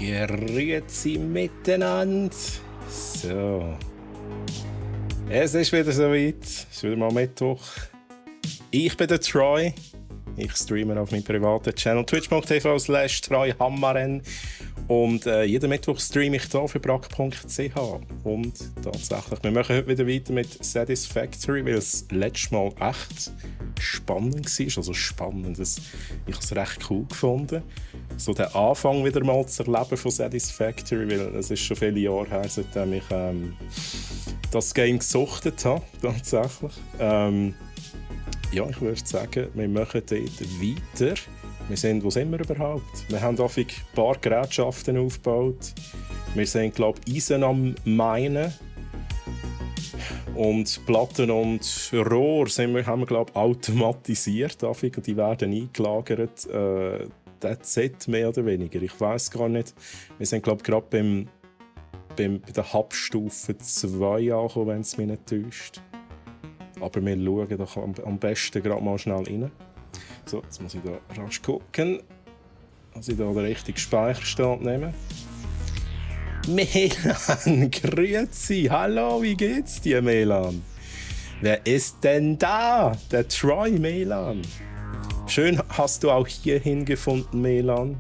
Grüezi miteinander. So. Es ist wieder soweit. Es ist wieder mal Mittwoch. Ich bin der Troy. Ich streame auf meinem privaten Channel twitch.tv/TroyHammaren. Und jeden Mittwoch streame ich hier für brack.ch. Und tatsächlich, wir machen heute wieder weiter mit Satisfactory, weil es letztes Mal echt spannend war. Also spannend, ich habe es recht cool gefunden. So den Anfang wieder mal zu erleben von Satisfactory, weil es ist schon viele Jahre her, seitdem ich das Game gesuchtet habe, tatsächlich. Ja, ich würde sagen, wir machen dort weiter. Wir sind, wo sind wir überhaupt? Wir haben ein paar Gerätschaften aufgebaut. Wir sind, glaube ich, Eisen am Minen. Und Platten und Rohr haben wir, glaube ich, automatisiert. Und die werden eingelagert. That's it, mehr oder weniger. Ich weiß gar nicht. Wir sind, glaube ich, gerade bei der Hubstufe 2 angekommen, wenn es mich nicht täuscht. Aber wir schauen doch am besten gerade mal schnell rein. So, jetzt muss ich da rasch gucken, dass ich da den richtigen Speicherstand nehme. Melan, grüezi, hallo, wie geht's dir, Melan? Wer ist denn da? Der Troy, Melan. Schön hast du auch hierhin gefunden, Melan.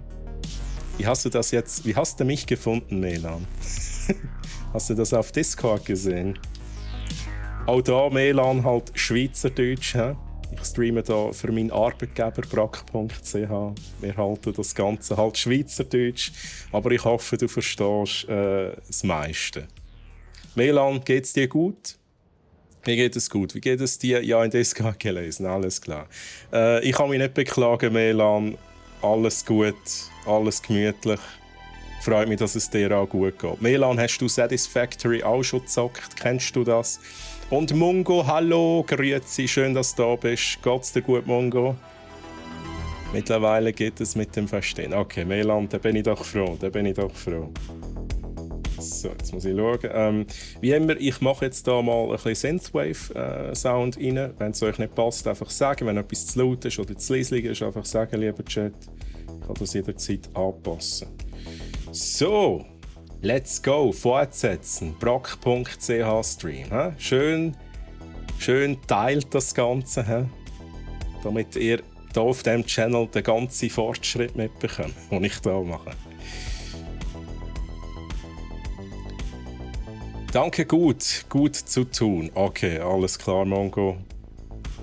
Wie hast du mich gefunden, Melan? Hast du das auf Discord gesehen? Auch da Melan halt Schweizerdeutsch. He? Ich streame da für meinen Arbeitgeber brack.ch. Wir halten das Ganze halt Schweizerdeutsch. Aber ich hoffe, du verstehst das meiste. Melan, geht's dir gut? Mir geht es gut. Wie geht es dir? Ja, in Discord gelesen, alles klar. Ich kann mich nicht beklagen, Melan. Alles gut, alles gemütlich. Freut mich, dass es dir auch gut geht. Melan, hast du Satisfactory auch schon gezockt? Kennst du das? Und Mungo, hallo, grüezi, schön, dass du da bist. Geht's dir gut, Mungo? Mittlerweile geht es mit dem Verstehen. Okay, Melan, da bin ich doch froh, So, jetzt muss ich schauen. Wie immer, ich mache jetzt da mal ein bisschen Synthwave-Sound rein. Wenn es euch nicht passt, einfach sagen. Wenn etwas zu laut ist oder zu leise ist, einfach sagen, lieber Chat. Ich kann das jederzeit anpassen. So, let's go, fortsetzen. brack.ch Stream. He? Schön teilt das Ganze, he? Damit ihr hier auf diesem Channel den ganzen Fortschritt mitbekommt, den ich hier mache. Danke, gut zu tun. Okay, alles klar, Mongo.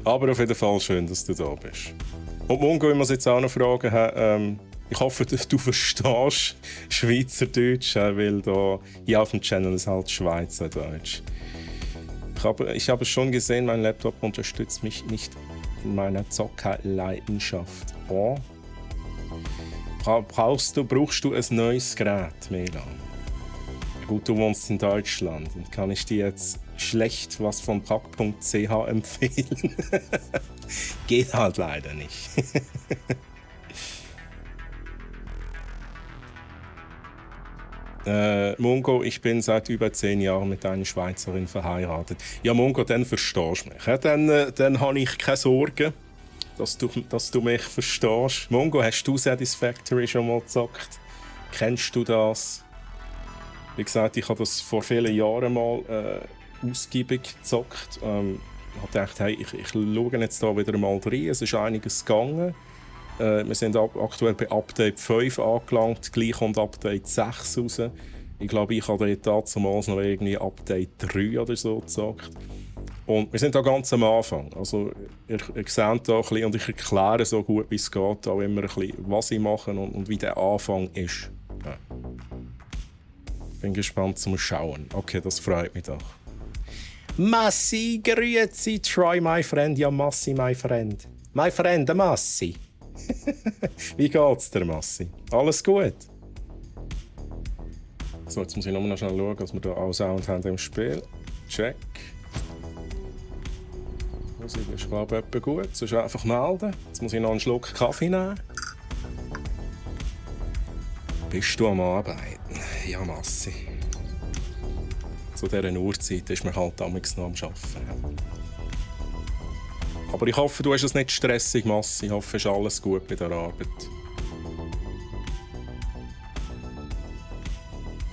Aber auf jeden Fall schön, dass du da bist. Und Mongo, ich muss jetzt auch noch fragen, ich hoffe, du verstehst Schweizerdeutsch, weil da hier auf dem Channel ist halt Schweizerdeutsch. Ich habe schon gesehen, mein Laptop unterstützt mich nicht in meiner Zockerleidenschaft. Oh. Brauchst du ein neues Gerät, Melan? Gut, du wohnst in Deutschland und kann ich dir jetzt schlecht was von brack.ch empfehlen? Geht halt leider nicht. Mungo, ich bin seit über 10 Jahren mit einer Schweizerin verheiratet. Ja, Mungo, dann verstehst du mich. Ja, dann habe ich keine Sorgen, dass du mich verstehst. Mungo, hast du Satisfactory schon mal gezockt? Kennst du das? Wie gesagt, ich habe das vor vielen Jahren mal ausgiebig gezockt. Ich habe gedacht, hey, ich schaue jetzt da wieder mal rein. Es ist einiges gegangen. Wir sind aktuell bei Update 5 angelangt, gleich kommt Update 6 raus. Ich glaube, ich habe dort damals noch irgendwie Update 3 oder so gezockt. Und wir sind da ganz am Anfang. Also, ihr seht da ein bisschen, und ich erkläre so gut wie es geht, auch immer ein bisschen, was ich mache und wie der Anfang ist. Ja. Bin gespannt zum Schauen. Okay, das freut mich doch. Massi, grüezi, Troy, my friend. Ja, Massi, my friend. My friend, Massi. Wie geht's dir, Massi? Alles gut? So, jetzt muss ich noch schnell schauen, dass wir hier alle Sound haben im Spiel. Check. Musik ist, glaube ich, etwa gut. Sonst einfach melden. Jetzt muss ich noch einen Schluck Kaffee nehmen. Bist du am Arbeiten? Ja, Massi. Zu dieser Uhrzeit ist man halt damals noch am Arbeiten. Aber ich hoffe, du hast es nicht stressig, Massi. Ich hoffe, es ist alles gut bei der Arbeit.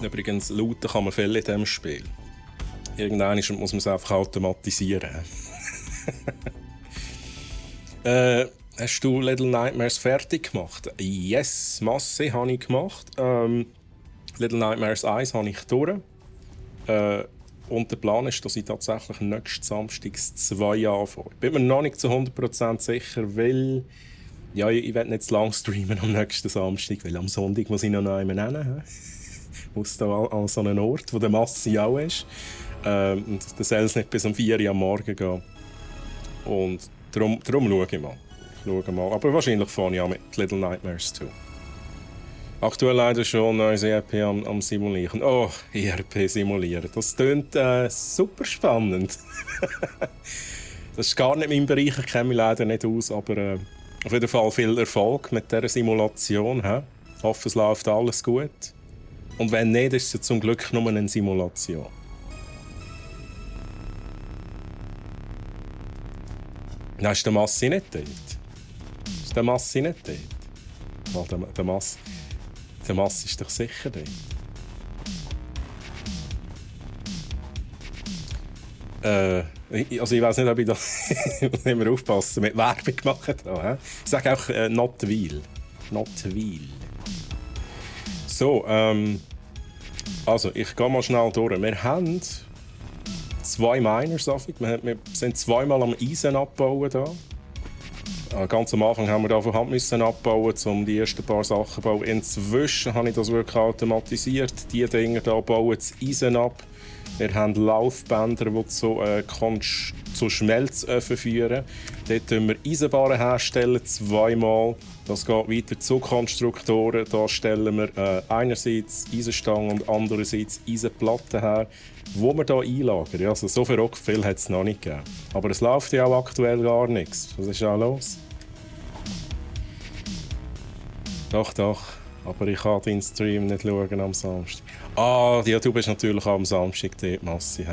Übrigens, looten kann man viel in diesem Spiel. Irgendwann muss man es einfach automatisieren. Hast du Little Nightmares fertig gemacht? Yes, Masse habe ich gemacht. Little Nightmares 1 habe ich durch. Und der Plan ist, dass ich tatsächlich nächsten Samstag 2 anfange. Ich bin mir noch nicht zu 100% sicher, weil ja, ich werde nicht zu lang streamen am nächsten Samstag, weil am Sonntag muss ich noch jemanden nennen. Muss da an so einen Ort, wo der Masse auch ist. Und der soll es nicht bis um 4 Uhr am Morgen gehen. Und darum schaue ich mal. Aber wahrscheinlich fange ich an mit Little Nightmares 2. Aktuell leider schon neues ERP am Simulieren. Oh, ERP simulieren. Das klingt super spannend. Das ist gar nicht mein Bereich, ich kenne mich leider nicht aus, aber auf jeden Fall viel Erfolg mit dieser Simulation. Ich hoffe, es läuft alles gut. Und wenn nicht, ist es zum Glück nur eine Simulation. Nein, ist der Massi nicht dort? Ist der Massi nicht dort? Oh, der Massi ist doch sicher dort. Also ich weiß nicht, ob ich da immer aufpassen mit Werbung gemacht habe. Ich sage auch not wheel. Not wheel. So, also ich gehe mal schnell durch. Wir haben 2 Miners. Wir sind 2-mal am Eisen abbauen da. Ganz am Anfang haben wir da von Hand müssen abbauen, um die ersten paar Sachen zu bauen. Inzwischen habe ich das wirklich automatisiert. Die Dinger hier bauen das Eisen ab. Wir haben Laufbänder, die zu Schmelzöfen führen. Dort herstellen wir Eisenbahnen herstellen, 2-mal. Das geht weiter zu Konstruktoren. Da stellen wir einerseits Eisenstangen und andererseits Eisenplatten her, die wir hier einlagern. Also so verrückt viel hat es noch nicht gegeben. Aber es läuft ja auch aktuell gar nichts. Was ist auch los? Doch. Aber ich kann deinen Stream nicht schauen am Samstag. Ah, ja, du bist natürlich auch am Samstag dort, Massi.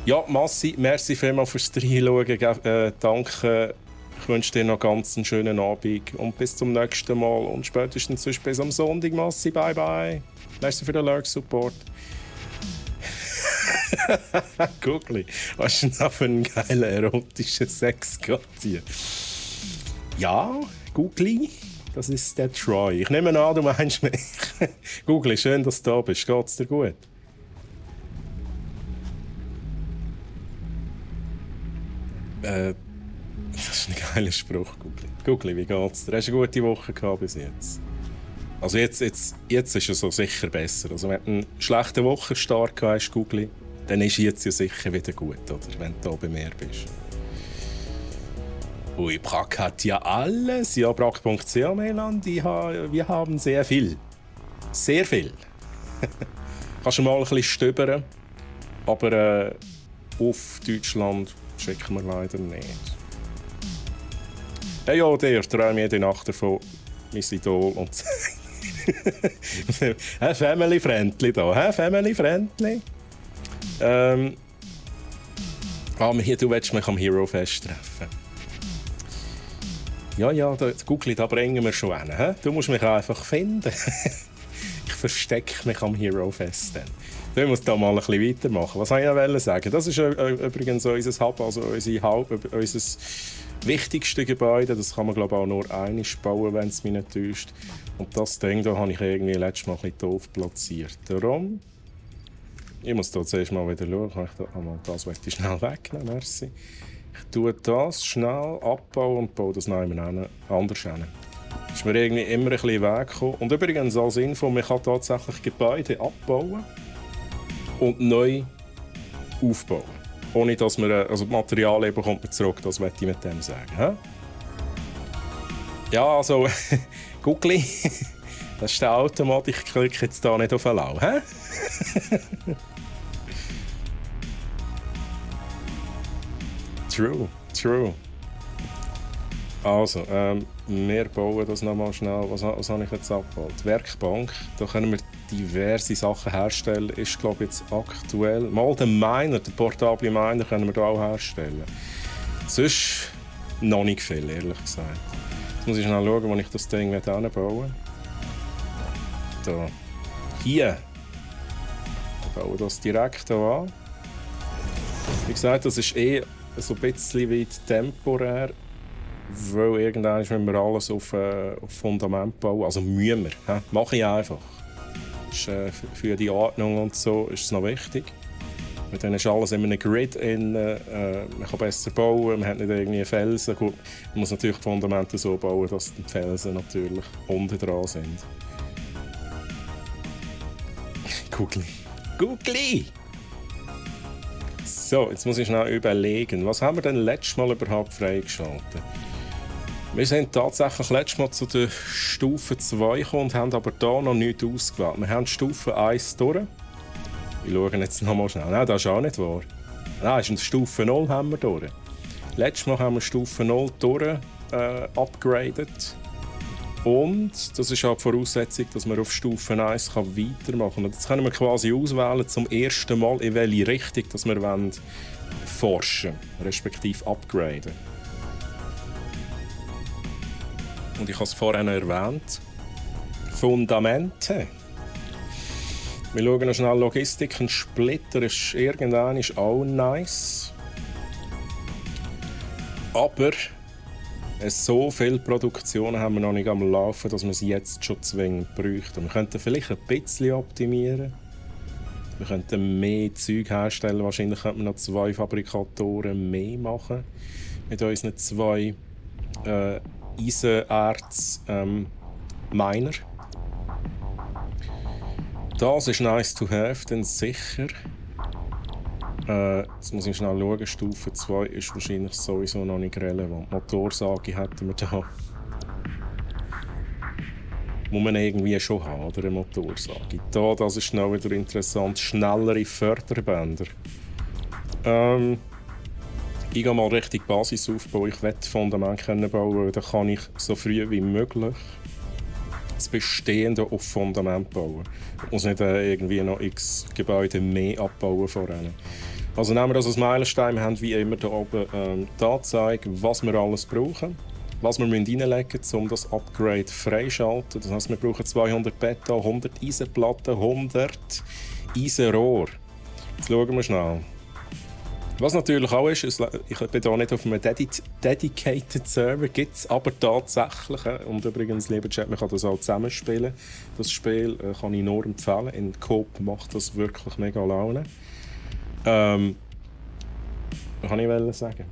Ja, Massi, merci vielmals fürs Reinschauen. Danke. Ich wünsche dir noch ganz einen schönen Abend und bis zum nächsten Mal. Und spätestens bis am Sonntag, Massi. Bye, bye. Merci für den Lurk-Support. Guckli, was ist denn da für ein geiler erotischer Sex gerade hier? Ja, Guckli. Das ist der Troy. Ich nehme an, du meinst mich. Google, schön, dass du da bist. Geht's dir gut? Das ist ein geiler Spruch, Google. Google, wie geht's dir? Hast du eine gute Woche gehabt bis jetzt? Also jetzt ist es so sicher besser. Also wenn du einen schlechten Wochenstart hast, Google, dann ist jetzt ja sicher wieder gut, oder? Wenn du da bei mir bist. Ui, Prag hat ja alles. Ja, Prag.ch, Mailand, wir haben sehr viel. Sehr viel. Kannst du mal ein bisschen stöbern, aber auf Deutschland schicken wir leider nicht. Ja, der träume jede Nacht davon, mein Idol und Family-Friendly da, Family-Friendly. Du willst mich am Hero-Fest treffen. Ja, Google, da bringen wir schon hin. Du musst mich einfach finden. Ich verstecke mich am Hero Fest. Du musst da mal ein bisschen weitermachen. Was wollte ich sagen? Das ist übrigens unser Hub, also unser wichtigste Gebäude. Das kann man, glaube ich, auch nur einmal bauen, wenn es mich nicht täuscht. Und das Ding da habe ich irgendwie letztes Mal ein bisschen doof platziert. Darum, ich muss da zuerst mal wieder schauen. Das möchte ich schnell wegnehmen, merci. Ich tue das schnell abbauen und baue das noch anders hin. Ist mir irgendwie immer ein bisschen weggekommen. Und übrigens als Info, man kann tatsächlich Gebäude abbauen und neu aufbauen. Ohne dass man, also Materialien bekommt man zurück, das möchte ich mit dem sagen. Ja, also, Guckli, das ist der Automat, ich klicke jetzt da nicht auf Allow. True. Also, wir bauen das nochmal schnell. Was habe ich jetzt abgebaut? Die Werkbank. Da können wir diverse Sachen herstellen. Ist, glaube ich, jetzt aktuell. Mal den Miner, den portable Miner, können wir da auch herstellen. Sonst noch nicht viel, ehrlich gesagt. Jetzt muss ich schnell schauen, wo ich das Ding hinbauen will. Da. Hier. Wir bauen das direkt hier an. Wie gesagt, das ist so ein bisschen wie temporär, weil irgendwann müssen wir alles auf Fundament bauen. Also müssen wir. Mache ich einfach. Ist, für die Ordnung und so ist es noch wichtig. Und dann ist alles in einem Grid. Man kann besser bauen, man hat nicht irgendwie Felsen. Gut, man muss natürlich die Fundamente so bauen, dass die Felsen natürlich unten dran sind. Googli! So, jetzt muss ich schnell überlegen, was haben wir denn letztes Mal überhaupt freigeschaltet? Wir sind tatsächlich letztes Mal zu der Stufe 2 gekommen und haben aber hier noch nichts ausgewählt. Wir haben Stufe 1 durch. Wir schauen jetzt noch mal schnell. Nein, das ist auch nicht wahr. Nein, ist Stufe 0 haben wir durch. Letztes Mal haben wir Stufe 0 durch upgraded. Und das ist auch die Voraussetzung, dass man auf Stufe 1 weitermachen kann. Und jetzt können wir quasi auswählen, zum ersten Mal, in welche Richtung dass wir forschen wollen, respektive upgraden. Und ich habe es vorhin erwähnt. Fundamente. Wir schauen noch schnell Logistik. Ein Splitter ist irgendwann auch nice. Aber so viele Produktionen haben wir noch nicht am Laufen, dass wir sie jetzt schon zwingend bräuchten. Wir könnten vielleicht ein bisschen optimieren. Wir könnten mehr Zeug herstellen. Wahrscheinlich könnten wir noch 2 Fabrikatoren mehr machen. Mit unseren 2 Eisenerz-Miner. Das ist nice to have, denn sicher. Jetzt muss ich schnell schauen. Stufe 2 ist wahrscheinlich sowieso noch nicht relevant. Motorsage hätten wir da. Muss man irgendwie schon haben, oder? Eine Motorsage. Da, das ist noch wieder interessant. Schnellere Förderbänder. Ich gehe mal richtig Basis aufbauen. Ich will Fundament bauen, weil dann kann ich so früh wie möglich das Bestehende auf Fundament bauen. Ich muss nicht irgendwie noch x Gebäude mehr abbauen vorher. Also nehmen wir das als Meilenstein. Wir haben wie immer hier oben die Anzeige, was wir alles brauchen, was wir reinlegen müssen, um das Upgrade freischalten. Das heisst, wir brauchen 200 Beta, 100 Eisenplatten, 100 Eisenrohr. Jetzt schauen wir schnell. Was natürlich auch ist, ich bin hier nicht auf einem dedicated Server, gibt es aber tatsächlich. Und übrigens, lieber Chat, man kann das auch zusammenspielen. Das Spiel kann ich nur empfehlen. In Coop macht das wirklich mega Laune. Was kann ich sagen?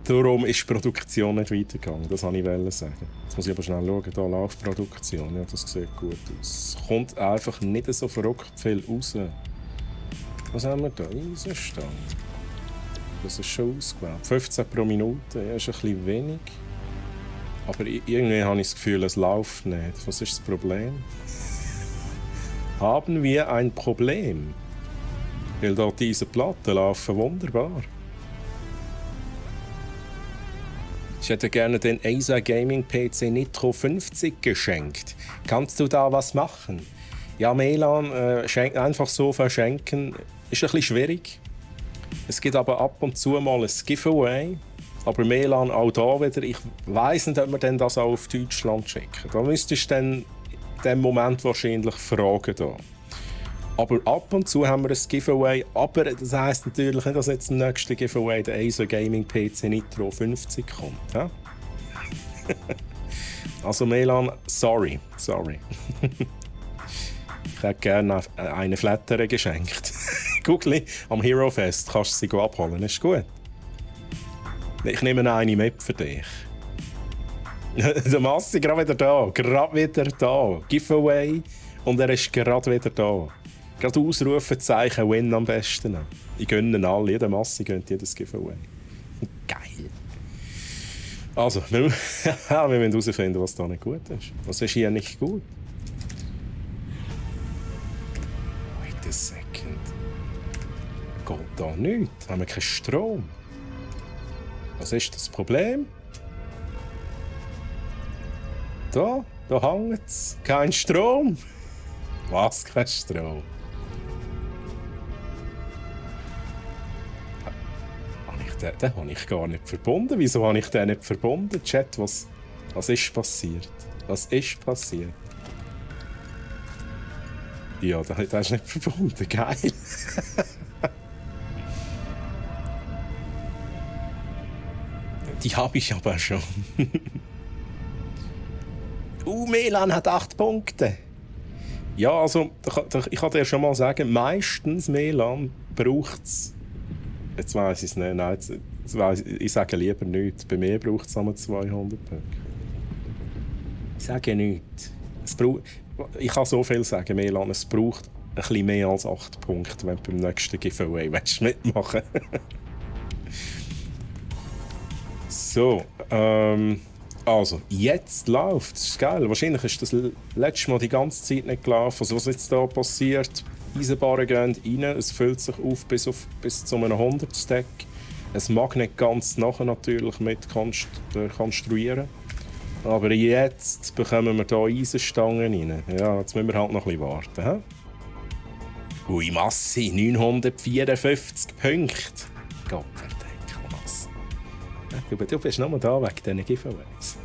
Darum ist die Produktion nicht weitergegangen. Das wollte ich sagen. Jetzt muss ich aber schnell schauen. Hier läuft die Produktion. Ja, das sieht gut aus. Es kommt einfach nicht so verrückt viel raus. Was haben wir da? Eisenstand. Das ist schon ausgewählt. 15 pro Minute, ja, ist ein bisschen wenig. Aber irgendwie habe ich das Gefühl, es läuft nicht. Was ist das Problem? Haben wir ein Problem? Weil dort diese Platten laufen wunderbar. Ich hätte gerne den Acer Gaming PC Nitro 50 geschenkt. Kannst du da was machen? Ja, Melan, einfach so verschenken ist ein bisschen schwierig. Es gibt aber ab und zu mal ein Giveaway. Aber Melan, auch da wieder, ich weiss nicht, ob wir denn das auch auf Deutschland schicken. Da müsstest du dann in dem Moment wahrscheinlich fragen. Da. Aber ab und zu haben wir ein Giveaway. Aber das heisst natürlich nicht, dass jetzt im nächsten Giveaway der Acer Gaming PC Nitro 50 kommt. Ja? Also Melan, sorry. Ich hätte gerne eine Flatter geschenkt. Guckli, am Hero Fest kannst du sie abholen, ist gut. Ich nehme eine mit für dich. Der Massi gerade wieder da. Giveaway und er ist gerade wieder da. Gerade Ausrufezeichen Win am besten. Ich gönne alle, jeder Massi gönnt jedes Giveaway. Geil. Also, wir müssen herausfinden, was da nicht gut ist. Was ist hier nicht gut? Wait a second. Geht da nichts? Haben wir keinen Strom? Was ist das Problem? Da hängt es. Kein Strom. Was? Kein Strom? Den habe ich gar nicht verbunden. Wieso habe ich den nicht verbunden? Chat, was ist passiert? Was ist passiert? Ja, das ist nicht verbunden. Geil. Die habe ich aber schon. Milan hat 8 Punkte. Ja, also, ich kann dir schon mal sagen, meistens Milan braucht es. Jetzt weiss ich es nicht. Nein, ich sage lieber nichts. Bei mir braucht es einmal 200 Punkte. Ich sage nichts. Ich kann so viel sagen, Milan. Es braucht ein bisschen mehr als 8 Punkte, wenn du beim nächsten Giveaway mitmachen willst. So, also, jetzt läuft es. Geil. Wahrscheinlich ist das letzte Mal die ganze Zeit nicht gelaufen. Also, was jetzt hier passiert, Eisenbahnen gehen rein, es füllt sich auf bis zu einem 100-Stack. Es mag nicht ganz nachher natürlich mit konstruieren. Aber jetzt bekommen wir hier Eisenstangen rein. Ja, jetzt müssen wir halt noch ein bisschen warten. He? Ui, Massi, 954 Punkte. Gott, verdammt, Massi. Du bist nur da wegen diesen Giveaways.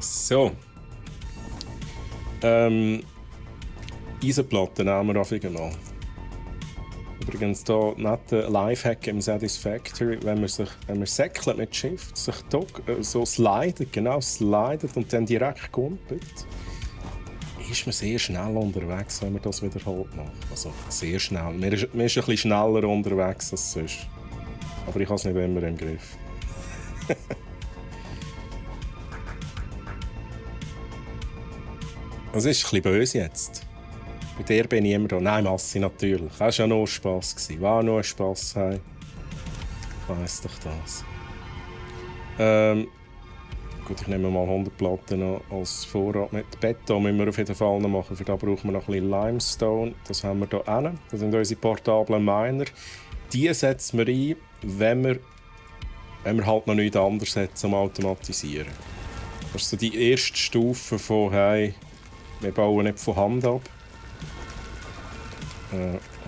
So. Eisenplatten nehmen wir auf jeden Fall. Übrigens hier netter Lifehack im Satisfactory, wenn man säckelt mit Shift, sich so slidet, genau slidet und dann direkt kumpelt, ist man sehr schnell unterwegs, wenn man das wiederholt macht. Also sehr schnell. Man ist ein bisschen schneller unterwegs als sonst. Aber ich habe es nicht immer im Griff. Das ist ein bisschen böse jetzt. Bei dir bin ich immer da. Nein, Massi, natürlich. Das war ja nur Spass. War nur Spass. Hey. Ich weiss doch das. Gut, ich nehme mal 100 Platten als Vorrat mit. Beton müssen wir auf jeden Fall noch machen. Für da brauchen wir noch ein bisschen Limestone. Das haben wir hier hinten. Das sind unsere portablen Miner. Die setzen wir ein, wenn wir halt noch nichts anderes haben zum Automatisieren. Das ist so die erste Stufe von «Hey, wir bauen nicht von Hand ab».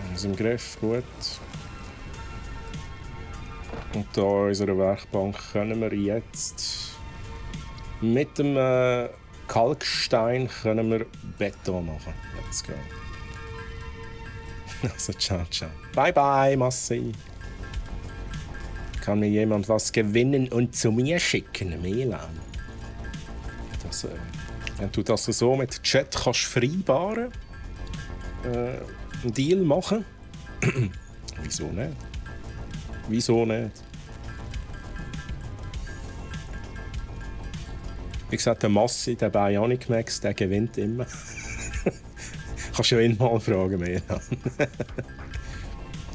Alles im Griff, gut. Und hier an unserer Werkbank können wir jetzt mit dem Kalkstein können wir Beton machen. Let's go. Also ciao, ciao. Bye bye, Massi. Kann mir jemand was gewinnen und zu mir schicken, Milan? Das, wenn du das so mit Chat kannst vereinbaren, einen Deal machen? Wieso nicht? Wieso nicht? Wie gesagt, der Massi, der Bionic Max, der gewinnt immer. Kannst du ihn mal fragen, Milan.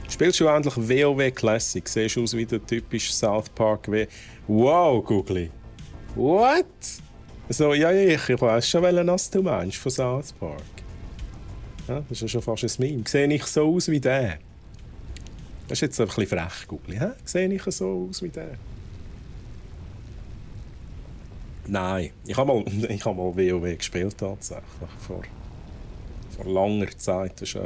Spielst du eigentlich WoW Classic? Siehst du aus wie der typische South Park W. Wow, Googly. What? So, ja, ich weiss schon, was du meinst von South Park. Ja, das ist ja schon fast ein Meme. Sehe ich so aus wie der? Das ist jetzt ein bisschen frech, Googly. Sehe ich so aus wie der? Nein, ich habe mal WoW gespielt tatsächlich. Vor langer Zeit. Das ist,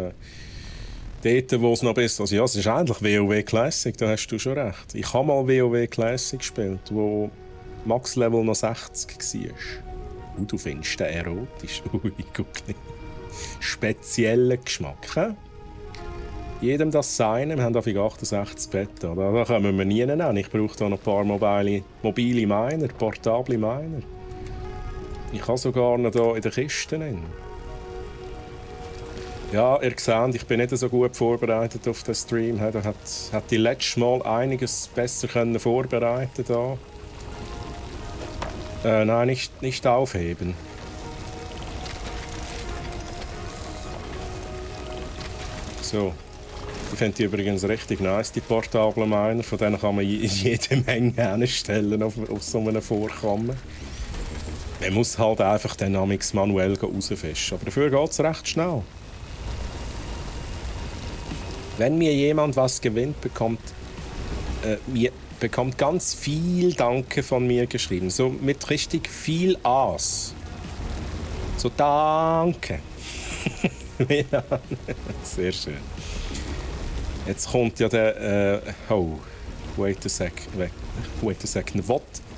dort, wo es noch besser ist. Also, ja, es ist eigentlich WoW Classic, da hast du schon recht. Ich habe mal WoW Classic gespielt, wo Max Level noch 60 war. Du findest den erotisch. Ui, Guckli. Spezieller Geschmack. He? Jedem das seine. Wir haben auf 68 Beta. Da kommen wir nie hin. Ich brauche da noch ein paar mobile Miner, portable Miner. Ich habe sogar noch hier in der Kiste drin. Ja, ihr seht, ich bin nicht so gut vorbereitet auf den Stream. Da hat die letzte Mal einiges besser vorbereiten können. Nein, nicht aufheben. So. Ich finde die übrigens richtig nice, die portablen Miner. Von denen kann man jede Menge hinstellen auf so einem Vorkammer. Man muss halt einfach den manuell rausfischen. Aber dafür geht es recht schnell. Wenn mir jemand was gewinnt, bekommt ganz viel Danke von mir geschrieben. So mit richtig viel A's. So Danke. Ja, sehr schön. Jetzt kommt ja der... wait a second.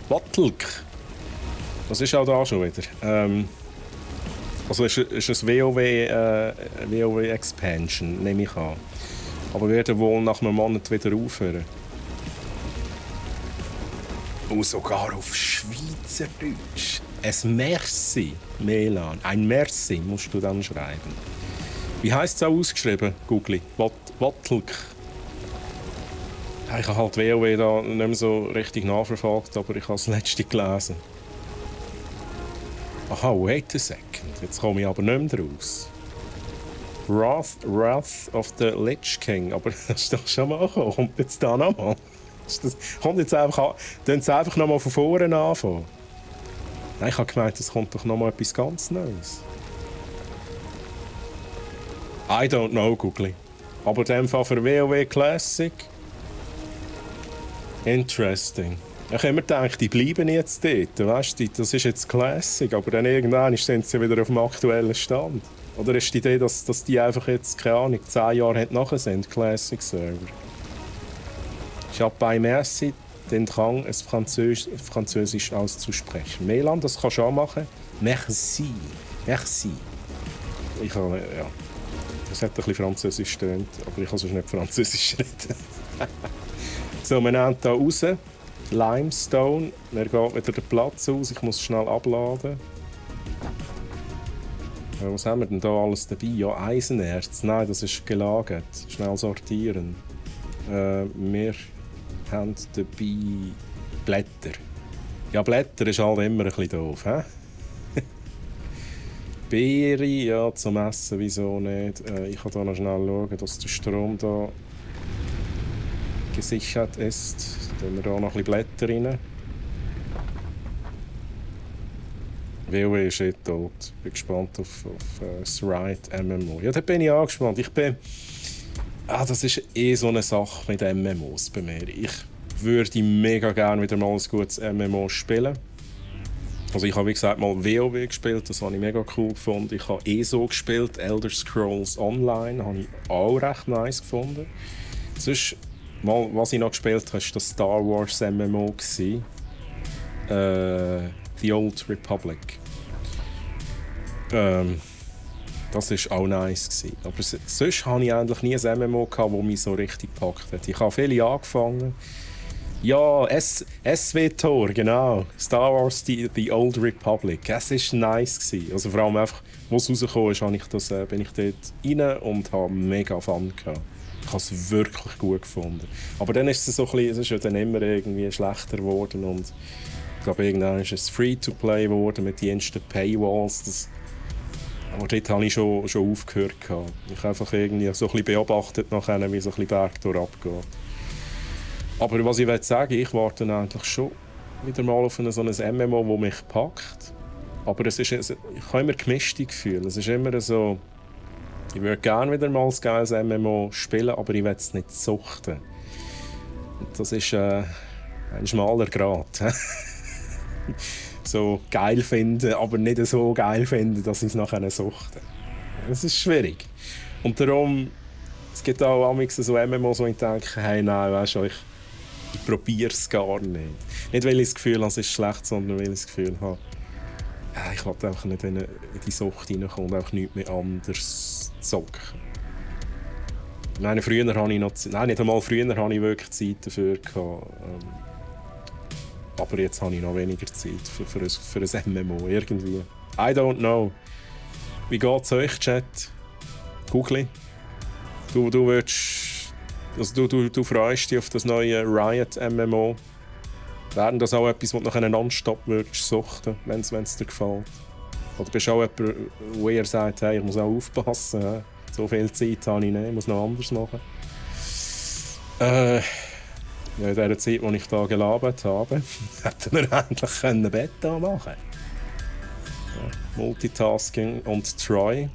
Wattelk. Das ist auch da schon wieder. Also ist es WoW Expansion, nehme ich an. Aber werden wohl nach einem Monat wieder aufhören. Und sogar auf Schweizerdeutsch. Ein Merci, Melan. Ein Merci musst du dann schreiben. Wie heisst es auch ausgeschrieben, Googli? Wattelk. Ich habe halt WoW da nicht mehr so richtig nachverfolgt, aber ich habe das letzte gelesen. Aha, wait a second. Jetzt komme ich aber nicht mehr raus. Wrath of the Lich King. Aber das ist doch schon mal gekommen. Kommt jetzt da nochmal? Kommt jetzt einfach nochmal von vorne anfangen? Nein, ich habe gemeint, es kommt doch nochmal etwas ganz Neues. I don't know, Googli. Aber in dem Fall für WoW Classic. Interesting. Ich habe immer gedacht, die bleiben jetzt dort. Weißt du, das ist jetzt Classic, aber dann irgendwann sind sie wieder auf dem aktuellen Stand. Oder ist die Idee, dass die einfach jetzt, keine Ahnung, 10 Jahre nachher sind, Classic-Server? Ich habe bei Merci den Drang, es Französisch auszusprechen. Melan, das kannst du auch machen. Merci. Merci. Ich habe, ja. Das hat ein bisschen Französisch gestöhnt, aber ich kann sonst nicht Französisch reden. So, wir nehmen hier raus. Limestone. Er geht wieder den Platz aus. Ich muss schnell abladen. Was haben wir denn da alles dabei? Ja, Eisenerz. Nein, das ist gelagert. Schnell sortieren. Wir haben dabei Blätter. Ja, Blätter ist halt immer ein bisschen doof. He? Beere, ja, zum Essen, wieso nicht? Ich kann hier noch schnell schauen, dass der Strom da gesichert ist. Dann tun wir hier noch ein bisschen Blätter rein. WoW ist eh tot. Ich bin gespannt auf das Riot MMO. Ja, da bin ich auch gespannt. Das ist eh so eine Sache mit MMOs bei mir. Ich würde mega gerne wieder mal ein gutes MMO spielen. Also ich habe wie gesagt mal WoW gespielt, das habe ich mega cool gefunden. Ich habe ESO gespielt, Elder Scrolls Online, habe ich auch recht nice gefunden. Sonst, mal, was ich noch gespielt habe, war das Star Wars MMO. The Old Republic. Das war auch nice. Aber sonst hatte ich eigentlich nie ein MMO, das mich so richtig gepackt hat. Ich habe viele angefangen. Ja, SWTOR, genau. Star Wars The Old Republic. Es war nice. Also vor allem einfach, als es rausgekommen ist, bin ich dort rein und habe mega Fun gehabt. Ich habe es wirklich gut gefunden. Aber dann ist es so ein bisschen, es ist ja dann immer irgendwie schlechter geworden und ich glaube, irgendwann ist es Free-to-Play geworden mit den ersten Paywalls. Aber dort habe ich schon aufgehört. Ich habe einfach irgendwie so ein bisschen beobachtet, nachher, wie so ein bisschen Bergtor abgeht. Aber was ich sagen will, ich warte eigentlich schon wieder mal auf so ein MMO, das mich packt. Aber ich habe immer gemischte Gefühle. Es ist immer so, ich würde gerne wieder mal ein geiles MMO spielen, aber ich will es nicht suchten. Und das ist ein schmaler Grat. So geil finden, aber nicht so geil finden, dass ich es nachher suchte. Das ist schwierig. Und darum, es gibt auch so MMOs, wo ich denke, hey, nein, weißt du, ich probiere es gar nicht. Nicht, weil ich das Gefühl habe, es ist schlecht, sondern weil ich das Gefühl habe, ich will einfach nicht in die Sucht reinkommen und auch nichts mehr anderes zocken. Nein, früher habe ich noch nicht einmal früher habe ich wirklich Zeit dafür gehabt. Aber jetzt habe ich noch weniger Zeit für ein MMO irgendwie. I don't know. Wie geht's euch, Chat? Googli? Du freust dich auf das neue Riot MMO. Wäre das auch etwas, was du nachher nonstop suchten würdest, wenn es dir gefällt? Oder bist du auch jemand, wo ihr sagt, hey, ich muss auch aufpassen, he? So viel Zeit habe ich nicht, ich muss noch anders machen? Ja, in der Zeit, als ich hier gelabert habe, hätten wir endlich Beta machen können. Ja, Multitasking und Try.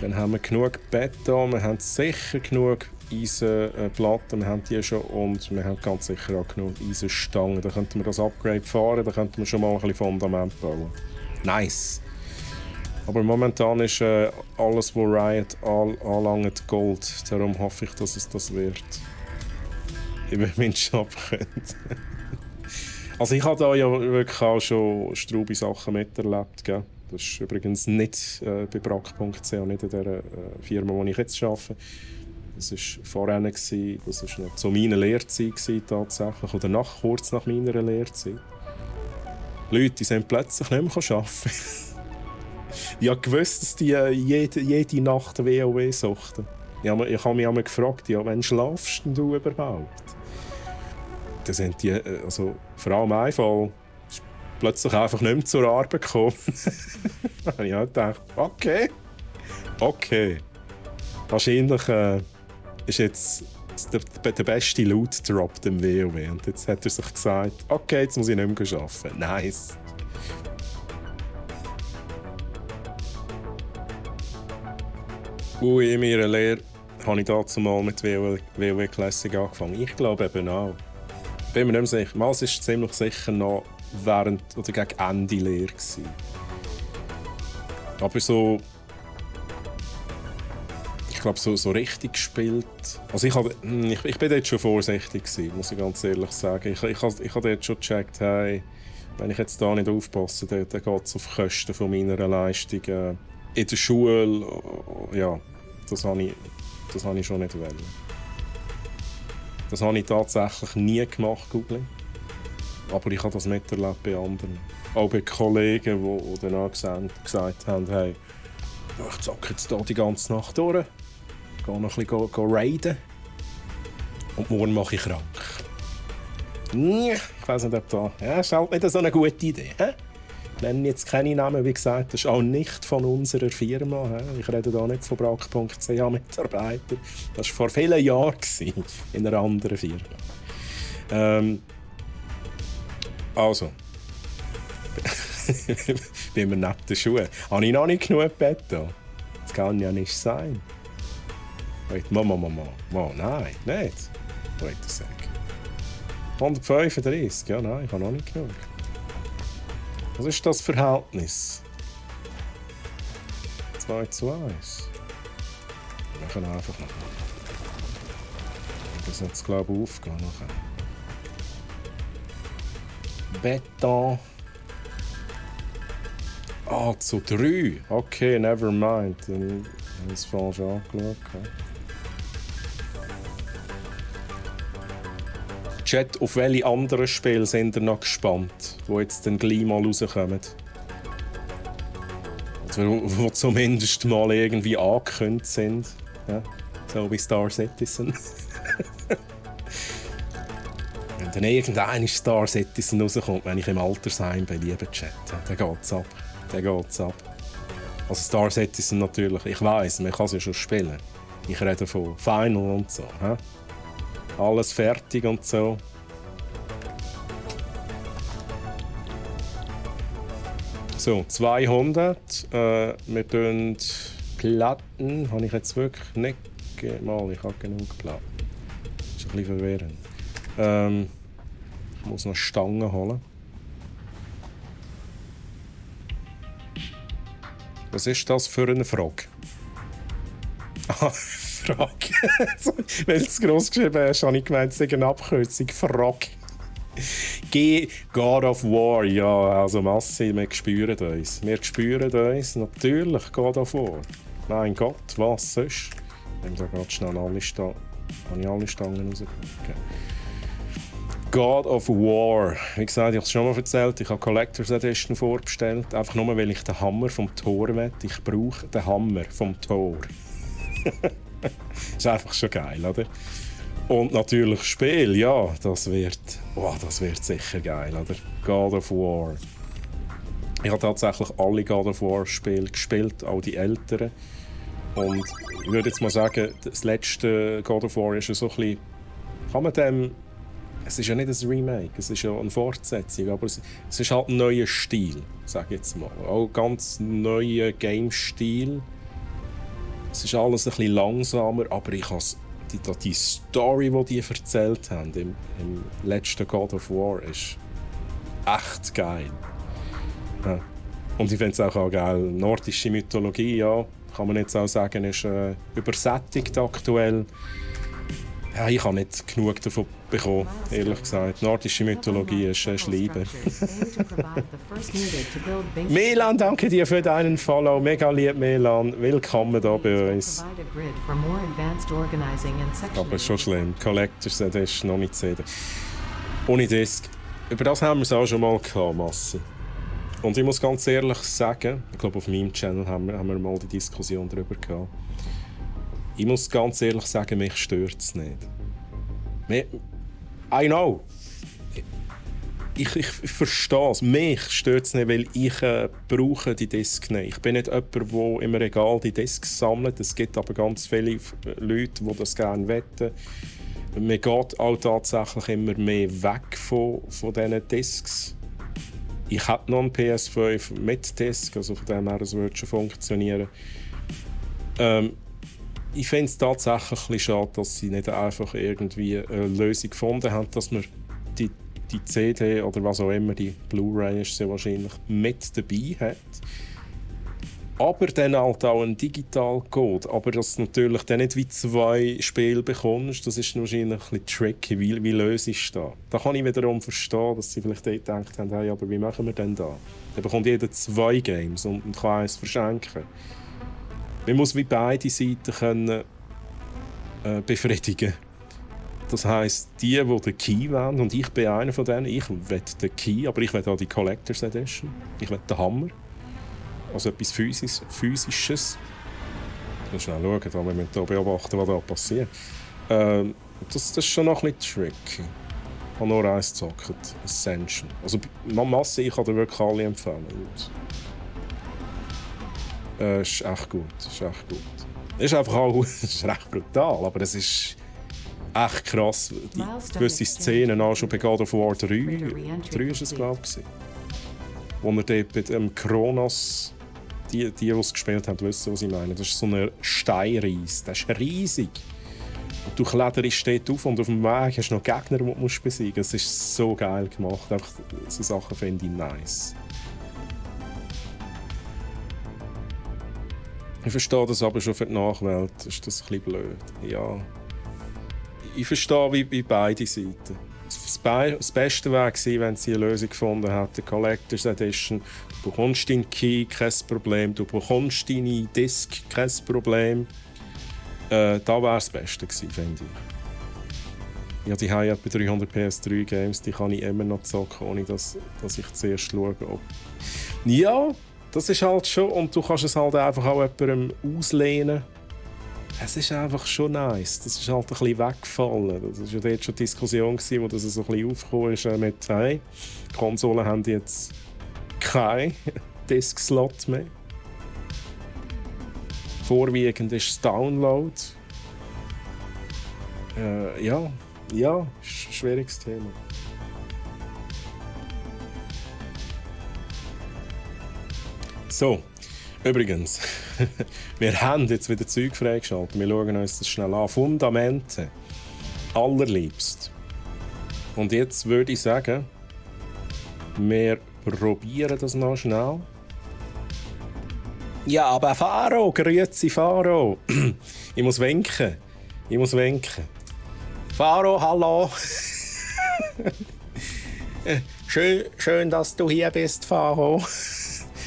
Dann haben wir genug Beta, wir haben sicher genug Eisenplatten, wir haben die schon und wir haben ganz sicher auch genug Eisenstangen. Da könnten wir das Upgrade fahren, da könnten wir schon mal ein bisschen Fundament bauen. Nice! Aber momentan ist alles, was Riot anlangt, Gold. Darum hoffe ich, dass es das wird. Ich will meinen Job können. Also ich habe da ja wirklich auch schon straube Sachen miterlebt. Gell? Das ist übrigens nicht bei brack.ch, nicht in der Firma, wo ich jetzt arbeite. Das war vorher, das war noch zu meiner Lehrzeit tatsächlich, oder kurz nach meiner Lehrzeit. Leute, die sind plötzlich nicht mehr arbeiten. Ich habe gewusst, dass die jede Nacht WoW suchten. Ich habe mich einmal gefragt, ja, wann schlafst denn du überhaupt? Dann sind die, also vor allem ein Fall, ist plötzlich einfach nicht mehr zur Arbeit gekommen. Da habe ich auch gedacht, okay. Wahrscheinlich ist jetzt der beste Loot-Drop im WoW. Und jetzt hat er sich gesagt, okay, jetzt muss ich nicht mehr arbeiten. Nice. In meiner Lehre habe ich dazu mal mit WoW Classic angefangen. Ich glaube eben auch. Bin mir nicht mehr sicher. Mal war es ziemlich sicher noch während oder gegen Ende Lehre gewesen. Aber so... Ich glaube, so richtig gespielt... Also ich bin dort schon vorsichtig gewesen, muss ich ganz ehrlich sagen. Ich habe dort schon gecheckt, hey, wenn ich jetzt da nicht aufpasse, dann geht es auf Kosten von meiner Leistung. In der Schule, ja, das habe ich schon nicht wollen. Das habe ich tatsächlich nie gemacht, Google. Aber ich habe das miterlebt bei anderen. Auch bei Kollegen, die dann auch gesagt haben, hey, ich zocke jetzt hier die ganze Nacht durch, gehe noch ein bisschen raiden und morgen mache ich krank. Ich weiss nicht, ob das... Ja, ist halt nicht so eine gute Idee. Ich nenne jetzt keine Namen, wie gesagt, das ist auch nicht von unserer Firma. Ich rede hier nicht von brack.ch-Mitarbeitern. Das war vor vielen Jahren in einer anderen Firma. Also, bin mir neben den Schuhen. Habe ich noch nicht genug Bett da? Das kann ja nicht sein. Wait, Mama, nein, nicht. Wait a sec. 135, ja nein, ich habe noch nicht genug. Was ist das Verhältnis? 2:1. Wir können einfach noch. Das wird jetzt, glaube ich, aufgehen. Beton. 3. Okay, never mind. Dann habe ich es falsch angeschaut. Chat, auf welche anderen Spiele sind ihr noch gespannt, die jetzt dann gleich mal rauskommen? Also, wo zumindest mal irgendwie angekündigt sind. Ja? So wie Star Citizen. Wenn dann irgendein Star Citizen rauskommt, wenn ich im Altersheim bin, lieber Chat, dann geht's ab. Also Star Citizen natürlich, ich weiss, man kann es ja schon spielen. Ich rede von Final und so. Alles fertig und so. So, 200. Wir tun Platten. Habe ich jetzt wirklich nicht mal. Ich habe genug Platten. Das ist ein bisschen verwirrend. Ich muss noch Stangen holen. Was ist das für eine Frage? Frage. Weil du es gross geschrieben hast, habe ich gemeint, es ist eine Abkürzung. Frage. God of War, ja, also Massi, wir spüren uns. Wir spüren uns, natürlich God of War. Mein Gott, was sonst? Ich habe da ganz schnell alle Stangen rausgekommen. Okay. God of War. Wie gesagt, ich habe es schon mal erzählt, ich habe Collector's Edition vorbestellt. Einfach nur, weil ich den Hammer vom Tor will. Ich brauche den Hammer vom Tor. Ist einfach schon geil, oder? Und natürlich Spiel, ja, das wird sicher geil, oder? God of War. Ich habe tatsächlich alle God of War Spiele gespielt, auch die älteren. Und ich würde jetzt mal sagen, das letzte God of War ist ja so ein bisschen... Kann man dem... Es ist ja nicht ein Remake, es ist ja eine Fortsetzung, aber es ist halt ein neuer Stil, sage ich jetzt mal. Auch ein ganz neuer Game-Stil. Es ist alles ein bisschen langsamer, aber ich habe die Story, die die erzählt haben im letzten God of War, ist echt geil. Ja. Und ich finde es auch geil. Nordische Mythologie, ja, kann man jetzt auch sagen, ist übersättigt aktuell. Ja, ich habe nicht genug davon bekommen, ehrlich gesagt. Nordische Mythologie ist Liebe. Melan, danke dir für deinen Follow. Mega lieb, Melan. Willkommen hier bei uns. Aber schon schlimm. Collectors Edition, noch nicht CD. Ohne Disc. Über das haben wir es auch schon mal gehabt, Masse. Und ich muss ganz ehrlich sagen, ich glaube auf meinem Channel haben wir mal die Diskussion darüber gehabt. Ich muss ganz ehrlich sagen, mich stört es nicht. I know. Ich verstehe es. Mich stört es nicht, weil ich brauche die Discs nicht. Ich bin nicht jemand, der im Regal die Discs sammelt. Es gibt aber ganz viele Leute, die das gerne wetten. Man geht auch tatsächlich immer mehr weg von diesen Discs. Ich hätte noch einen PS5 mit Disc, also von dem her, es würde schon funktionieren. Ich finde es tatsächlich ein bisschen schade, dass sie nicht einfach irgendwie eine Lösung gefunden haben, dass man die CD oder was auch immer, die Blu-ray ist sie wahrscheinlich, mit dabei hat. Aber dann halt auch einen Digital-Code. Aber dass du natürlich dann nicht wie 2 Spiele bekommst, das ist wahrscheinlich ein bisschen tricky. Wie löse ich das? Da kann ich wiederum verstehen, dass sie vielleicht dort gedacht haben, hey, aber wie machen wir denn da? Dann bekommt jeder 2 Games und kann eins verschenken. Man muss wie beide Seiten können, befriedigen. Das heisst, die den Key wollen, und ich bin einer von denen, ich will den Key, aber ich will auch die Collectors Edition. Ich will den Hammer. Also etwas Physisches. Ich muss schnell schauen, da wir müssen hier beobachten, was da passiert. Das ist schon noch ein bisschen tricky. Ich habe nur eins gezockt. Ascension. Also Masse, ich kann dir wirklich alle empfehlen. Ist echt gut. Ist einfach auch ist recht brutal, aber es ist echt krass. Die gewisse Szenen auch schon bei God of War 3. 3 ist es, glaube ich. Wo er dort mit dem Kronos, die es gespielt haben, wissen, was ich meine. Das ist so ein Steinreis. Das ist riesig. Und du kletterst dort auf und auf dem Weg hast du noch Gegner, die du besiegen musst. Es ist so geil gemacht. Einfach so Sachen finde ich nice. Ich verstehe das aber schon für die Nachwelt. Ist das ein bisschen blöd? Ja. Ich verstehe wie beide Seiten. Das Beste wäre gewesen, wenn sie eine Lösung gefunden hätten. Collectors Edition. Du bekommst deinen Key, kein Problem. Du bekommst deine Disc, kein Problem. Da wäre das Beste gewesen, finde ich. Ja, die haben etwa 300 PS3 Games, die kann ich immer noch zocken, ohne dass ich zuerst schaue, ob... Ja, das ist halt schon... Und du kannst es halt einfach auch jemandem auslehnen. Es ist einfach schon nice. Das ist halt ein bisschen weggefallen. Das war ja dort schon die Diskussion, wo das so ein bisschen aufgekommen ist mit hey, Konsolen haben jetzt keinen Disk-Slot mehr. Vorwiegend ist es Download. Ja, ist ein schwieriges Thema. So, übrigens, wir haben jetzt wieder Zeug freigeschaltet. Wir schauen uns das schnell an. Fundamente. Allerliebst. Und jetzt würde ich sagen, wir probieren das noch schnell. Ja, aber Faro, grüezi Faro. Ich muss winken. Faro, hallo. schön, dass du hier bist, Faro.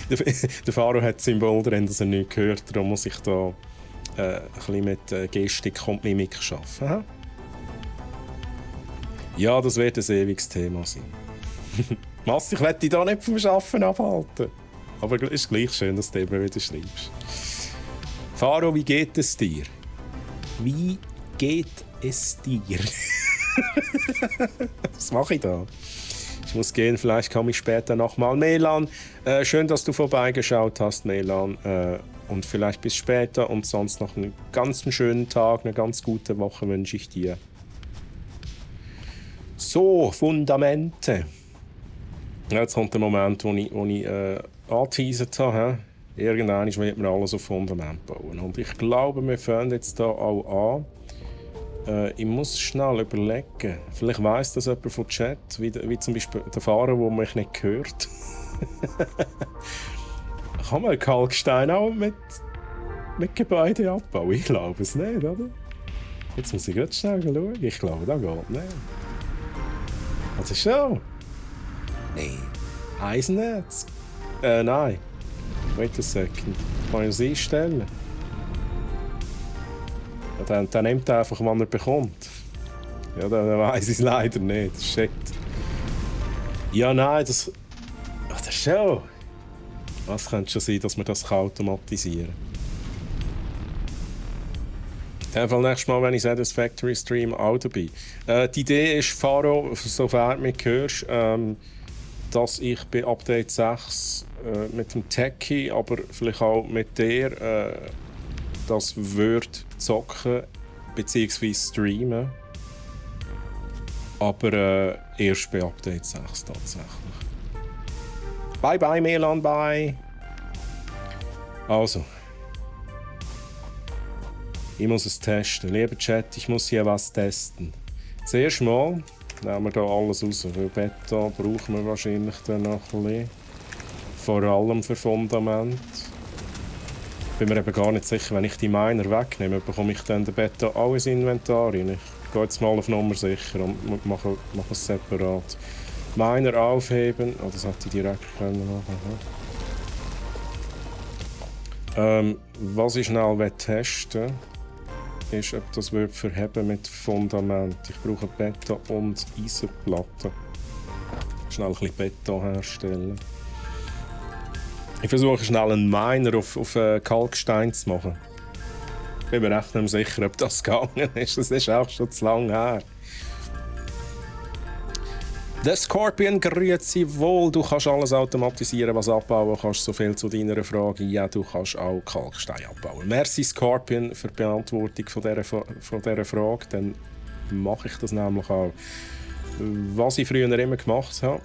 Der Faro hat das Symbol drin, dass er nichts hört. Darum muss ich da ein bisschen mit Gestik und Mimik arbeiten. Ja, das wird ein ewiges Thema sein. Mass, ich werde dich da nicht vom Arbeiten abhalten. Aber es ist gleich schön, dass du immer wieder schreibst. Faro, wie geht es dir? Wie geht es dir? Was mache ich da? Ich muss gehen, vielleicht komme ich später nochmal. Melan, schön, dass du vorbeigeschaut hast, Melan. Und vielleicht bis später und sonst noch einen ganz schönen Tag, eine ganz gute Woche wünsche ich dir. So, Fundamente. Jetzt kommt der Moment, wo ich angeteasert habe. Irgendwann wird man alles auf Fundament bauen. Und ich glaube, wir fangen jetzt hier auch an. Ich muss schnell überlegen. Vielleicht weiss das jemand vom Chat, wie zum Beispiel der Fahrer, der mich nicht hört. Kann man Kalkstein auch mit Gebäude abbauen? Ich glaube es nicht, oder? Jetzt muss ich ganz schnell schauen. Ich glaube, da geht nicht. Was ist schon? Nein. Eisennetz? Nein. Wait a second. Kann ich das einstellen? Ja, dann nimmt er einfach, wann er bekommt. Ja, dann weiss ich es leider nicht. Shit. Ja, nein, das... Ach, das ist schon... Was könnte schon sein, dass wir das automatisieren kann? In dem Fall nächstes Mal, wenn ich sage, das Factory Stream auch dabei. Die Idee ist, Faro, sofern du mich hörst, dass ich bei Update 6 mit dem Techie, aber vielleicht auch mit dir, das würde zocken bzw. streamen. Aber erst bei Update 6 tatsächlich. Bye bye Milan, bye! Also. Ich muss es testen. Lieber Chat, ich muss hier was testen. Zuerst mal nehmen wir hier alles raus. Weil Beta brauchen wir wahrscheinlich dann noch ein bisschen. Vor allem für Fundament. Bin mir eben gar nicht sicher, wenn ich die Miner wegnehme, bekomme ich dann den Beta alles Inventar rein. Ich gehe jetzt mal auf Nummer sicher und mache es separat. Miner aufheben. Oh, das hätte ich direkt können machen. Was ich schnell testen will, ist, ob das verheben mit Fundament. Ich brauche Beta und Eisenplatten. Schnell ein bisschen Beta herstellen. Ich versuche schnell einen Miner auf Kalkstein zu machen. Ich bin mir echt nicht mehr sicher, ob das gegangen ist. Das ist auch schon zu lange her. Der Scorpion grüezi wohl. Du kannst alles automatisieren, was abbauen kannst. So viel zu deiner Frage. Ja, du kannst auch Kalkstein abbauen. Merci Scorpion für die Beantwortung von dieser Frage. Dann mache ich das nämlich auch. Was ich früher immer gemacht habe,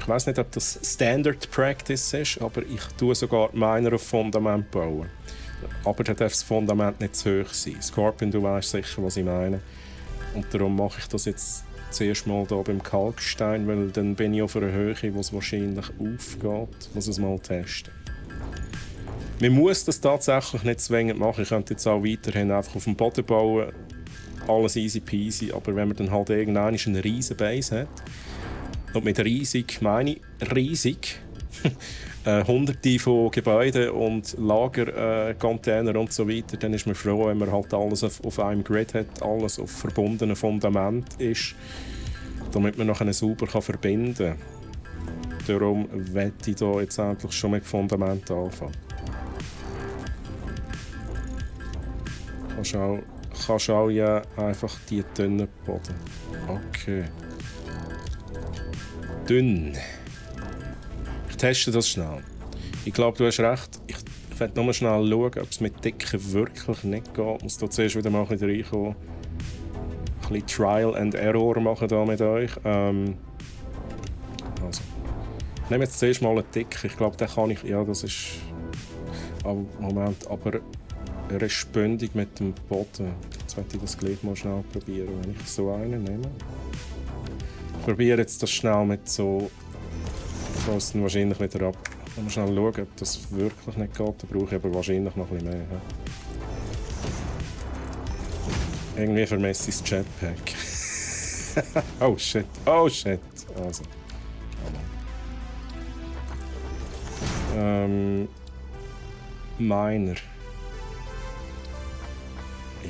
ich weiß nicht, ob das Standard Practice ist, aber ich tue sogar Miner auf Fundament bauen. Aber da darf das Fundament nicht zu hoch sein. Scorpion, du weißt sicher, was ich meine. Und darum mache ich das jetzt zuerst mal hier beim Kalkstein, weil dann bin ich auf einer Höhe, wo es wahrscheinlich aufgeht. Ich muss es mal testen. Man muss das tatsächlich nicht zwingend machen. Ich könnte jetzt auch weiterhin einfach auf dem Boden bauen. Alles easy peasy. Aber wenn man dann halt irgendwann eine riesige Base hat, und mit riesig meine ich riesig, hunderte von Gebäuden und Lagercontainer und so weiter, dann ist man froh, wenn man halt alles auf einem Grid hat, alles auf verbundenen Fundament ist, damit man nachher sauber verbinden kann. Darum möchte ich da jetzt endlich schon mit Fundament anfangen. Kannst auch ja einfach die dünnen Boden. Okay. Dünn. Ich teste das schnell. Ich glaube, du hast recht. Ich werde nur schnell schauen, ob es mit Dicken wirklich nicht geht. Ich muss da zuerst wieder mal ein bisschen reinkommen. Ein bisschen Trial and Error machen da mit euch. Also. Ich nehme jetzt zuerst mal einen Dick. Ich glaube, den kann ich... Ja, das ist... Moment, aber er ist bündig mit dem Boden. Jetzt werde ich das gleich mal schnell probieren, wenn ich so einen nehme. Ich probiere jetzt das schnell mit so... Ich muss es dann wahrscheinlich wieder ab. Ich muss schnell schauen, ob das wirklich nicht geht. Da brauche ich aber wahrscheinlich noch ein bisschen mehr. Ja. Irgendwie vermisse ich das Jetpack. Oh shit, oh shit. Also. Miner.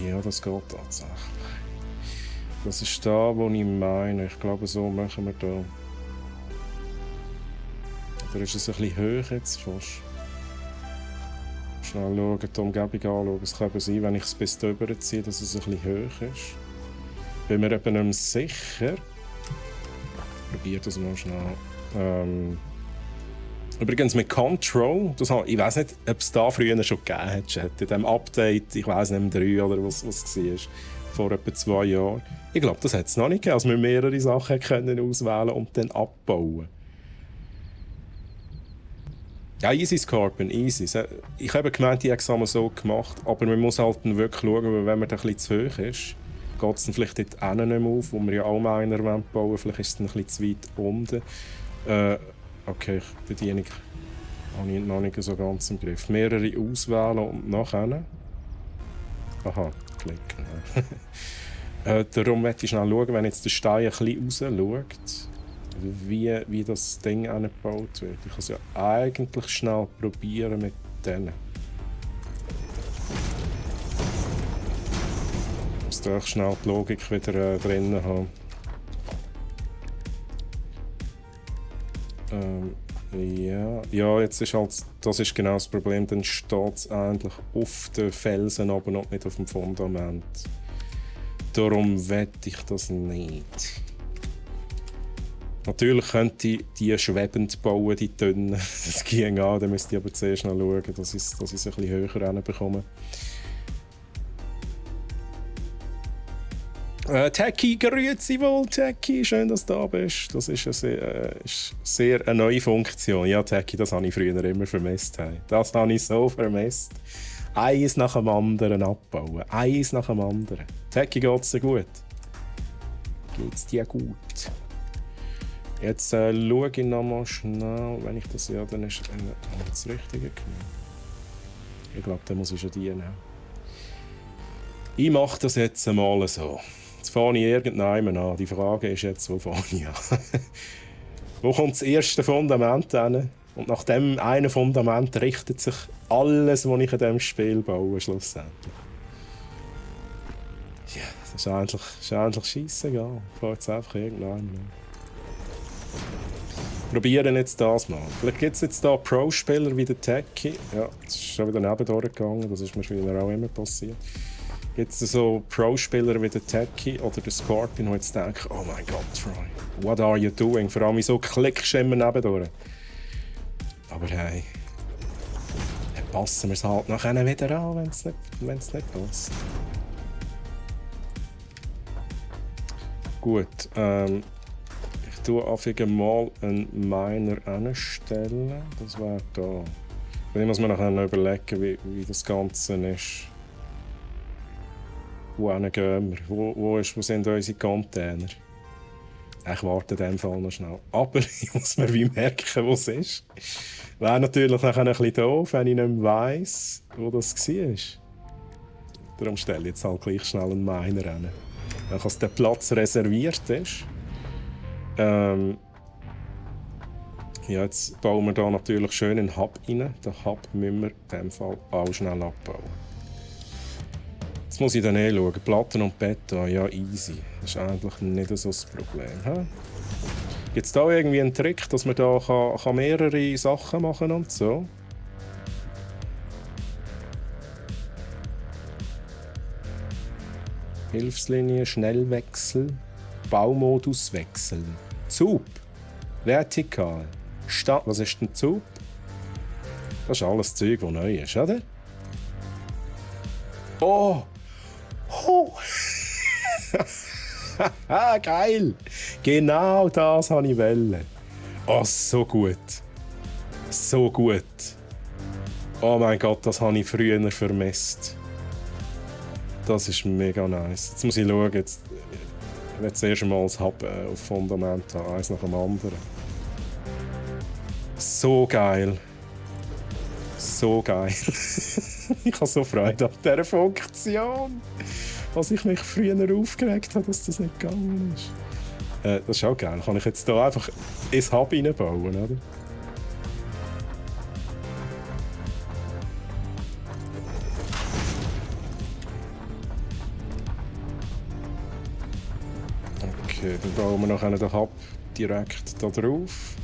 Ja, das geht tatsächlich. Das ist da, wo ich meine. Ich glaube, so machen wir da. Oder ist es ein bisschen hoch jetzt fast? Schnell schauen, die Umgebung anschauen. Es kann eben sein, wenn ich es bis drüber ziehe, dass es ein bisschen hoch ist. Bin mir eben nicht mehr sicher. Probiert das mal schnell. Übrigens mit Control, ich weiß nicht, ob es da früher schon gegeben hat, Chat. In diesem Update, ich weiß nicht, 3 oder was es war, vor etwa 2 Jahren. Ich glaube, das hat es noch nicht gegeben, dass wir mehrere Sachen können auswählen und dann abbauen. Ja, easy Scorpion, easy. Ich habe gemeint, die Examen so gemacht, aber man muss halt dann wirklich schauen, weil wenn man dann ein bisschen zu hoch ist, geht es dann vielleicht dort hinten nicht mehr auf, wo wir ja auch Miner bauen wollen. Vielleicht ist es dann ein bisschen zu weit unten. Okay, die Bedienung habe ich noch nicht so ganz im Griff. Mehrere auswählen und nachher. Aha, drauflegen. Darum möchte ich schnell schauen, wenn jetzt der Stein ein bisschen rausschaut, wie das Ding angebaut wird. Ich kann es ja eigentlich schnell probieren mit denen. Ich muss da schnell die Logik wieder drin haben. Ja, jetzt ist halt, das ist genau das Problem, dann steht es eigentlich auf den Felsen, aber noch nicht auf dem Fundament. Darum wette ich das nicht. Natürlich könnte ich die schwebend bauen, die Tonnen. Das ging an, dann müsste ich aber zuerst noch schauen, dass ich es ein bisschen höher hinbekomme. Techie, grüezi wohl, Techie, schön, dass du da bist. Das ist eine neue Funktion. Ja, Techie, das habe ich früher immer vermisst. Hey. Das habe ich so vermisst. Eins nach dem anderen abbauen. Eins nach dem anderen. Techie, geht's dir gut? Geht's dir gut? Jetzt schaue ich nochmal schnell, wenn ich das ja, dann ist das Richtige genommen. Ich glaube, dann muss ich schon die nehmen. Ich mache das jetzt einmal so. Jetzt fange ich irgendjemand an. Die Frage ist jetzt, wo fange ich an? Wo kommt das erste Fundament hin? Und nach dem einen Fundament richtet sich alles, was ich in diesem Spiel baue, schlussendlich. Ja, das ist eigentlich scheissegal. Ich fange jetzt einfach irgendjemand an. Probieren jetzt das mal. Vielleicht gibt es jetzt hier Pro-Spieler wie der Techie. Ja, das ist schon wieder neben durchgegangen. Das ist mir früher auch immer passiert. Gibt es so Pro-Spieler wie der Techie oder der Scorpion, die jetzt denken, oh mein Gott, Troy, what are you doing? Vor allem so klickst du immer nebendurch. Aber hey, dann passen wir es halt nachher wieder an, wenn es nicht passt. Gut, ich tue einfach mal einen Miner anstellen. Das wäre da. Ich muss mir nachher noch überlegen, wie das Ganze ist. Wohin gehen wir? Wo sind unsere Container? Ich warte in dem Fall noch schnell. Aber ich muss mir wie merken, wo es ist. Wäre natürlich nachher ein bisschen doof, wenn ich nicht mehr weiss, wo das war. Darum stelle ich jetzt halt gleich schnell einen Miner hin. Wenn der Platz reserviert ist. Ja, jetzt bauen wir hier natürlich schön einen Hub rein. Den Hub müssen wir in diesem Fall auch schnell abbauen. Jetzt muss ich dann schauen. Platten und Beton, ja easy. Das ist eigentlich nicht so das Problem. Gibt es da irgendwie einen Trick, dass man da kann mehrere Sachen machen und so? Hilfslinie, Schnellwechsel, Baumodus wechseln. Zug, vertikal, was ist denn Zug? Das ist alles Zeug, das neu ist, oder? Oh! Oh! Geil! Genau das wollte ich wollen. Oh, so gut. So gut. Oh mein Gott, das habe ich früher vermisst. Das ist mega nice. Jetzt muss ich schauen, jetzt zuerst einmal das Hub auf Fundament haben, eins nach dem anderen. So geil. So geil. Ich habe so Freude an dieser Funktion. Was ich mich früher aufgeregt habe, dass das nicht gegangen ist. Das ist auch geil. Kann ich jetzt hier einfach ins Hub reinbauen, oder? Okay, dann bauen wir nachher den Hub direkt da drauf.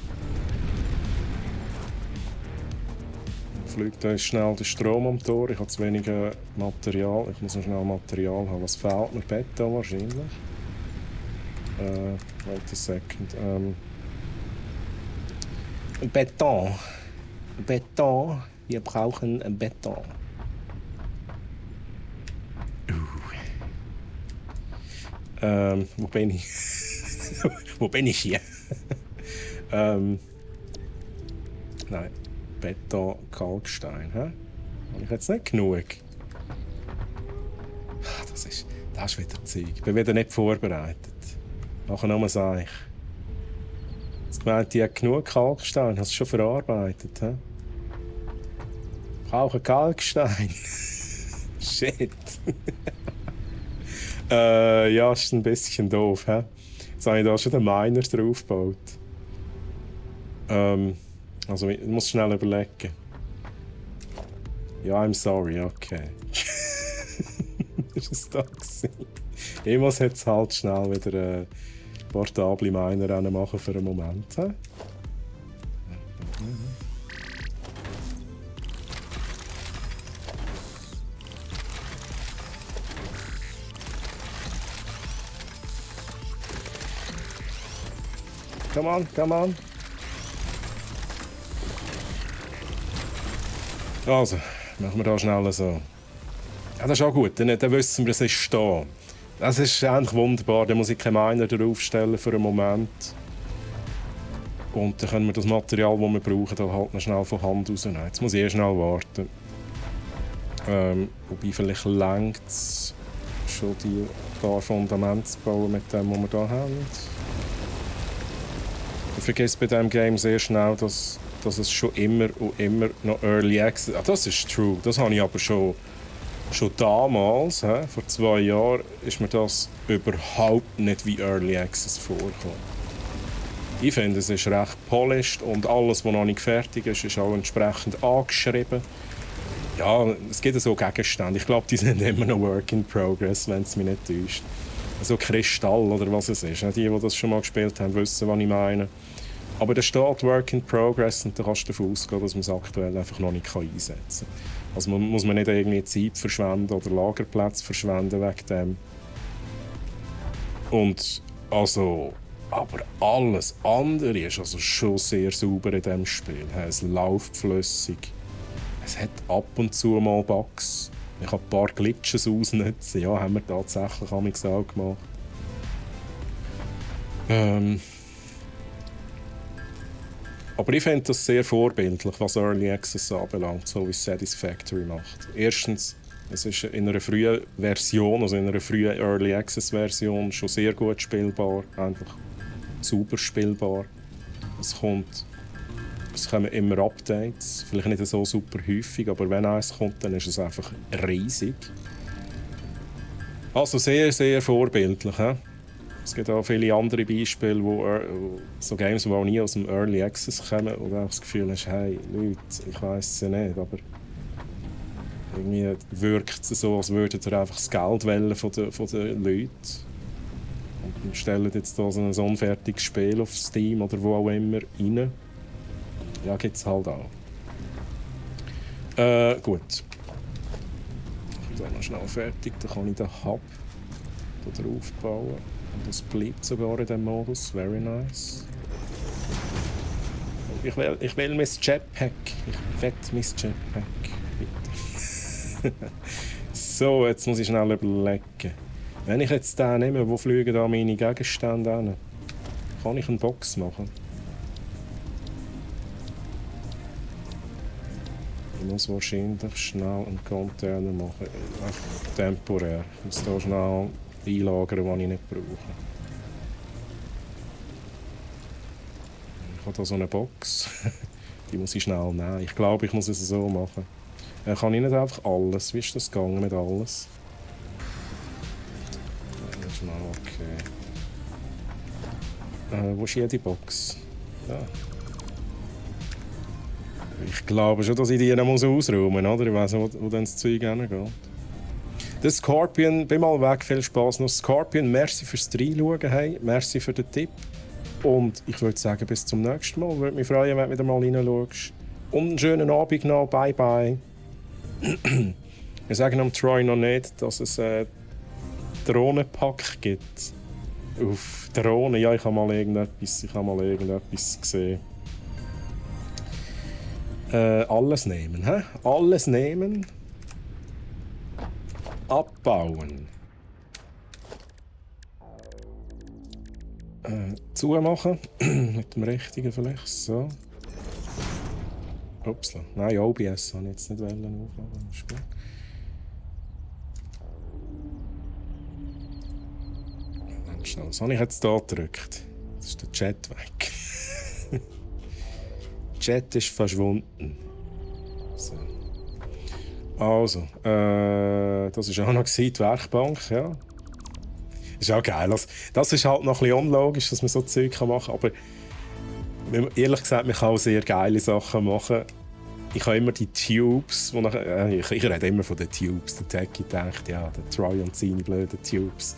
Fliegt da schnell der Strom am Tor. Ich habe zu wenig Material. Ich muss noch schnell Material haben. Was fehlt mir? Beton wahrscheinlich. Wait a second. Beton. Beton. Wir brauchen Beton. Wo bin ich? Wo bin ich hier? Nein. Beton, Kalkstein. Habe ich jetzt nicht genug? Das ist wieder Zeug. Ich bin wieder nicht vorbereitet. Nachher nur sage ich. Jetzt gemeint, ich habe genug Kalkstein. Hast du schon verarbeitet? He? Ich brauche Kalkstein. Shit. Ja, ist ein bisschen doof, hä? Jetzt habe ich da schon den Miner draufgebaut. Also, ich muss schnell überlegen. Ja, I'm sorry, okay. Ist es da gewesen? Ich muss jetzt halt schnell wieder portable Miner machen für einen Moment. He? Come on, come on. Also, machen wir da schnell so. Ja, das ist auch gut, dann wissen wir, es ist da. Das ist eigentlich wunderbar, dann muss ich keinen Miner draufstellen für einen Moment. Und dann können wir das Material, das wir brauchen, dann halt noch schnell von Hand rausnehmen. Jetzt muss ich schnell warten. Wobei vielleicht reicht es schon, die paar Fundamente zu bauen mit dem, was wir hier haben. Ich vergesse bei diesem Game sehr schnell, dass es schon immer und immer noch Early Access... das ist true. Das habe ich aber schon damals, vor 2 Jahren, ist mir das überhaupt nicht wie Early Access vorgekommen. Ich finde, es ist recht polished und alles, was noch nicht fertig ist, ist auch entsprechend angeschrieben. Ja, es gibt so Gegenstände. Ich glaube, die sind immer noch Work in Progress, wenn es mich nicht täuscht. So Kristall oder was es ist. Die das schon mal gespielt haben, wissen, was ich meine. Aber da steht Work in Progress und da kannst du davon ausgehen, dass man es aktuell einfach noch nicht einsetzen kann. Also muss man nicht irgendwie Zeit verschwenden oder Lagerplätze verschwenden wegen dem. Und also, aber alles andere ist also schon sehr sauber in diesem Spiel. Es läuft flüssig. Es hat ab und zu mal Bugs. Ich kann ein paar Glitches ausnutzen. Ja, haben wir tatsächlich auch gemacht. Aber ich finde das sehr vorbildlich, was Early Access anbelangt, so wie es Satisfactory macht. Erstens, es ist in einer frühen Version, also in einer frühen Early Access Version, schon sehr gut spielbar, einfach super spielbar. Es kommen immer Updates, vielleicht nicht so super häufig, aber wenn eins kommt, dann ist es einfach riesig. Also sehr, sehr vorbildlich. He? Es gibt auch viele andere Beispiele, wo so Games, die auch nie aus dem Early Access kommen, und auch das Gefühl hast, hey Leute, ich weiss es ja nicht, aber irgendwie wirkt es so, als würden ihr einfach das Geld wollen von den Leuten. Und stellen jetzt da so ein unfertiges Spiel auf Steam oder wo auch immer rein. Ja, gibt es halt auch. Gut. Ich bin noch schnell fertig, dann kann ich den Hub da drauf bauen. Und das bleibt sogar in diesem Modus. Very nice. Ich will mein Jetpack. Ich will mein Jetpack. Bitte. So, jetzt muss ich schnell überlegen. Wenn ich jetzt den nehme, wo fliegen da meine Gegenstände hin? Kann ich eine Box machen? Ich muss wahrscheinlich schnell einen Container machen. Einfach temporär. Ich muss hier schnell einlagern, was ich nicht brauche. Ich habe hier so eine Box. Die muss ich schnell nehmen. Ich glaube, ich muss es so machen. Kann ich nicht einfach alles? Wie ist das gegangen mit alles? Okay. Wo ist hier die Box? Ja. Ich glaube schon, dass ich die noch ausräumen muss, oder? Ich weiss nicht, wo dann das Zeug hingeht. Der Scorpion, bin mal weg, viel Spass noch. Scorpion, merci fürs Reinschauen, hey, merci für den Tipp. Und ich würde sagen, bis zum nächsten Mal. Würde mich freuen, wenn du wieder mal reinschaust. Und einen schönen Abend noch, bye bye. Wir sagen am Troy noch nicht, dass es Drohnenpack gibt. Auf Drohnen, ja, ich habe mal irgendetwas gesehen. Alles nehmen, hä? Alles nehmen. Abbauen. Zumachen. Mit dem richtigen vielleicht. So. Upsla. Nein, OBS habe ich jetzt nicht aufladen. Ist gut. Was habe ich jetzt hier gedrückt? Das ist der Chat weg. Der Chat ist verschwunden. So. Also, das war auch noch die Werkbank, ja. ist auch geil. Also, das ist halt noch ein bisschen unlogisch, dass man so Zeug machen kann, aber ehrlich gesagt, man kann auch sehr geile Sachen machen. Ich habe immer die Tubes, ich rede immer von den Tubes. Der Techie denkt, ja, der Troy und seine blöden Tubes.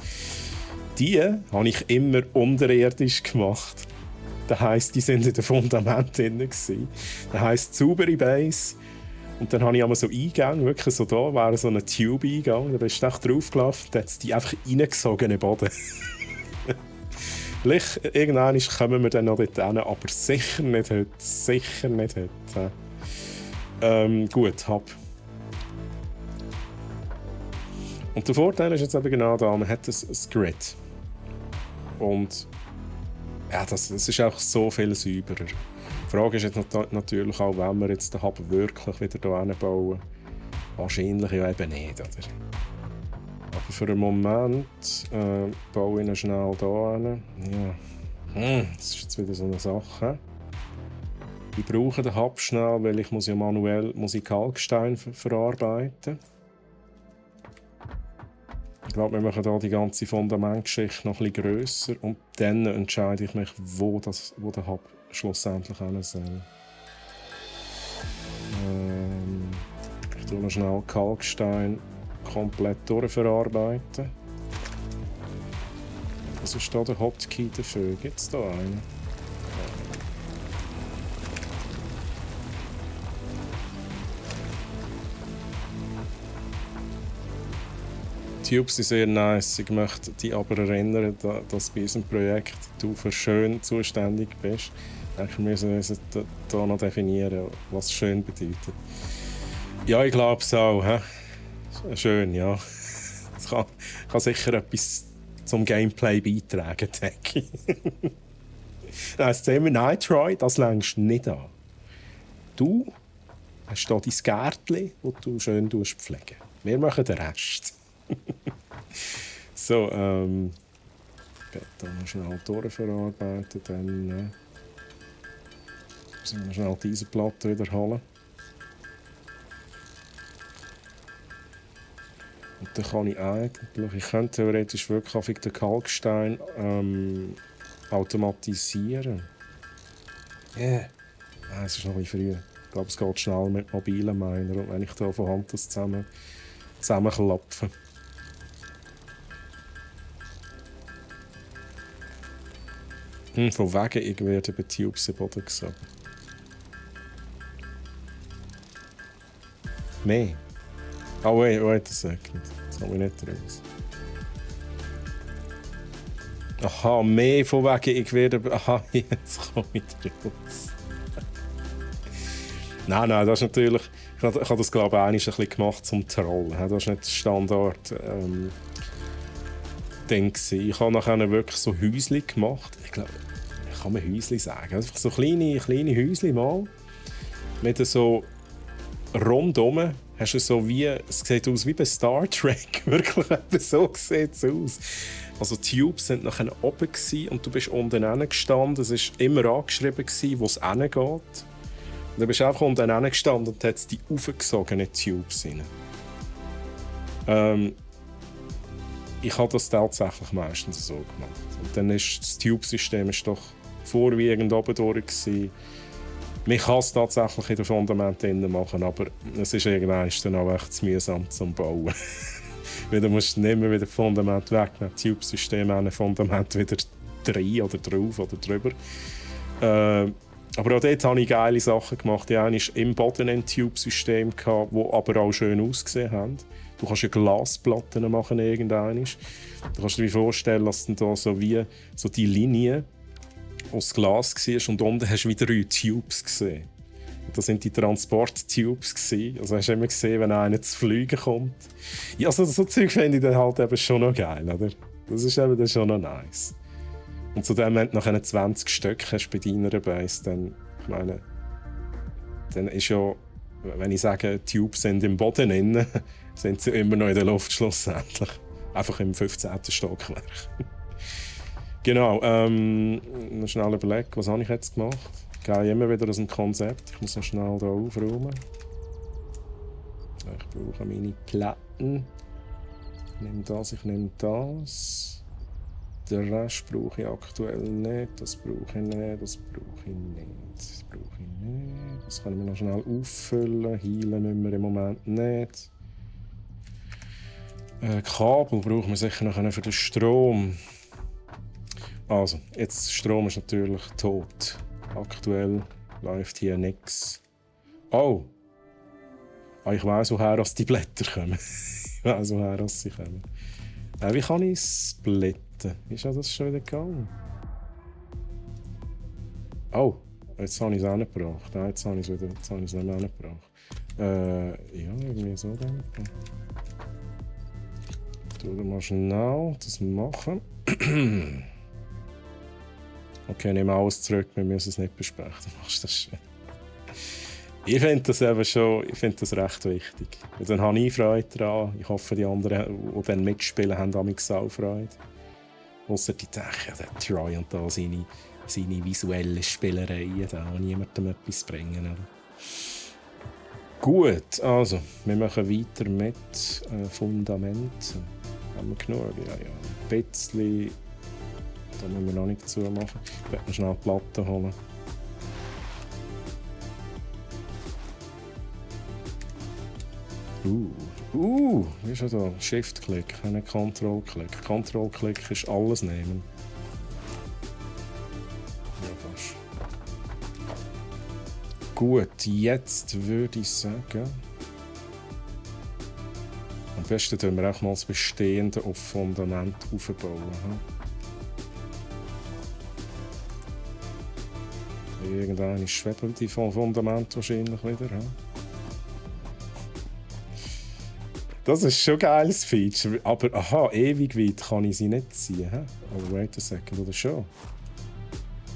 Die habe ich immer unterirdisch gemacht. Das heisst, die sind in den Fundamenten drin. Das heisst, saubere Base. Und dann habe ich einmal so Eingänge, wirklich so da, wäre so ein Tube-Eingang. Da bist du echt draufgelaufen, dann hat es die einfach reingesogen in den Boden. Vielleicht, irgendwann kommen wir dann noch dort hin, aber sicher nicht heute. Sicher nicht heute. Gut, hab. Und der Vorteil ist jetzt eben genau da, man hat ein Grid. Und ja, das ist auch so viel sauberer. Die Frage ist jetzt natürlich auch, wenn wir jetzt den Hub wirklich wieder hier hinbauen. Wahrscheinlich ja eben nicht, oder? Aber für den Moment baue ich ihn schnell hier hin. Ja. Das ist jetzt wieder so eine Sache. Ich brauche den Hub schnell, weil ich ja manuell Kalkstein verarbeiten. Ich glaube, wir machen hier die ganze Fundamentgeschichte noch ein bisschen grösser und dann entscheide ich mich, wo der Hub schlussendlich hin soll. Ich tue noch schnell Kalkstein komplett durchverarbeiten. Was ist da der Hotkey dafür? Gibt es da einen? Tubes sind sehr nice. Ich möchte dich aber erinnern, dass bei unserem Projekt du für schön zuständig bist. Ich müssen wir hier noch definieren, was schön bedeutet. Ja, ich glaube es auch. He? Schön, ja. Es kann sicher etwas zum Gameplay beitragen, denke ich. Nein, nein, Troy, das längst nicht an. Du hast hier dein Gärtchen, das du schön pflegen. Wir machen den Rest. So, dann noch schnell durchverarbeiten, dann müssen wir schnell diese Platte wieder holen. Und dann kann ich könnte theoretisch wirklich auf den Kalkstein automatisieren. Es ist noch ein bisschen früh. Ich glaube, es geht schnell mit mobilen Miner und wenn ich da von Hand das zusammenklopfe. Von wegen, ich werde bei Tubes im Boden gesogen. Mehr? Oh, wait a second. Das komme ich nicht raus. Aha, mehr von wegen, ich werde... Aha, jetzt komme ich raus. Nein, das ist natürlich... Ich habe das, glaube ich, ein bisschen gemacht zum Trollen. Das ist nicht das Standard... Ding. Ich habe nachher wirklich so Häuschen gemacht. Ich glaube, ich kann mir Häuschen sagen. Einfach so kleine Häuschen mal. Mit so rundum hast du so wie, es sieht aus wie bei Star Trek. Wirklich, so sieht es aus. Also die Tubes waren nachher oben und du bist unten gestanden. Es war immer angeschrieben, wo es hingeht. Und dann bist du einfach unten gestanden und hast die aufgesogenen Tubes rein. Ich habe das tatsächlich meistens so gemacht. Und dann ist das Tube-System doch vorwiegend oben durch. Man kann es tatsächlich in den Fundamenten machen, aber es ist irgendwann dann auch echt zu mühsam zum Bauen. Weil du musst nicht mehr wieder das Fundament wegnehmen, das Tube-System ein Fundament wieder rein oder drauf oder drüber. Aber auch dort habe ich geile Sachen gemacht. Die eine im Boden ein Tube-System, das aber auch schön ausgesehen haben. Du kannst ja Glasplatten machen irgendwann. Du kannst dir vorstellen, dass dann da so wie so die Linie aus Glas war und unten hast du wieder 3 Tubes gesehen. Das waren die Transport-Tubes. Also hast du immer gesehen, wenn einer zu fliegen kommt. Ja, so Zeug finde ich dann halt eben schon noch geil, oder? Das ist eben dann schon noch nice. Und zudem, wenn du nachher 20 Stück hast bei deiner Base, dann, ich meine, dann ist ja, wenn ich sage, Tubes sind im Boden drin, sind sie immer noch in der Luft schlussendlich. Einfach im 15. Stockwerk. Genau, noch schnell überlegen, was habe ich jetzt gemacht? Ich gehe immer wieder aus dem Konzept. Ich muss noch schnell hier aufräumen. Ich brauche meine Platten. Ich nehme das. Den Rest brauche ich aktuell nicht. Das brauche ich nicht. Das brauche ich nicht. Das brauche ich nicht. Das können wir noch schnell auffüllen. Heilen müssen wir im Moment nicht. Kabel brauchen wir sicher noch für den Strom. Also, jetzt Strom ist natürlich tot. Aktuell läuft hier nichts. Oh! Ich weiss, woher die Blätter kommen. Ich weiss, woher sie kommen. Wie kann ich splitten? Ist das schon wieder gegangen? Oh, jetzt habe ich es auch nicht gebraucht. Nein, jetzt habe ich es nicht mehr gebraucht. Ja, irgendwie so dann. Tu mal schnell das machen. Okay, nehmen wir alles zurück, wir müssen es nicht besprechen. Du machst das schön. Ich finde das eben schon, ich finde das recht wichtig. Und dann habe ich Freude daran. Ich hoffe, die anderen, die dann mitspielen, haben damit auch Freude. Ausser die denken, der Troy und da seine visuellen Spielereien, da auch niemandem etwas bringen. Oder? Gut, also, wir machen weiter mit Fundamenten. Haben wir genug? Ja. Ein bisschen. Da müssen wir noch nicht zumachen. Ich werde mir schnell die Platte holen. Wie ist da? Shift-Klick, keine Control-Klick. Control-Klick ist alles nehmen. Ja, fast. Gut, jetzt würde ich sagen... Am besten tun wir auch mal das Bestehende auf Fundament aufbauen. Irgendein schwebelt die Fundament wahrscheinlich wieder. Das ist schon ein geiles Feature. Aber aha, ewig weit kann ich sie nicht ziehen. Aber wait a second, oder schon?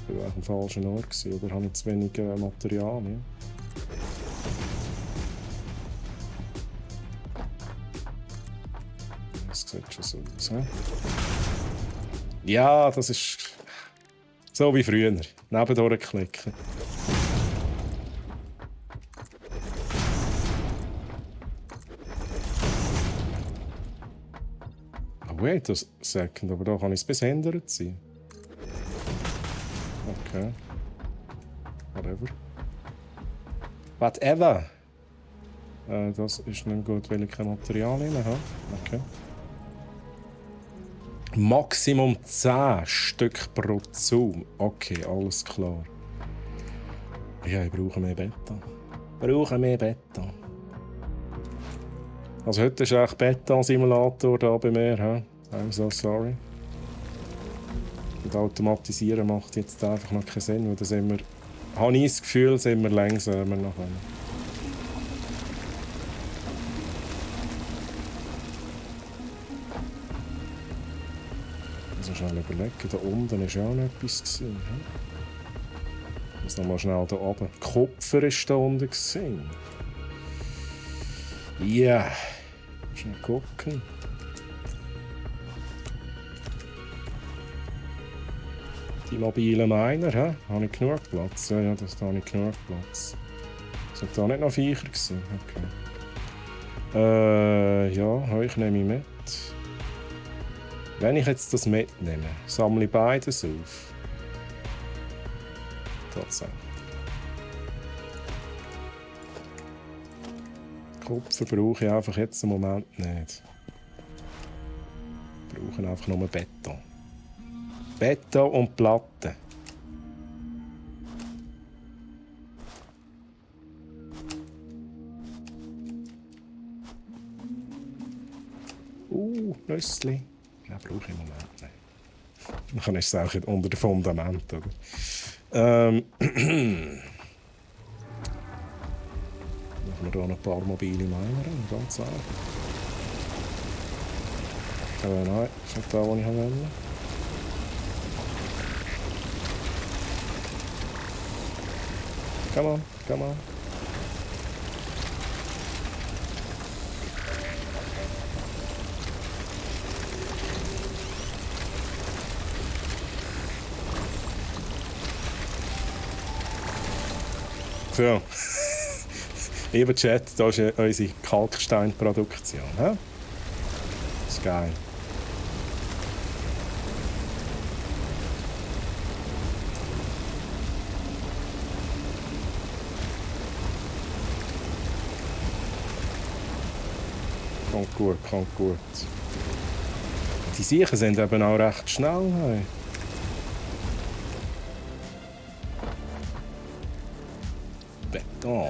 Ich war am falschen Ort gewesen, oder habe ich zu wenig Material? Ja? Das sieht schon so aus. Ja, das ist so wie früher. Nebendurch klicken. Wait a second, aber da kann ich es bis hinten ziehen. Okay. Whatever. Das ist nicht gut, weil ich kein Material drin habe. Okay. Maximum 10 Stück pro Zoom. Okay, alles klar. Ja, ich brauche mehr Beton. Also heute ist eigentlich Beton-Simulator da bei mir. I'm so sorry. Und automatisieren macht jetzt einfach noch keinen Sinn, weil da sind wir, habe ich das Gefühl, sind wir langsamer nachher. Also schnell überlegen, da unten war ja auch noch etwas. Jetzt nochmal schnell da oben. Kupfer war da unten. Ja. Schnell gucken. Die mobilen Miner, habe ich genug Platz? Ja, da habe ich genug Platz. Sind da nicht noch Viecher gewesen? Okay. Ja, ich nehme mit. Wenn ich jetzt das mitnehme, sammle ich beides auf. Tatsächlich. Kupfer brauche ich einfach jetzt im Moment nicht. Wir brauchen einfach nur Beton. Beton und Platten. Nüssli. Den brauche ich im Moment nicht. Dann ist es auch unter dem Fundament, oder? Machen wir hier noch ein paar mobile Miner, ganz einfach. Nein, ist nicht da, wo ich wollte. Come on, come on. So. Lieber Chat, hier ist unsere Kalksteinproduktion. Das ist geil. Kommt gut, kommt gut. Die Siechen sind eben auch recht schnell. Hey. Beton.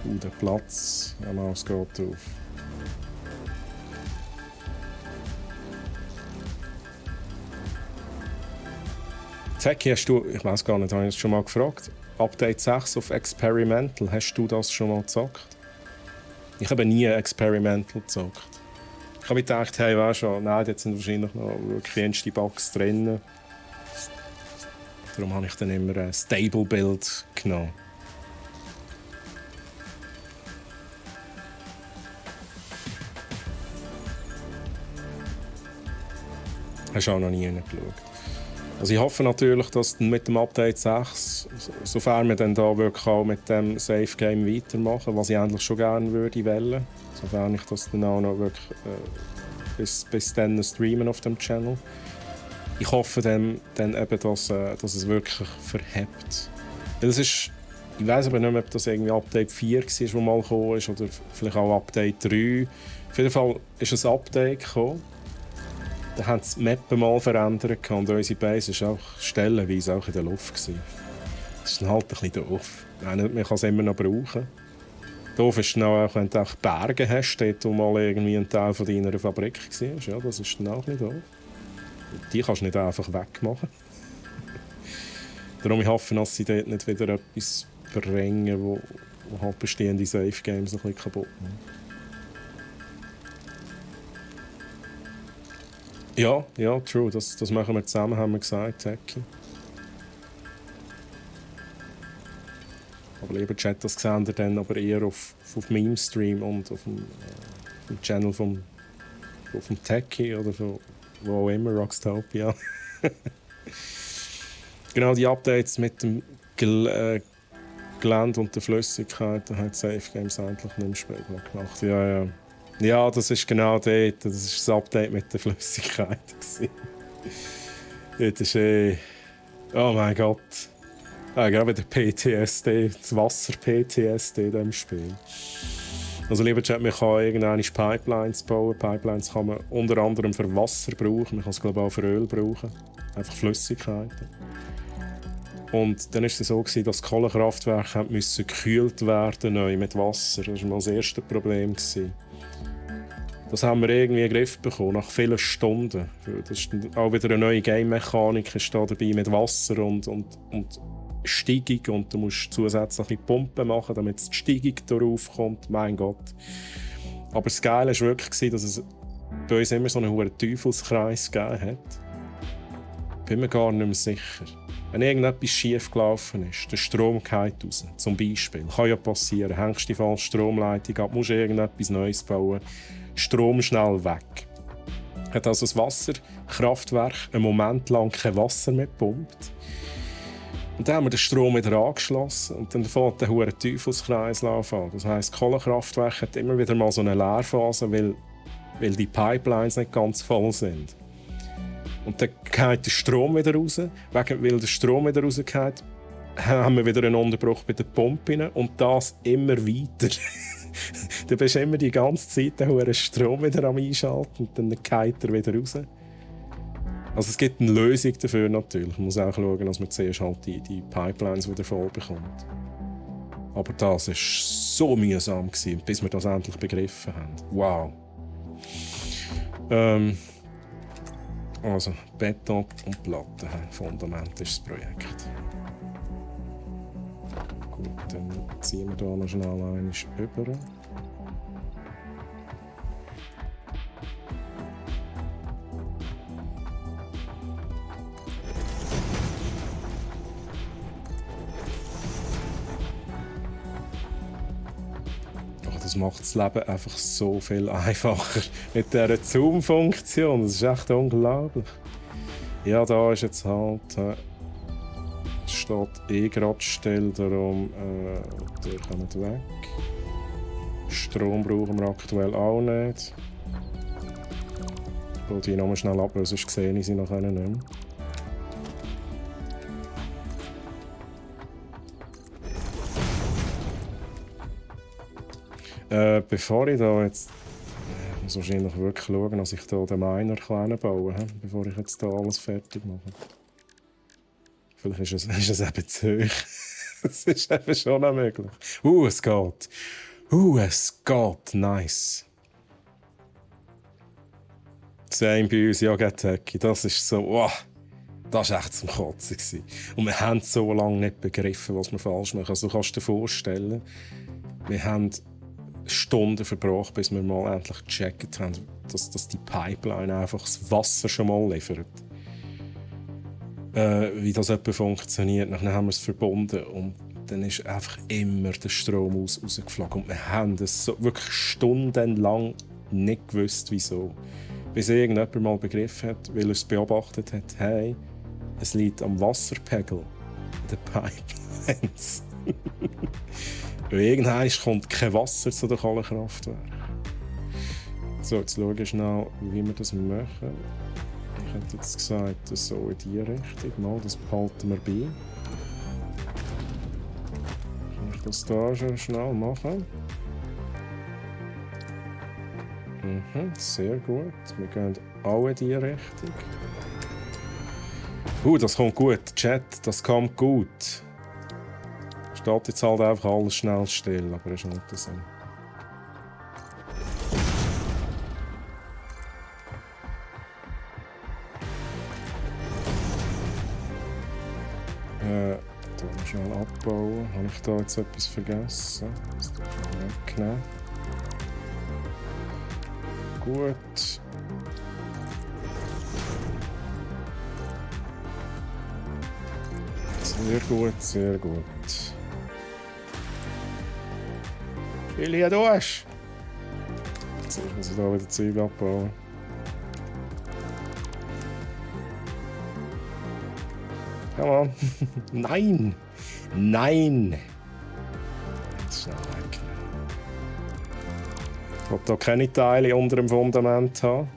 Der Platz. Ja, Maus geht auf. Zeki, hast du, ich weiß gar nicht, habe ich das schon mal gefragt, Update 6 auf Experimental, hast du das schon mal gezockt? Ich habe nie Experimental gezockt. Ich habe gedacht, hey, weißt du, nein, jetzt sind wahrscheinlich noch wirklich die Bugs drin. Darum habe ich dann immer ein Stable Build genommen. Hast du auch noch nie hineingeschaut? Also ich hoffe natürlich, dass mit dem Update 6, sofern wir dann da wirklich auch mit dem Safe Game weitermachen, was ich eigentlich schon gerne würde wollen, sofern ich das dann auch noch wirklich bis dann streamen auf dem Channel. Ich hoffe dann eben, dass es wirklich verhebt. Weil es ist, ich weiß aber nicht mehr, ob das irgendwie Update 4 war, das mal gekommen ist, oder vielleicht auch Update 3. Auf jeden Fall ist ein Update gekommen. Da haben sie die Map mal verändert und unsere Base war auch stellenweise auch in der Luft. Das ist dann halt ein bisschen doof. Man kann es immer noch brauchen. Doof ist dann auch, wenn du auch Berge hast, dort wo mal irgendwie ein Teil von deiner Fabrik war. Ja, das ist dann auch nicht doof. Die kannst du nicht einfach wegmachen. Darum hoffe ich, dass sie dort nicht wieder etwas bringen, wo halt bestehende Safe Games ein bisschen kaputt machen. Ja, true. Das machen wir zusammen, haben wir gesagt, Zeki. Aber lieber Chat, das seht ihr dann aber eher auf meinem Stream und auf dem Channel vom Techie oder von wo auch immer, Rockstopia. Genau, die Updates mit dem Gelände und der Flüssigkeit, da hat Safe Games eigentlich nicht mehr spielbar gemacht. Ja. Ja, das ist genau dort. Das ist das Update mit der Flüssigkeit. Das ist oh mein Gott. Gerade der PTSD, das Wasser-PTSD in diesem Spiel. Also lieber Chat, man kann irgendwann Pipelines bauen. Pipelines kann man unter anderem für Wasser brauchen. Man kann es glaube ich auch für Öl brauchen. Einfach Flüssigkeiten. Und dann war es so, dass das Kohlekraftwerk gekühlt werden neu mit Wasser. Das war mal das erste Problem. Das haben wir irgendwie in den Griff bekommen, nach vielen Stunden. Das ist auch wieder eine neue Game-Mechanik dabei mit Wasser und Steigung. Und du musst zusätzliche Pumpen machen, damit die Steigung darauf kommt. Mein Gott. Aber das Geile war wirklich, dass es bei uns immer so einen hohen Teufelskreis gegeben hat. Bin mir gar nicht mehr sicher. Wenn irgendetwas schief gelaufen ist, der Strom geht raus, zum Beispiel, kann ja passieren, hängst die falsche Stromleitung ab, musst irgendetwas Neues bauen, Strom schnell weg. Hat also das Wasserkraftwerk einen Moment lang kein Wasser mehr gepumpt. Und dann haben wir den Strom wieder angeschlossen und dann fängt der hohe Teufelskreislauf an. Das heisst, das Kohlekraftwerk hat immer wieder mal so eine Leerphase, weil die Pipelines nicht ganz voll sind. Und dann geht der Strom wieder raus. Weil der Strom wieder rausgeht, haben wir wieder einen Unterbruch bei den Pumpen und das immer weiter. Du bist immer die ganze Zeit den Strom wieder am Einschalten und dann geht er wieder raus. Also es gibt eine Lösung dafür natürlich. Man muss auch schauen, dass man zuerst halt die Pipelines wieder voll bekommt. Aber das war so mühsam, bis wir das endlich begriffen haben. Wow. Also Beton und Platten, Fundament ist das Projekt. Gut, dann ziehen wir hier noch schnell einmal über. Das macht das Leben einfach so viel einfacher mit dieser Zoom-Funktion. Das ist echt unglaublich. Ja, da ist jetzt halt... steht gerade still, darum der kommt weg. Strom brauchen wir aktuell auch nicht. Ich baue die nochmal schnell ab, weil sonst sehe ich sie noch nicht mehr. Bevor ich da jetzt... Ich muss wahrscheinlich wirklich schauen, dass ich hier den Miner bauen kann, bevor ich jetzt hier alles fertig mache. Vielleicht ist es eben zu hoch. Das ist eben schon noch möglich. Es geht. Es geht. Nice. Same bei uns, ja, Geteki. Das ist so... Wow. Das war echt zum Kotzen gewesen. Und wir haben so lange nicht begriffen, was wir falsch machen. Also du kannst dir vorstellen, wir haben Stunden verbracht, bis wir mal endlich gecheckt haben, dass die Pipeline einfach das Wasser schon mal liefert. Wie das etwa funktioniert. Dann haben wir es verbunden und dann ist einfach immer der Strom rausgeflogen. Und wir haben es so wirklich stundenlang nicht gewusst, wieso. Bis irgendjemand mal begriffen hat, weil er es beobachtet hat, hey, es liegt am Wasserpegel in den Pipelines. Und irgendwann kommt kein Wasser zu den Kohlekraftwerken. So, jetzt schaue ich schnell, wie wir das machen. Ich hätte jetzt gesagt, so in diese Richtung. Mal, das behalten wir bei. Kann ich das hier schon schnell machen? Sehr gut. Wir gehen alle in diese Richtung. Das kommt gut. Chat, das kommt gut. Steht jetzt halt einfach alles schnell still, aber ist nicht so. Da schnell abbauen. Habe ich da jetzt etwas vergessen? Das schnell wegnehmen. Gut. Sehr gut, sehr gut. Ilja, du hast! Jetzt muss ich da wieder Zeug abbauen. Come on. Nein! Nein! Jetzt schnell weg. Ich will hier keine Teile unter dem Fundament haben.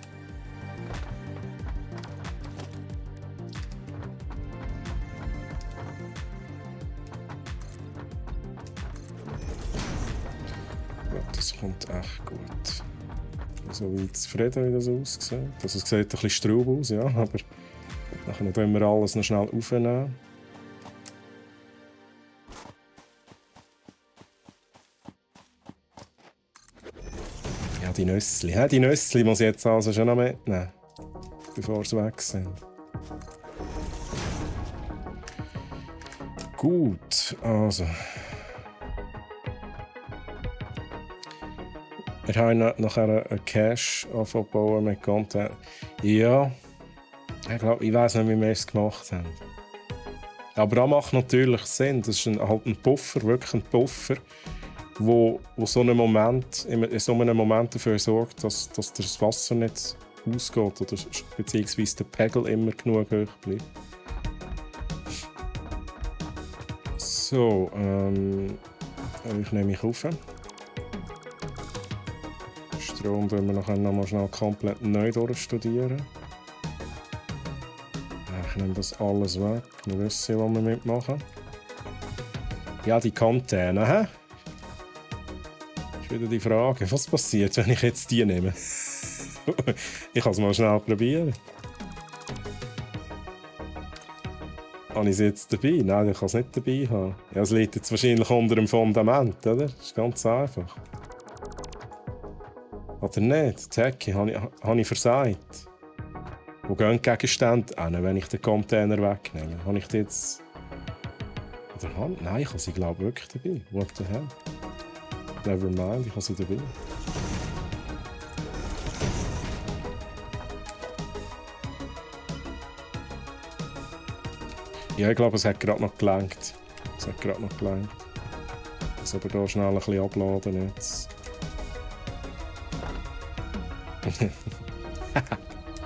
Das kommt echt gut. So weit zufrieden, wie das aussieht. Also, es sieht ein bisschen straub aus, ja, aber dann können wir alles noch schnell aufnehmen. Ja, die Nüssli. Ja, die Nüssli muss ich jetzt also schon noch mitnehmen, bevor sie weg sind. Gut, also. Wir haben nachher einen Cache aufgebaut mit Content. Ja, ich weiss nicht, wie wir es gemacht haben. Aber das macht natürlich Sinn. Das ist halt ein Puffer, wirklich ein Puffer, wo so in so einem Moment dafür sorgt, dass das Wasser nicht ausgeht oder beziehungsweise der Pegel immer genug hoch bleibt. So, ich nehme mich auf. Strom können wir nachher noch mal schnell komplett neu durchstudieren. Ich nehme das alles weg. Wir wissen, was wir mitmachen. Ja, die Container, hä? Ist wieder die Frage, was passiert, wenn ich jetzt die nehme? Ich kann es mal schnell probieren. Habe ich sie jetzt dabei? Nein, ich kann es nicht dabei haben. Ja, es liegt jetzt wahrscheinlich unter dem Fundament, oder? Das ist ganz einfach. Oder nicht? Techie, habe ich versagt. Wo gehen die Gegenstände hin, wenn ich den Container wegnehme? Habe ich die jetzt... Oder nein, ich habe sie, glaube ich, wirklich dabei. What the hell? Never mind, ich habe sie dabei. Ja, ich glaube, es hat gerade noch gelangt. Es hat gerade noch gelangt. Ich muss aber hier schnell ein bisschen abladen jetzt.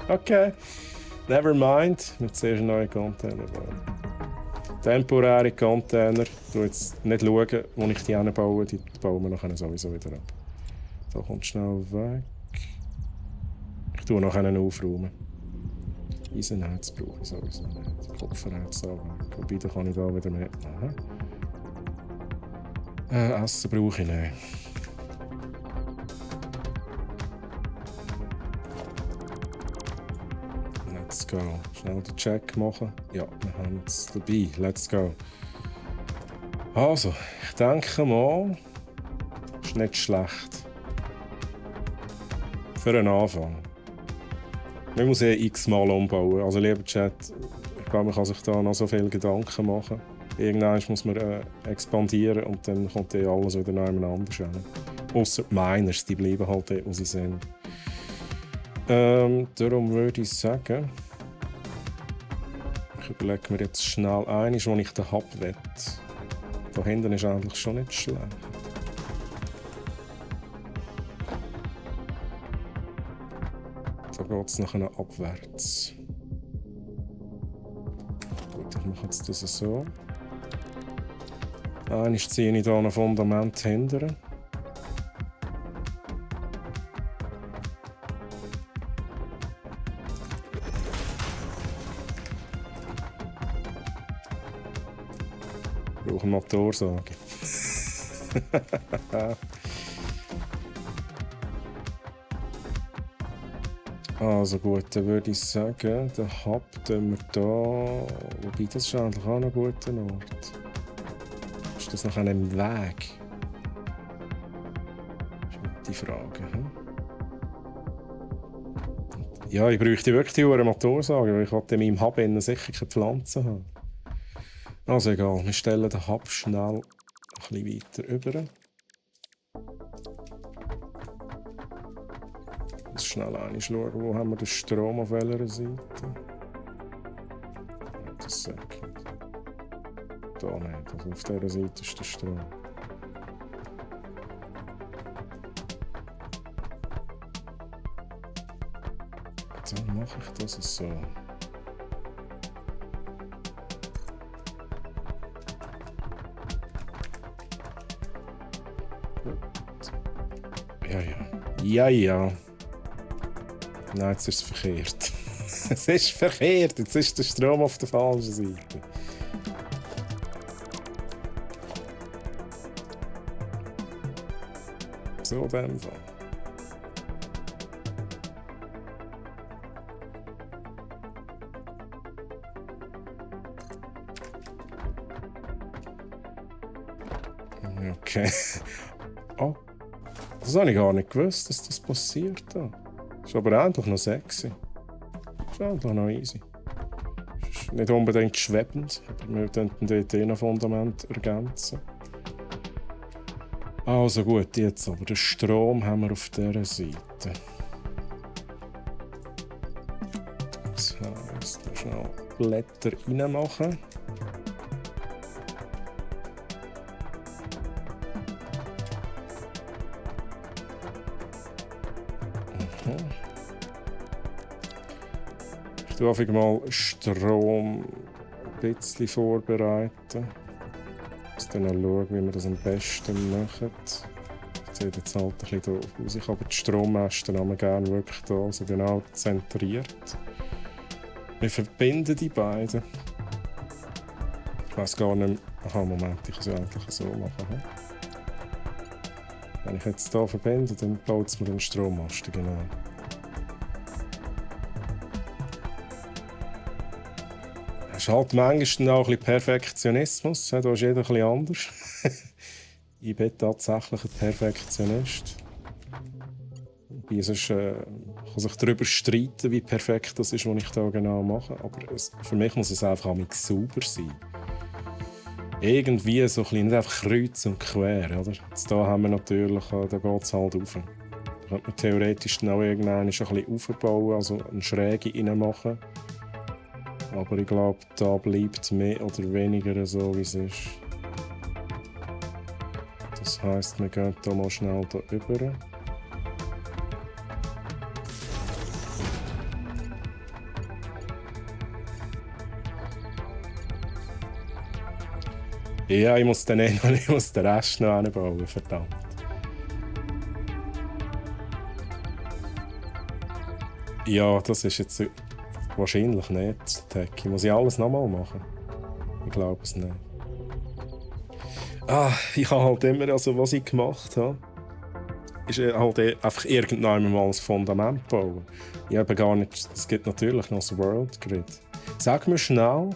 Okay, never mind. Wir zuerst neue Container bauen. Temporäre Container. Ich schaue jetzt nicht, wo ich die hinbaue. Die bauen wir nachher sowieso wieder ab. Da kommt schnell weg. Ich tue nachher aufräumen. Eisenerz brauche ich sowieso nicht. Kupfererz auch weg. Wobei, da kann ich da wieder mitnehmen. Essen brauche ich nicht. go. Schnell den Check machen. Ja, wir haben es dabei. Let's go. Also, ich denke mal, ist nicht schlecht. Für einen Anfang. Man muss x-mal umbauen. Also, lieber Chat, ich glaube, man kann sich da noch so viele Gedanken machen. Irgendwann muss man expandieren und dann kommt alles wieder noch jemand anders hin. Ausser die Miners, die bleiben halt dort, wo sie sind. Darum würde ich sagen, ich überlege mir jetzt schnell eines, wo ich den Hub will. Da hinten ist eigentlich schon nicht schlecht. Da geht es nachher abwärts. Gut, ich mache jetzt das so. Eines ziehe ich hier ein Fundament hinterher. Ich brauche eine Motorsage. Also gut, dann würde ich sagen, den Hub tun wir da. Wobei, das ist eigentlich auch ein guter Ort. Ist das noch an einem Weg? Das ist die Frage. Ja, ich bräuchte wirklich eine Motorsage, weil ich wollte in meinem Hub sicher keine Pflanzen haben. Also egal, wir stellen den Hub schnell ein bisschen weiter rüber. Jetzt schnell schauen, wo haben wir den Strom auf welcher Seite. Das sagt da nicht, also auf dieser Seite ist der Strom. Dann mache ich das so. Ja. Nein, jetzt ist es verkehrt. Es ist verkehrt, jetzt ist der Strom auf der falschen Seite. So, in dem Fall. Okay. Oh. Das habe ich gar nicht gewusst, dass das passiert. Ist aber eigentlich noch sexy. Ist eigentlich noch easy. Ist nicht unbedingt schwebend, aber wir könnten dort noch Fundament ergänzen. Also gut, jetzt aber den Strom haben wir auf dieser Seite. Das heisst, da schnell Blätter reinmachen. Ich tue einfach mal Strom ein bisschen vorbereiten. Ich muss dann noch schauen, wie wir das am besten machen. Das sieht jetzt halt ein bisschen doof aus. Ich habe die Strommasten gerne wirklich hier, also genau zentriert. Wir verbinden die beiden. Ich weiss gar nicht mehr. Aha, Moment, ich kann es ja eigentlich so machen. Wenn ich jetzt hier verbinde, dann baut es mir einen Strommasten, genau. Es ist halt manchmal auch ein bisschen Perfektionismus. Da ist jeder ein bisschen anders. Ich bin tatsächlich ein Perfektionist. Sonst kann sich darüber streiten, wie perfekt das ist, was ich hier genau mache. Aber für mich muss es einfach sauber sein. Irgendwie so ein bisschen, nicht einfach kreuz und quer. Oder? Jetzt da haben wir natürlich, da geht es halt rauf. Da könnte man theoretisch dann auch irgendwann ein bisschen aufbauen, also eine Schräge reinmachen. Aber ich glaube, da bleibt mehr oder weniger so, wie es ist. Das heisst, wir gehen hier mal schnell hier rüber. Ja, ich muss den Rest noch hinbauen, verdammt. Ja, das ist jetzt wahrscheinlich nicht, Techie. Muss ich alles nochmal machen? Ich glaube es nicht. Ich habe halt immer, also was ich gemacht habe, ist halt einfach irgendwann mal ein Fundament bauen. Ich habe gar nicht, es gibt natürlich noch das World Grid. Sag mir schnell,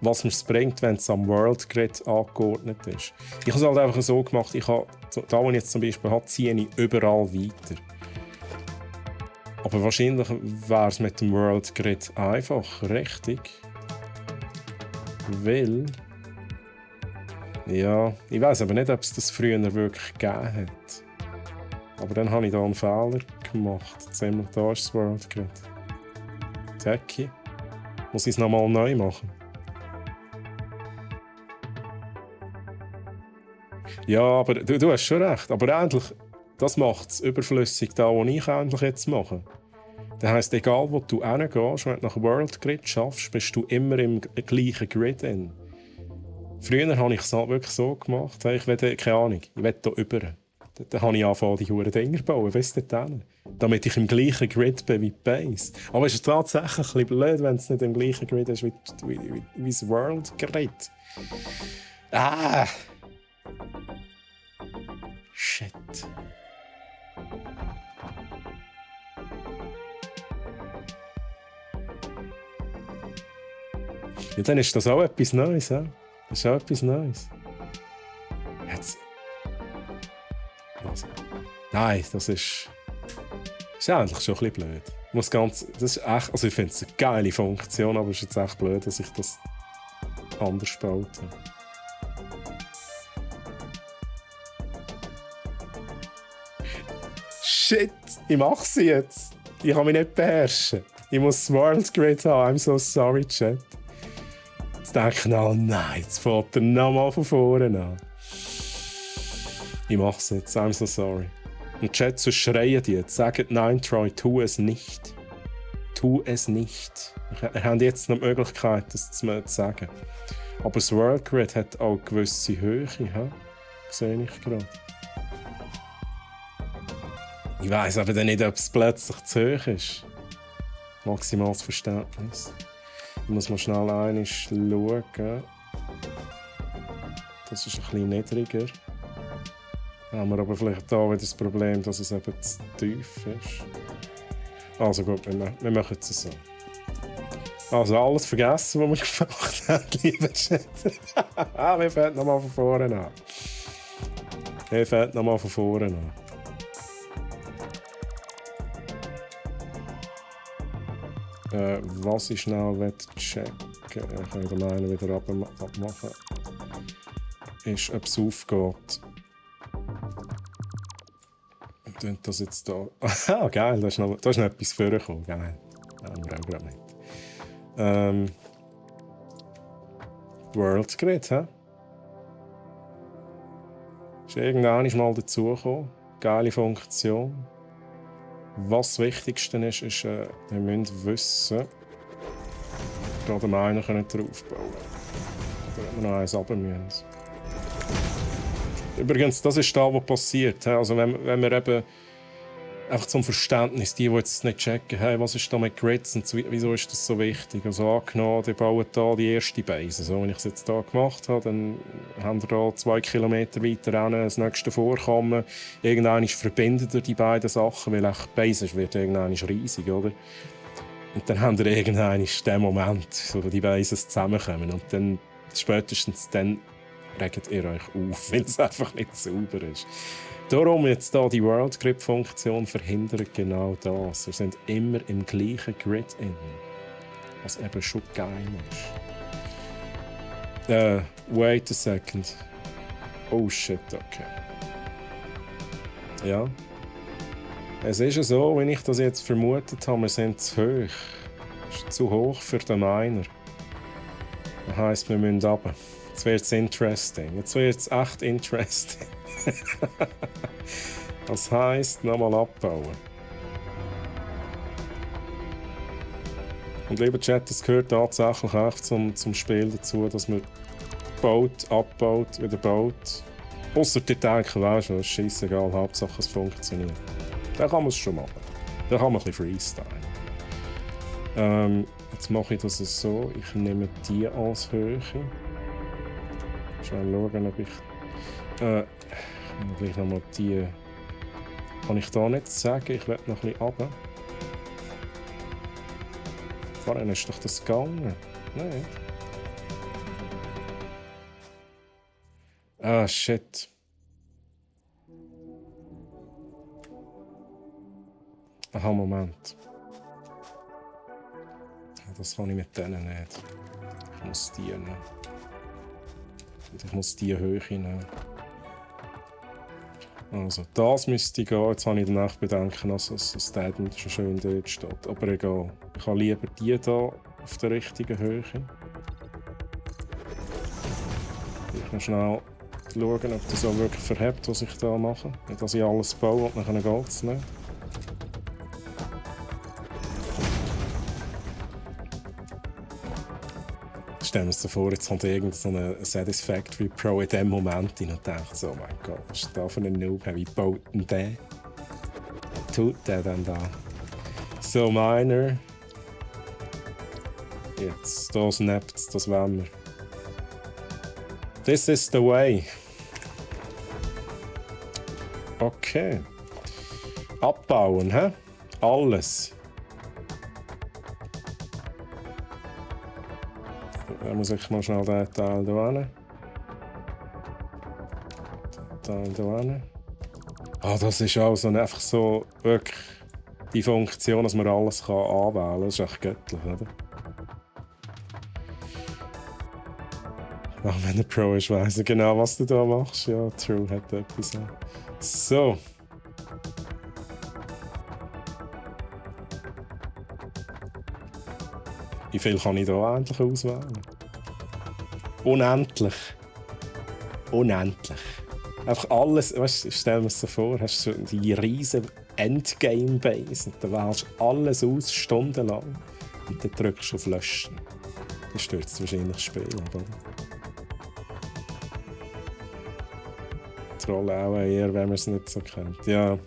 was mir es bringt, wenn es am World Grid angeordnet ist. Ich habe es halt einfach so gemacht, da wo ich jetzt zum Beispiel habe, ziehe ich überall weiter. Aber wahrscheinlich wäre es mit dem World Grid einfach, richtig? Weil... Ja, ich weiß aber nicht, ob es das früher wirklich gegeben hat. Aber dann habe ich da einen Fehler gemacht. Ziemlich da ist das World Grid. Techie. Muss ich es nochmal neu machen? Ja, aber du hast schon recht. Aber eigentlich, das macht es überflüssig, da wo ich eigentlich jetzt mache. Das heisst, egal wo du hingehst, wenn du nach World Grid schaffst, bist du immer im gleichen Grid in. Früher habe ich es wirklich so gemacht, ich will, keine Ahnung, ich will hier über. Dann habe ich angefangen, die Huren Dinger zu bauen, weißt du denn? Damit ich im gleichen Grid bin wie die Base. Aber es ist tatsächlich ein bisschen blöd, wenn es nicht im gleichen Grid ist wie das World Grid. Ah! Shit. Ja, dann ist das auch etwas Neues, ja? Das ist auch etwas Neues. Jetzt. Also. Nein, das ist eigentlich schon ein bisschen blöd. Das ist echt, also ich finde es eine geile Funktion, aber es ist jetzt echt blöd, dass ich das anders baut habe. Shit, ich mache sie jetzt. Ich kann mich nicht beherrschen. Ich muss das World Grid haben. I'm so sorry, Chat. Jetzt denken alle, nein, jetzt fängt er nochmal von vorne an. Ich mach's jetzt, I'm so sorry. Und Chat, so schreien die jetzt. Sagt nein, Troy, tu es nicht. Tu es nicht. Wir haben jetzt noch die Möglichkeit, das zu sagen. Aber das World Grid hat auch eine gewisse Höhe, he? Sehe ich gerade. Ich weiss aber dann nicht, ob es plötzlich zu hoch ist. Maximales Verständnis. Ich muss mal schnell einmal schauen. Das ist ein bisschen niedriger. Dann haben wir aber vielleicht da wieder das Problem, dass es eben zu tief ist. Also gut, wir machen es so. Also alles vergessen, was wir gemacht haben, lieber Chat. Wir fangen nochmal von vorne an. Was ich schnell checken will, ich kann den einen wieder abmachen, ist, ob es aufgeht. Und das jetzt da. Ah, geil, da ist noch etwas vorgekommen. Geil. Da haben wir auch gerade nicht. World Grid, hä? Ist irgendwann mal dazugekommen. Geile Funktion. Was das Wichtigste ist, wir müssen wissen, gerade am einen draufbauen können. Oder ob wir noch eins runter müssen. Übrigens, das ist da, was passiert. Also wenn wir eben einfach zum Verständnis, die jetzt nicht checken, hey, was ist da mit Grids und wieso ist das so wichtig? Also angenommen, die bauen hier die erste Base. Also, wenn ich es jetzt hier gemacht habe, dann haben wir hier 2 Kilometer weiter hin das nächste Vorkommen. Irgendwann verbindet ihr die beiden Sachen, weil auch die Base wird irgendwann riesig, oder? Und dann haben wir irgendwann den Moment, wo die Bases zusammenkommen. Und dann, spätestens dann, regt ihr euch auf, weil es einfach nicht sauber ist. Darum jetzt hier die World Grid Funktion verhindert genau das. Wir sind immer im gleichen Grid in. Was eben schon geil ist. Wait a second. Oh shit, okay. Ja. Es ist ja so, wenn ich das jetzt vermutet habe, wir sind zu hoch. Es ist zu hoch für den Miner. Das heisst, wir müssen runter. Jetzt wird es interesting. Jetzt wird es echt interesting. Das heisst, nochmal abbauen. Und lieber Chat, das gehört tatsächlich auch zum Spiel dazu, dass man baut, abbaut, wieder baut. Ausser die denken, weißt du, das ist scheissegal, Hauptsache es funktioniert. Dann kann man es schon machen. Dann kann man ein bisschen freestylen. Jetzt mache ich das so, ich nehme die als Höhe. Schauen, ob ich... gleich nochmal die Kann ich da nicht sagen, ich werde noch ein bisschen runter. Vorhin ist doch das gegangen. Nein. Ah, shit. Aha, Moment. Das kann ich mit denen nicht. Ich muss die nehmen. Und ich muss die Höhe nehmen. Also, das müsste gehen. Jetzt habe ich danach bedenken, dass das Statement schon schön dort steht. Aber egal. Ich habe lieber die hier auf der richtigen Höhe. Ich muss schnell schauen, ob das auch wirklich verhebt, was ich hier mache. Nicht, dass ich alles baue und dann geht es nicht. Stellen wir uns vor, jetzt kommt irgend so eine Satisfactory Pro in dem Moment hin und denkt so, oh mein Gott, was ist da für ein Noob? Wie baut denn der? Was tut der denn da? So, Miner. Jetzt, da snappt es, das wollen wir. This is the way. Okay. Abbauen, hä? Alles. Da muss ich mal schnell den Teil hier hin. Den Teil hier hin. Ah, das ist also einfach so wirklich die Funktion, dass man alles anwählen kann. Das ist echt göttlich, oder? Ach, wenn der Pro ist, weiss er genau, was du da machst. Ja, True hat etwas. So. Wie viel kann ich da endlich auswählen? Unendlich. Unendlich. Einfach alles, weißt du, stell mir so vor, hast du die riesen Endgame-Base und dann wählst du alles aus, stundenlang. Und dann drückst du auf Löschen. Dann stürzt wahrscheinlich das Spiel ab, oder? Troll auch eher, wenn man es nicht so kennt. Ja.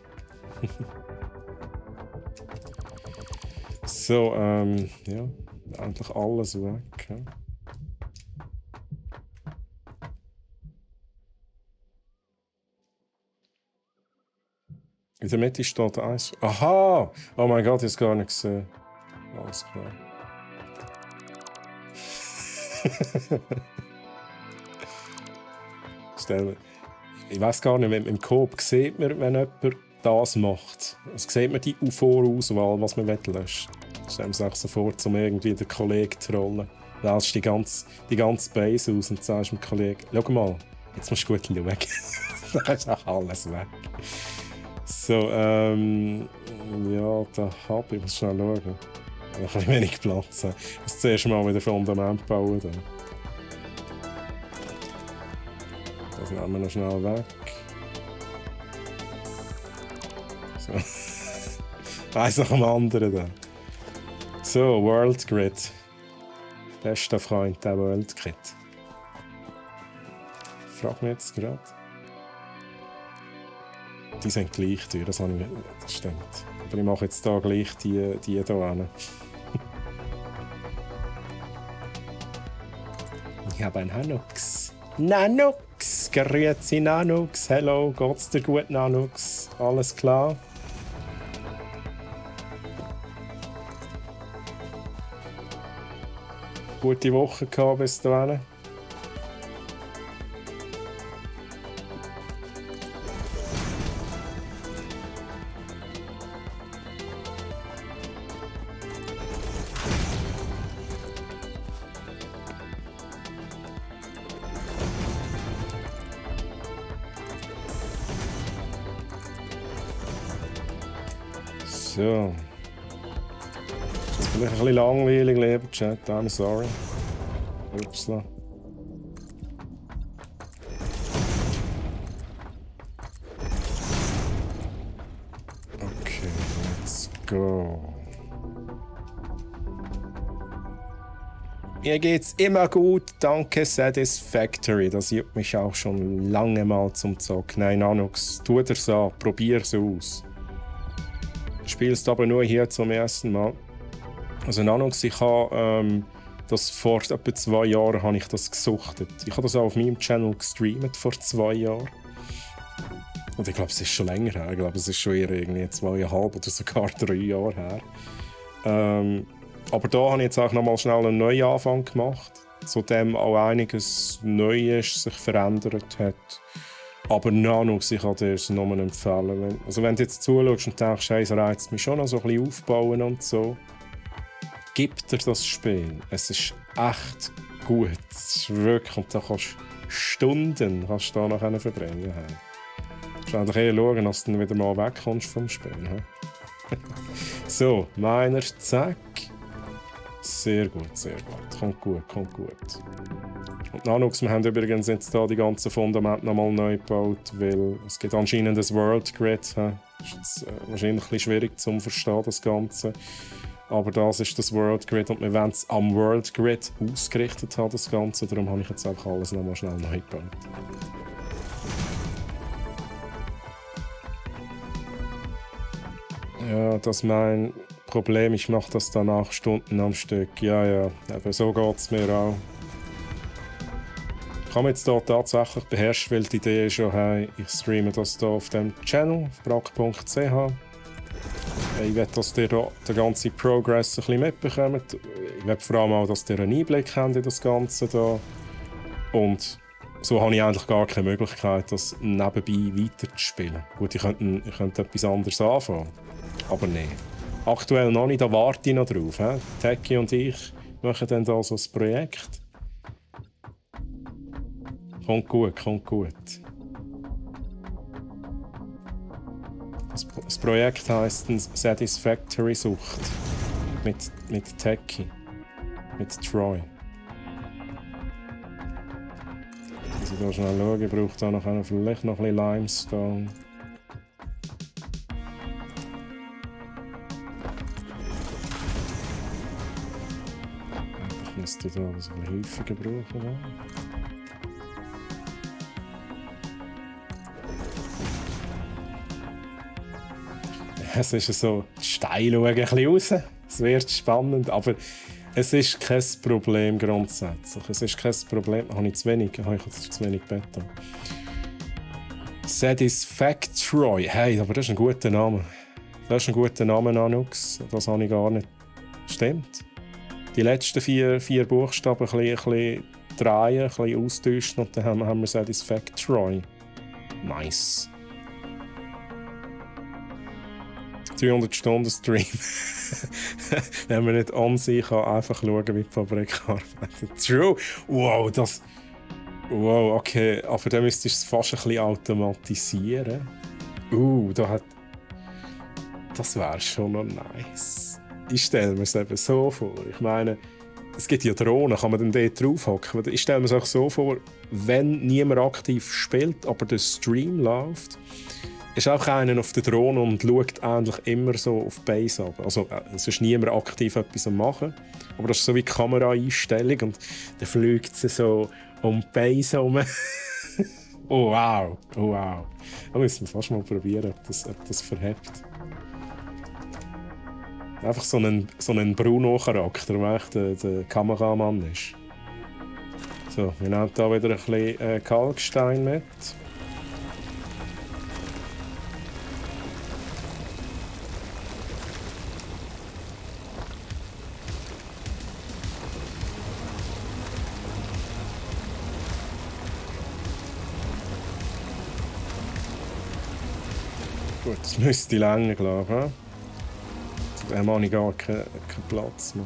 So, ja. Eigentlich alles weg. Ja. In der Mitte steht eins. Aha! Oh mein Gott, ich habe es gar nicht gesehen. Alles klar. Ich weiß gar nicht, im Coop sieht man, wenn jemand das macht. Also sieht man die Vorauswahl, was man löschen will. Stellen wir uns so vor, um irgendwie den Kollegen zu trollen. Du wählst die ganze Base aus und sagst dem Kollegen, schau mal, jetzt musst du gut schauen. Dann ist auch alles weg. So, ja, da habe ich, muss schnell schauen. Da habe ich wenig Platz. Ich muss zuerst mal wieder Fundament bauen. Da. Das nehmen wir noch schnell weg. So. Eins nach dem anderen da. So, World Grid. Bester Freund der World Grid. Ich frage mich jetzt gerade. Die sind gleich teuer, das stimmt. Aber ich mache jetzt hier gleich die hier hin. Ich habe einen Nanox. Nanox! Grüezi Nanox! Hallo, geht's dir gut, Nanox? Alles klar? Gute Woche gehabt bis dahin. So. Das ist vielleicht ein bisschen langweilig, lieber Chat. I'm sorry. Upsla. Okay, let's go. Mir geht's immer gut, danke Satisfactory. Das juckt mich auch schon lange mal zum Zocken. Nein, Nanox, tu dir's an, probier's aus. Spielst aber nur hier zum ersten Mal. Also Nanox, ich habe das vor etwa 2 Jahren habe ich das gesuchtet. Ich habe das auch auf meinem Channel gestreamt vor 2 Jahren. Und ich glaube, es ist schon länger her. Ich glaube, es ist schon eher irgendwie 2,5 oder sogar 3 Jahre her. Aber da habe ich jetzt auch noch mal schnell einen neuen Anfang gemacht, zu dem auch einiges Neues sich verändert hat. Aber Nanox, ich kann dir es nur empfehlen. Wenn du jetzt zuschaust und denkst, hey, es reizt mich schon noch so ein bisschen aufbauen und so, gib dir das Spiel. Es ist echt gut. Es ist wirklich, und da kannst du Stunden da noch verbringen. Du musst eigentlich eher schauen, dass du dann wieder mal wegkommst vom Spiel. So, meiner, zack. Sehr gut, sehr gut. Kommt gut, kommt gut. Und Nanox, wir haben übrigens jetzt hier die ganzen Fundamente nochmal neu gebaut, weil es gibt anscheinend ein World Grid. Das ist jetzt wahrscheinlich ein bisschen schwierig zu verstehen, das Ganze. Aber das ist das World Grid und wir wollen es am World Grid ausgerichtet haben, das Ganze. Darum habe ich jetzt einfach alles nochmal schnell neu gebaut. Ja, das ist mein Problem. Ich mache das danach Stunden am Stück. Ja, aber so geht es mir auch. Ich habe jetzt hier tatsächlich beherrscht, weil die Idee ist ja, hey, ich streame das hier auf dem Channel, auf brack.ch. Ich will, dass ihr den ganzen Progress ein bisschen mitbekommt. Ich will vor allem auch, dass ihr einen Einblick habt in das Ganze hier. Und so habe ich eigentlich gar keine Möglichkeit, das nebenbei weiterzuspielen. Gut, ich könnte etwas anderes anfangen, aber nein. Aktuell noch nicht, da warte ich noch drauf. Techie und ich machen dann da so ein Projekt. Kommt gut, kommt gut. Das Projekt heisst Satisfactory Sucht. Mit Techie. Mit Troy. Also da schnell schauen, ich brauche da noch vielleicht noch ein bisschen Limestone. Ich müsste da ein bisschen häufiger brauchen. Ja. Es ist so, die Steine schauen ein bisschen raus. Es wird spannend, aber es ist kein Problem grundsätzlich. Es ist kein Problem. Habe ich zu wenig Beta. Satisfactory. Hey, aber das ist ein guter Name. Das ist ein guter Name, Nanox. Das habe ich gar nicht. Stimmt. Die letzten vier Buchstaben ein bisschen drehen, ein bisschen austauschen und dann haben wir Satisfactory. Nice. 300 Stunden Stream. Wenn man nicht an sich kann, einfach schauen, wie die Fabrik arbeitet. True. Wow, das... Wow, okay. Aber dann müsstest du es fast ein bisschen automatisieren. Das wäre schon noch nice. Ich stelle mir es eben so vor. Ich meine, es gibt ja Drohnen, kann man dann dort draufhocken? Ich stelle mir es auch so vor, wenn niemand aktiv spielt, aber der Stream läuft, ist auch einer auf der Drohne und schaut eigentlich immer so auf die Base ab. Also es ist niemand aktiv etwas am machen, aber das ist so wie die Kameraeinstellung und dann fliegt sie so um die Base herum. Oh wow, oh wow. Da müssen wir fast mal probieren, ob das verhebt. Einfach so einen Bruno-Charakter, der echt der Kameramann ist. So, wir nehmen hier wieder ein bisschen Kalkstein mit. Gut, das müsste länger, glaube ich. Dann habe ich gar keinen Platz mehr.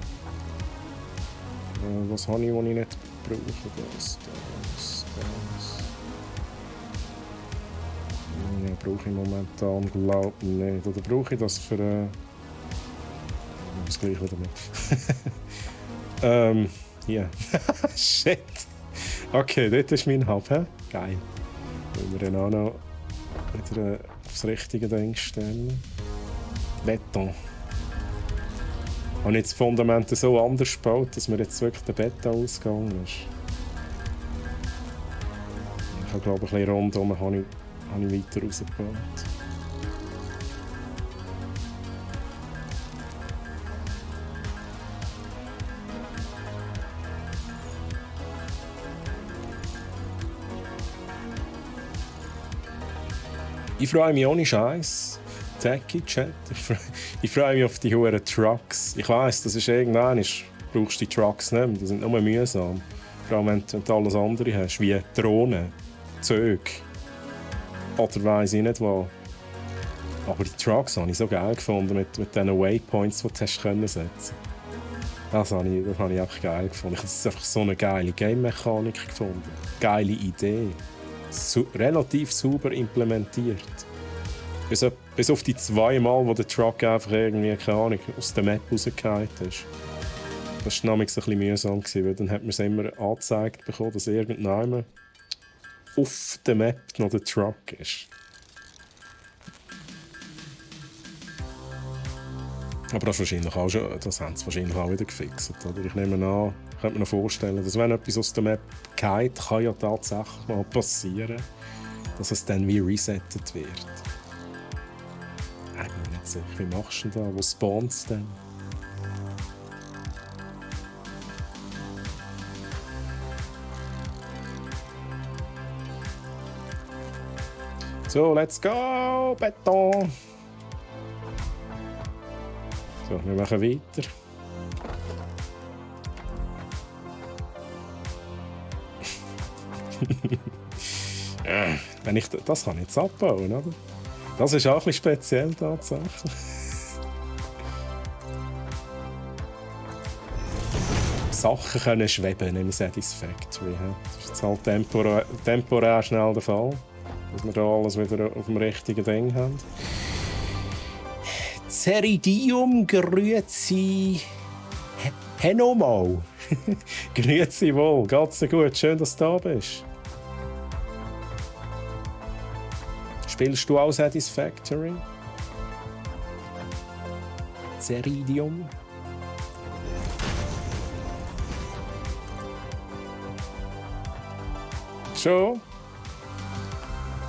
Was habe ich, was ich nicht brauche? Das. Nee, brauche ich momentan, glaube ich, nicht. Oder brauche ich das für... das gleich wieder nicht. Hier. Shit. Okay, dort ist mein Hub, hä? Geil. Wollen wir dann auch noch wieder aufs richtige Ding stellen. Beton. Ich habe jetzt das Fundament so anders gebaut, dass mir jetzt wirklich der Beta ausgegangen ist. Ich habe, glaube ich, ein bisschen rundherum habe ich weiter rausgebaut. Ich freue mich ohne Scheiß. Techie-Chat. Ich freue mich auf die hohen Trucks. Ich weiss, das ist irgendwann, brauchst du die Trucks nicht mehr. Die sind nur mühsam. Vor allem, wenn du alles andere hast, wie Drohnen, Züge. Oder weiss ich nicht was. Aber die Trucks habe ich so geil gefunden, mit diesen Waypoints, die du hast können setzen. Das habe ich einfach geil gefunden. Ich habe einfach so eine geile Game-Mechanik gefunden. Geile Idee. Relativ sauber implementiert. Bis auf die 2 Mal, wo der Truck einfach irgendwie, keine Ahnung, aus der Map rausgefallen ist. Das war nämlich ein bisschen mühsam, weil dann hat man es immer angezeigt bekommen, dass irgendjemand auf der Map noch der Truck ist. Aber das haben sie wahrscheinlich auch wieder gefixt. Oder? Ich nehme an, ich könnte mir noch vorstellen, dass wenn etwas aus der Map geht, kann ja tatsächlich mal passieren, dass es dann wie resettet wird. Ich bin nicht sicher, wie machst du denn da? Wo spawnt es denn? So, let's go! Beton! So, wir machen weiter. Das kann ich jetzt abbauen, oder? Das ist auch ein bisschen speziell tatsächlich. Sachen können schweben im Satisfactory. Das ist jetzt halt temporär schnell der Fall. Dass wir da alles wieder auf dem richtigen Ding haben. Ceridium, grüezi. Henomal. Grüezi wohl, geht's dir gut? Schön, dass du da bist. Spielst du auch Satisfactory? Ceridium? Schon?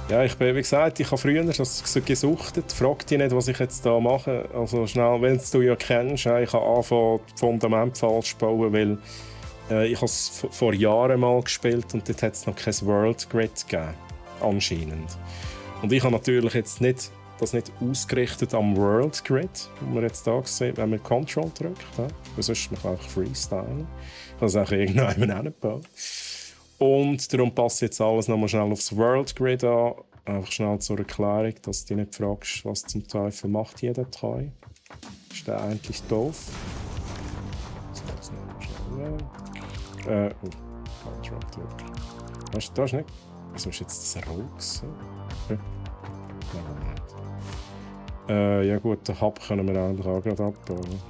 Ja, ich bin, wie gesagt, ich habe früher das gesuchtet. Frag dich nicht, was ich jetzt hier mache. Also schnell, wenn du ja kennst, ich habe angefangen, das Fundament falsch zu bauen, weil ich habe es vor Jahren mal gespielt und dort hat es noch kein World Grid gegeben. Anscheinend. Und ich habe natürlich jetzt das nicht ausgerichtet am World Grid, wo man jetzt da sieht, wenn man Control drückt. Ja? Sonst man kann einfach freestylen. Ich habe es auch irgendwann hingebaut. Und darum passt jetzt alles nochmal schnell aufs World Grid an. Einfach schnell zur Erklärung, dass du dich nicht fragst, was zum Teufel macht jeder Teil. Ist der eigentlich doof? So, Control drücken. Weißt du, das ist nicht. Wieso ist jetzt das rot so? Ja gut, den Hub können wir eigentlich auch gerade abbauen.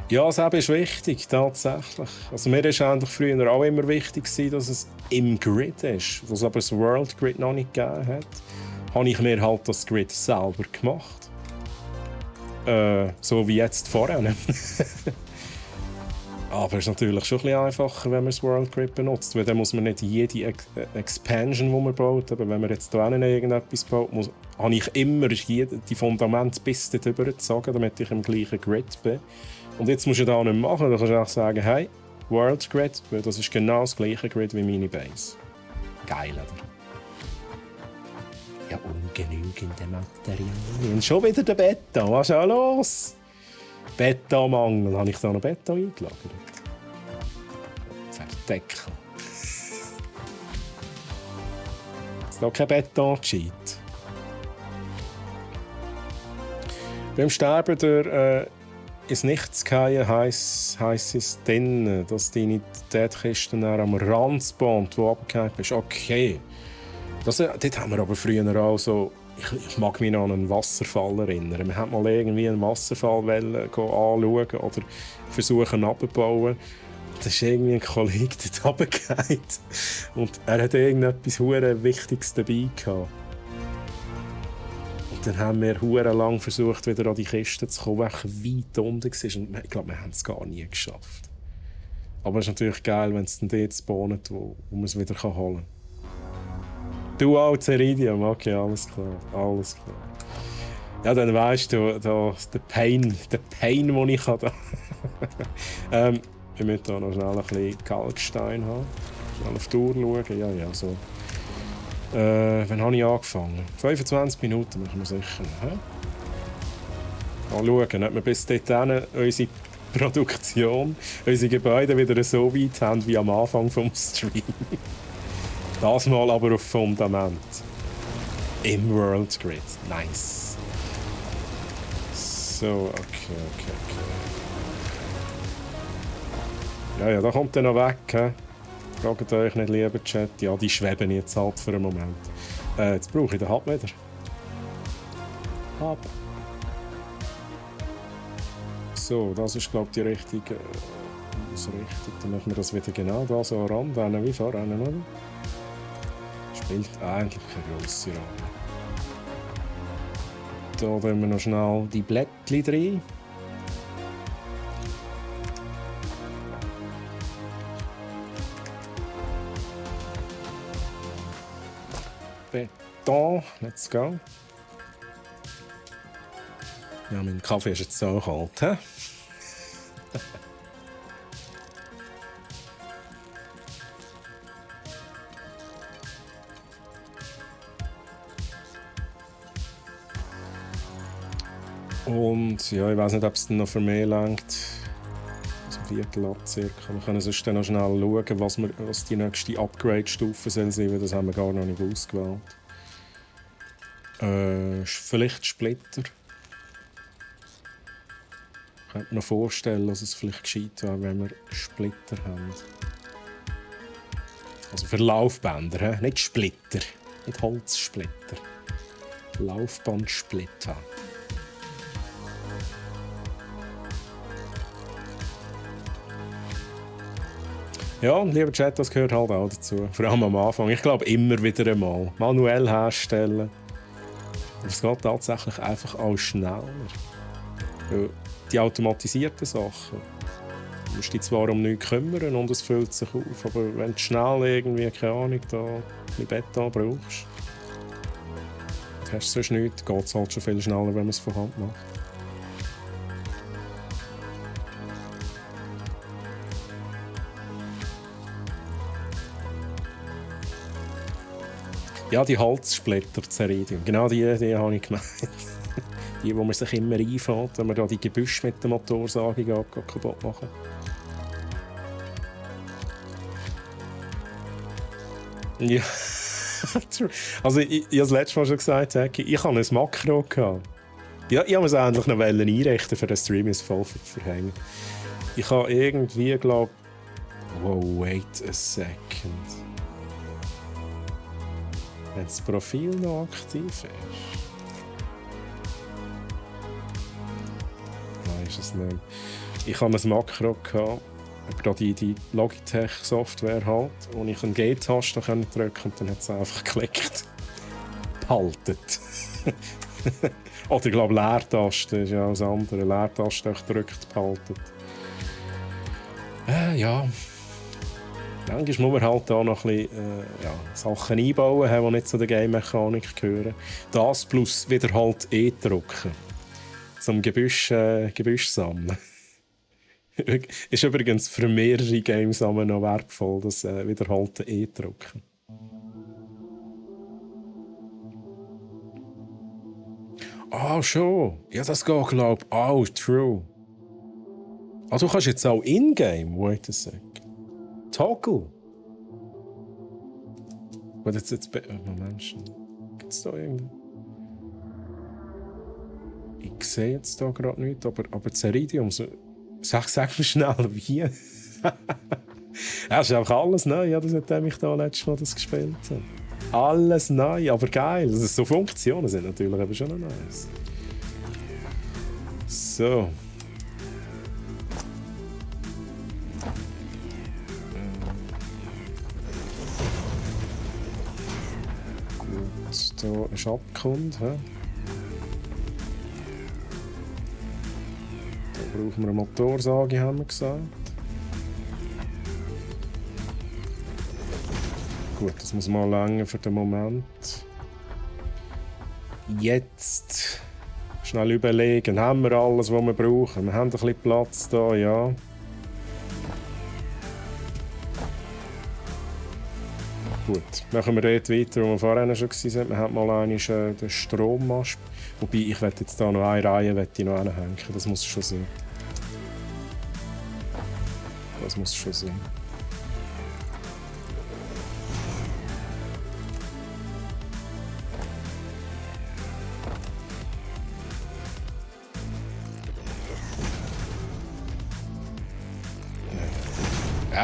Ja, das eben ist wichtig, tatsächlich. Also mir war eigentlich früher auch immer wichtig, dass es im Grid ist. Was aber das World Grid noch nicht gegeben hat, habe ich mir halt das Grid selber gemacht. So wie jetzt vorher. Aber es ist natürlich schon ein bisschen einfacher, wenn man das World Grid benutzt, weil dann muss man nicht jede Expansion, die man baut, aber wenn man jetzt hier irgendetwas baut, habe ich immer die Fundamente bis dort übergezogen, damit ich im gleichen Grid bin. Und jetzt musst du das nicht machen, du kannst auch sagen, hey, World Grid, weil das ist genau das gleiche Grid wie meine Base. Geil, oder? Ja, ungenügende Materialien. Und schon wieder der Beton, was ist auch los? Betonmangel. Habe ich da noch Beton eingelagert? Verdecken. Ist noch kein Beton-Cheat. Beim Sterben durch ins Nichts fallen heisst es dann, dass die Identitätskiste am Rand spawnt, wo abgehängt bist. Okay. Dort haben wir aber früher auch so. Ich mag mich noch an einen Wasserfall erinnern. Wir haben mal irgendwie einen Wasserfall anschauen oder versuchen abzubauen. Da ist irgendwie ein Kollege dort runtergefallen. Und er hat irgendetwas verdammt Wichtiges dabei gehabt. Und dann haben wir verdammt lang versucht, wieder an die Kiste zu kommen, die weit unten war. Und ich glaube, wir haben es gar nie geschafft. Aber es ist natürlich geil, wenn es dann dort spawnt, wo man es wieder holen kann. Du auch, Ceridium, okay, alles klar. Ja, dann weisst du, der Pain, den ich habe. Wir müssen hier noch schnell ein bisschen Kalkstein haben. Schnell auf die Uhr schauen. Ja, so. Wann habe ich angefangen? 25 Minuten, machen wir sicher. Mal schauen, ob wir bis dahin unsere Produktion, unsere Gebäude wieder so weit haben wie am Anfang vom Stream. Das mal aber auf Fundament. Im World Grid. Nice. So, okay. Ja, da kommt er noch weg. He? Fragt euch nicht, lieber Chat. Ja, die schweben jetzt halt für einen Moment. Jetzt brauche ich den Hub wieder. Hub. So, das ist, glaube ich, die richtige Ausrichtung. Dann machen wir das wieder genau da so ranrennen wie vorhin, oder? Spielt eigentlich keine grosse Rolle. Da tun wir noch schnell die Blättchen rein. Beton, let's go. Ja, mein Kaffee ist jetzt so kalt, hä? Und ja, ich weiß nicht, ob es noch für mehr reicht. So ein Viertel ab circa. Wir können sonst dann noch schnell schauen, was die nächste Upgrade-Stufe sein soll, weil das haben wir gar noch nicht ausgewählt. Vielleicht Splitter. Ich könnte mir noch vorstellen, dass es vielleicht gescheit wäre, wenn wir Splitter haben. Also für Laufbänder, he? Nicht Splitter. Nicht Holzsplitter. Laufbandsplitter. Ja, und lieber Chat, das gehört halt auch dazu. Vor allem am Anfang. Ich glaube, immer wieder einmal. Manuell herstellen. Aber es geht tatsächlich einfach auch schneller. Die automatisierten Sachen. Du musst dich zwar um nichts kümmern und es füllt sich auf, aber wenn du schnell irgendwie, keine Ahnung, da ein Beton brauchst, hast du sonst nichts, geht es halt schon viel schneller, wenn man es von Hand macht. Ja, die Holzsplitter, Ceridium. Genau die habe ich gemeint. Die, wo man sich immer einfährt, wenn man da die Gebüsche mit der Motorsage kaputt machen. Ja, also ich habe das letzte Mal schon gesagt, ich hatte ein Makro. Ja, ich wollte es endlich noch einrichten, für den Stream ist voll verhängen. Ich habe irgendwie, glaube ich... Wow, wait a second. Wenn das Profil noch aktiv ist. Nein, ist es nicht. Ich hatte ein Makro, aber die Logitech-Software halt, wo ich eine G-Taste drücken konnte und dann hat es einfach geklickt. Behaltet. Oder ich glaube, Leertaste ist ja alles andere. Leertaste gedrückt, behaltet. Ja. Manchmal muss man halt da noch ein bisschen Sachen einbauen, die nicht zu der Game-Mechanik gehören. Das plus wieder halt E-Drucken. Zum Gebüsch sammeln. Ist übrigens für mehrere Games noch wertvoll, das wiederholte E-Drucken. Ah, schon. Ja, das geht, glaube ich. Oh, true. Ah, du kannst jetzt auch in-game. Wait a sec. Toggle. Gut, jetzt Moment. Gibt es da irgendwie? Ich sehe jetzt da gerade nichts, aber Ceridium. Sag mir schnell, wie. Das ist einfach alles neu, ja, seitdem ich da letztes Mal das gespielt habe. Alles neu, aber geil. Also, so Funktionen sind natürlich eben schon noch nice. So. Gut, hier ist Abkund. Brauchen wir eine Motorsage, haben wir gesagt. Gut, das muss mal länger für den Moment. Jetzt schnell überlegen, haben wir alles, was wir brauchen? Wir haben ein bisschen Platz da, ja. Gut, machen wir dort weiter, wo wir vorhin schon waren. Wir haben mal einmal den Strommast. Wobei, ich werde jetzt da noch eine Reihe noch anhängen. Das muss schon sein. Das muss schon sein.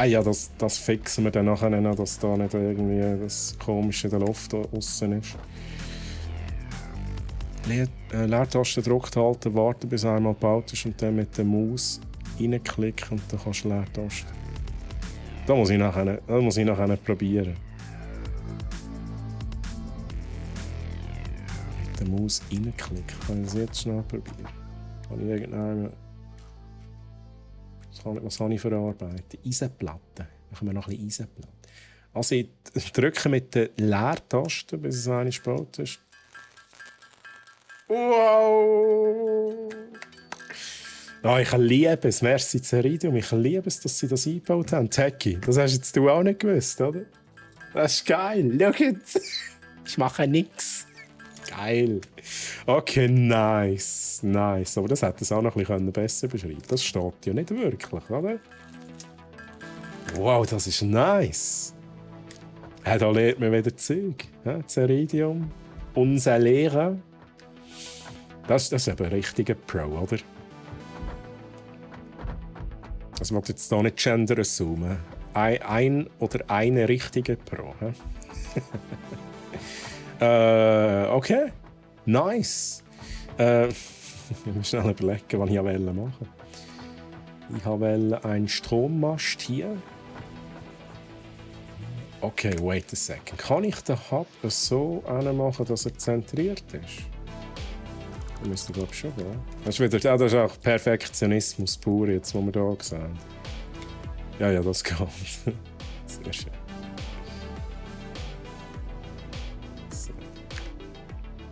Ja, das fixen wir dann nachher noch, dass da nicht irgendwie das Komische in der Luft draussen ist. Leertaste gedrückt halten, warten bis einmal gebaut ist und dann mit der Maus reinklicken und dann kannst du Leertaste. Das muss ich nachher probieren. Mit der Maus reinklicken. Kann ich das jetzt schnell probieren? Kann ich irgendeinem... Was habe ich verarbeitet? Eisenplatten. Machen wir noch ein bisschen Eisenplatten. Also ich drücke mit der Leertaste, bis es eine gebaut ist. Wow! Oh, ich liebe es. Merci Ceridium. Ich liebe es, dass sie das eingebaut haben. Techie, das hast jetzt du auch nicht gewusst, oder? Das ist geil. Schau jetzt. Ich mache nichts. Geil. Okay, nice. Nice. Aber das hätte es auch noch ein bisschen besser beschreiben können. Das steht ja nicht wirklich, oder? Wow, das ist nice. Ja, da lernt man wieder Zeug. Ja, Ceridium. Unser Lehrer. Das ist eben ein richtiger Pro, oder? Das wird jetzt hier nicht Gender assumen. Ein oder eine richtige Pro. Okay. Nice. Ich muss schnell überlegen, was ich machen wollte. Ich wollte einen Strommast hier. Okay, wait a second. Kann ich den Hub so machen, dass er zentriert ist? Das müsste glaube ich schon gehen. Das ist auch Perfektionismus pur, jetzt, was wir hier sehen. Ja, das geht. Sehr schön. So.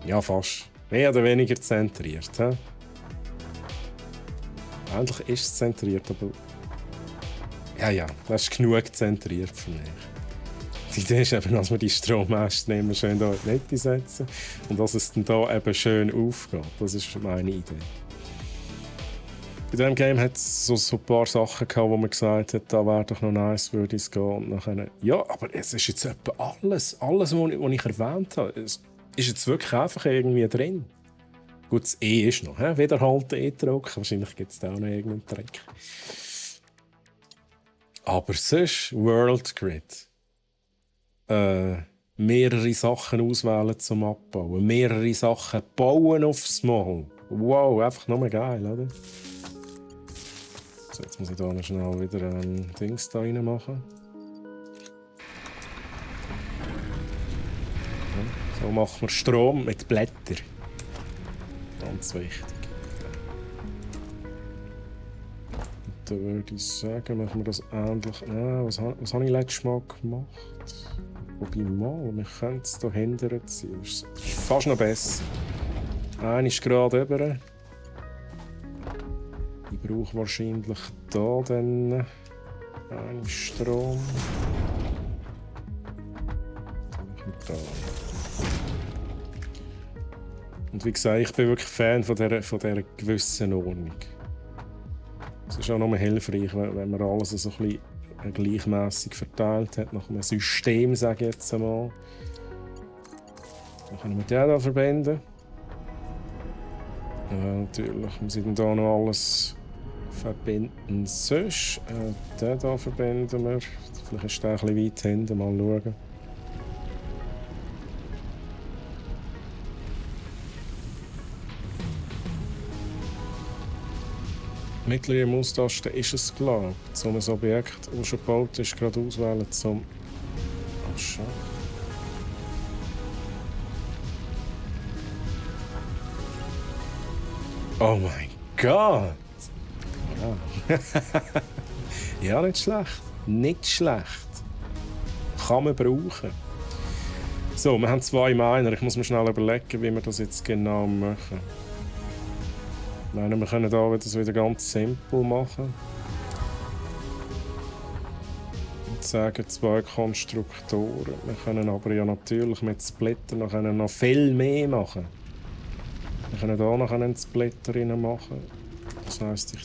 Ja, fast. Mehr oder weniger zentriert. He? Eigentlich ist es zentriert, aber... Ja, das ist genug zentriert für mich. Die Idee ist eben, dass wir die Strommasten immer schön hier in die Mitte setzen und dass es dann hier eben schön aufgeht. Das ist meine Idee. Bei diesem Game hat es so ein paar Sachen gehabt, wo man gesagt hat, da wäre doch noch nice, würde es gehen. Und nachher, ja, aber es ist jetzt etwa alles, was ich erwähnt habe. Es ist jetzt wirklich einfach irgendwie drin. Gut, das E ist noch, wiederhalten E-Druck. Wahrscheinlich gibt es da auch noch irgendeinen Trick. Aber sonst World Grid. Mehrere Sachen auswählen zum Abbauen. Mehrere Sachen bauen aufs Mal. Wow, einfach nur geil, oder? So, jetzt muss ich da noch schnell wieder ein Dings da rein machen. So machen wir Strom mit Blättern. Ganz wichtig. Und da würde ich sagen, machen wir das ähnlich. Was habe ich letztes Mal gemacht? Wobei mal, wir können es hier hinterher ziehen. Das ist fast noch besser. Einer ist gerade über. Ich brauche wahrscheinlich hier dann einen Strom. Da. Und wie gesagt, ich bin wirklich Fan von dieser gewissen Ordnung. Es ist auch noch hilfreich, wenn man alles so ein bisschen gleichmässig verteilt hat, nach einem System, sage ich jetzt einmal. Dann können wir den hier verbinden. Natürlich muss ich dann hier noch alles verbinden. Sonst, den hier verbinden wir. Vielleicht ist der ein bisschen weit hinten, mal schauen. Mittlere Maustaste ist es klar. So ein Objekt, das schon gebaut ist, gerade auswählen zum... Ach, schau. Oh mein Gott! Ja. Ja, nicht schlecht. Nicht schlecht. Kann man brauchen. So, wir haben 2 Miner. Ich muss mir schnell überlegen, wie wir das jetzt genau machen. Ich meine, wir können das wieder ganz simpel machen. Jetzt sagen, 2 Konstruktoren. Wir können aber ja natürlich mit Splitter noch viel mehr machen. Wir können hier noch einen Splitter rein machen. Das heisst,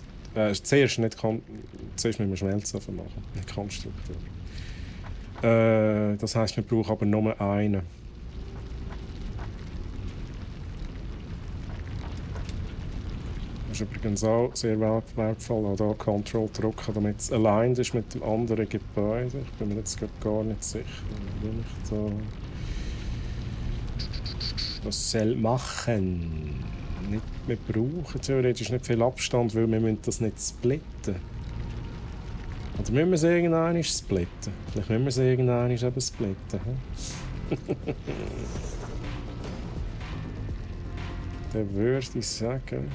zuerst müssen wir Schmelzofen machen, nicht Konstruktor. Das heisst, wir brauchen aber nur einen. Das ist übrigens auch sehr wertvoll, auch hier Control drücken, damit es aligned ist mit dem anderen Gebäude. Ich bin mir jetzt gar nicht sicher, wie ich da das soll machen. Wir brauchen theoretisch nicht viel Abstand, weil wir müssen das nicht splitten. Oder müssen wir es irgendwann splitten? Vielleicht müssen wir es irgendwann eben splitten. Dann würde ich sagen...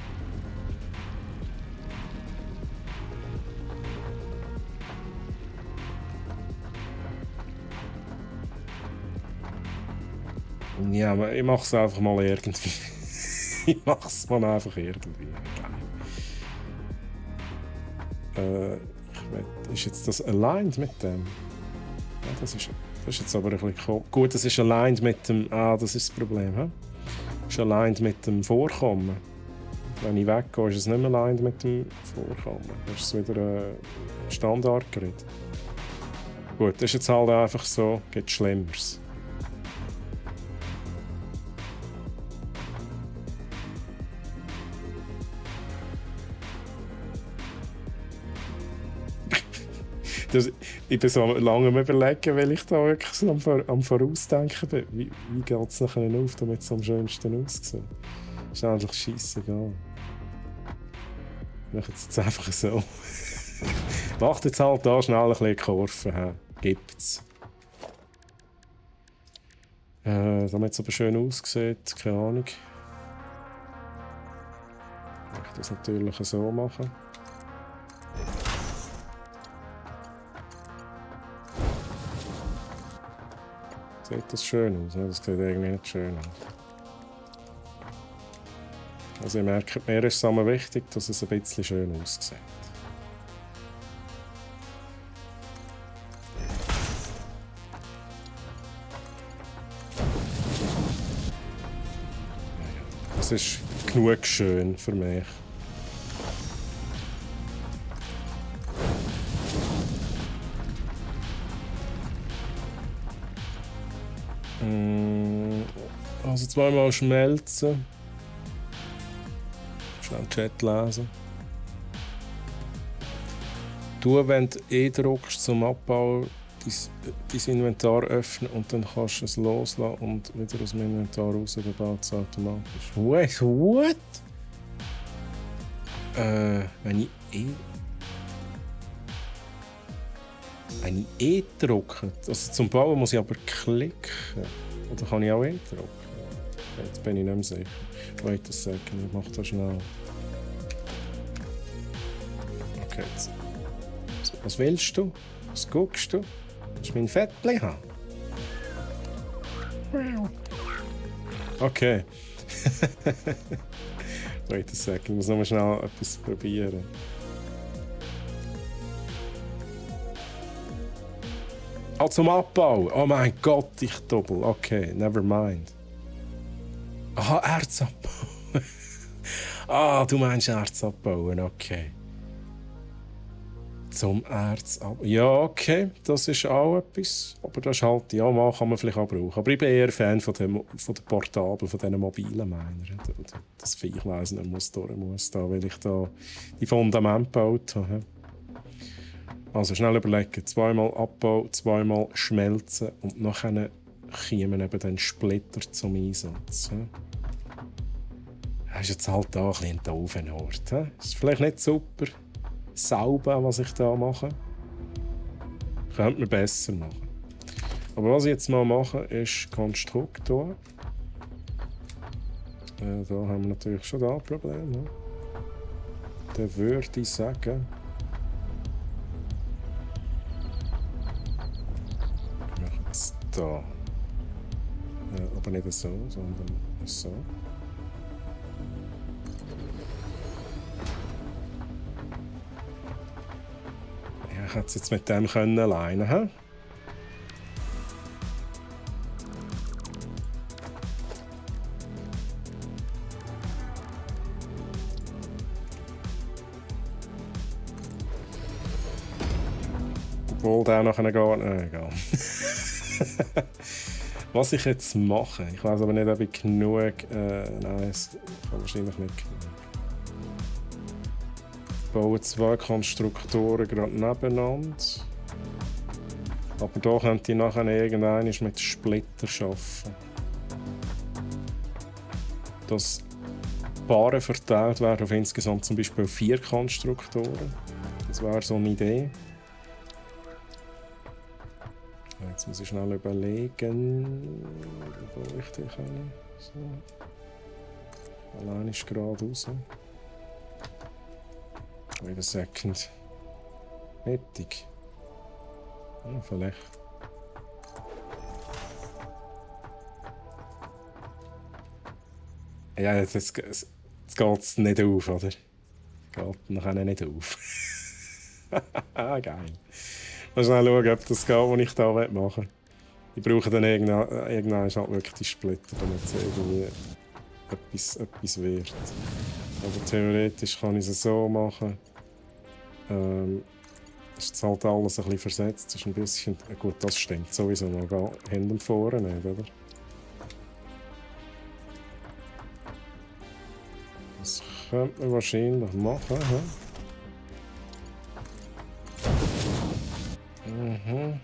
Ja, aber ich mache es einfach mal irgendwie. Ich mache es mal einfach irgendwie. Ist jetzt das aligned mit dem? Ja, das ist jetzt aber ein bisschen gut, das ist aligned mit dem... Ah, das ist das Problem. He? Das ist aligned mit dem Vorkommen. Wenn ich weggehe, ist es nicht mehr aligned mit dem Vorkommen. Das ist wieder ein Standardgerät. Gut, das ist jetzt halt einfach so, gibt Schlimmeres. Ich bin so lange am Überlegen, weil ich da wirklich so am Vorausdenken bin. Wie geht es nachher auf, damit es am schönsten aussieht? Ist eigentlich scheissegal. Ich mache es jetzt einfach so. Macht jetzt halt da schnell ein bisschen Kurven. Gibt's. Damit es aber schön aussieht, keine Ahnung. Ich möchte das natürlich so machen. Sieht das schön aus? Das sieht irgendwie nicht schön aus. Also ihr merkt, mir ist es immer wichtig, dass es ein bisschen schön aussieht. Das ist genug schön für mich. Also zweimal schmelzen. Schnell den Chat lesen. Du, wenn du E drückst zum Abbau, dein Inventar öffnen und dann kannst du es loslassen und wieder aus dem Inventar raus, dann baut es automatisch. Wait, what? Wenn ich E drücke, also zum Bauen muss ich aber klicken. Oder kann ich auch E drücken? Jetzt bin ich nicht mehr sicher. Wait a second, ich mach das schnell. Okay, jetzt. Was willst du? Was guckst du? Willst du mein Fettchen haben? Okay. Wait a second, ich muss noch mal schnell etwas probieren. Ah, zum Abbauen. Oh mein Gott, ich doppel. Okay, never mind. Aha, Erz abbauen. Ah, du meinst Erz abbauen, okay. Zum Erz abbauen. Ja, okay, das ist auch etwas. Aber das ist halt, ja, kann man vielleicht auch brauchen. Aber ich bin eher Fan von den Portablen, von diesen mobilen Minern. Das Viech weiss nicht, muss durch muss, da, weil ich da die Fundamente gebaut habe. Also schnell überlegen, zweimal Abbau, zweimal schmelzen und nachher kommen eben den Splitter zum Einsatz. Das ist jetzt halt da ein bisschen ein doofer Ort. Das ist vielleicht nicht super sauber, was ich da mache. Könnte man besser machen. Aber was ich jetzt mal mache, ist Konstruktor. Da haben wir natürlich schon da ein Problem. Dann würde ich sagen, da. Aber nicht so, sondern so. Ja, ich hätte es jetzt mit dem können alleine. Obwohl der nachher gar nicht... Egal. Was ich jetzt mache, ich weiß aber nicht, ob ich genug... nein, ich kann wahrscheinlich nicht genug. Ich baue 2 Konstruktoren gerade nebeneinander. Aber da könnte ich nachher irgendwann mit Splitter arbeiten. Dass Paare verteilt werden auf insgesamt zum Beispiel 4 Konstruktoren. Das wäre so eine Idee. Jetzt muss ich schnell überlegen, wo ich die kann. So. Allein ist gerade raus. Wait a second. Mittig. Ja, vielleicht. Ja, jetzt geht es nicht auf, oder? Geht nachher nicht auf. Geil. Mal schnell schauen, ob das geht, was ich da machen will. Ich brauche dann irgendwann halt wirklich die Splitter, damit es irgendwie etwas wird. Aber theoretisch kann ich es so machen. Ist jetzt halt alles ein bisschen versetzt. Ist ein bisschen... Gut, das stimmt sowieso noch hinten und vorne nicht, oder? Das könnte man wahrscheinlich machen. Mhm.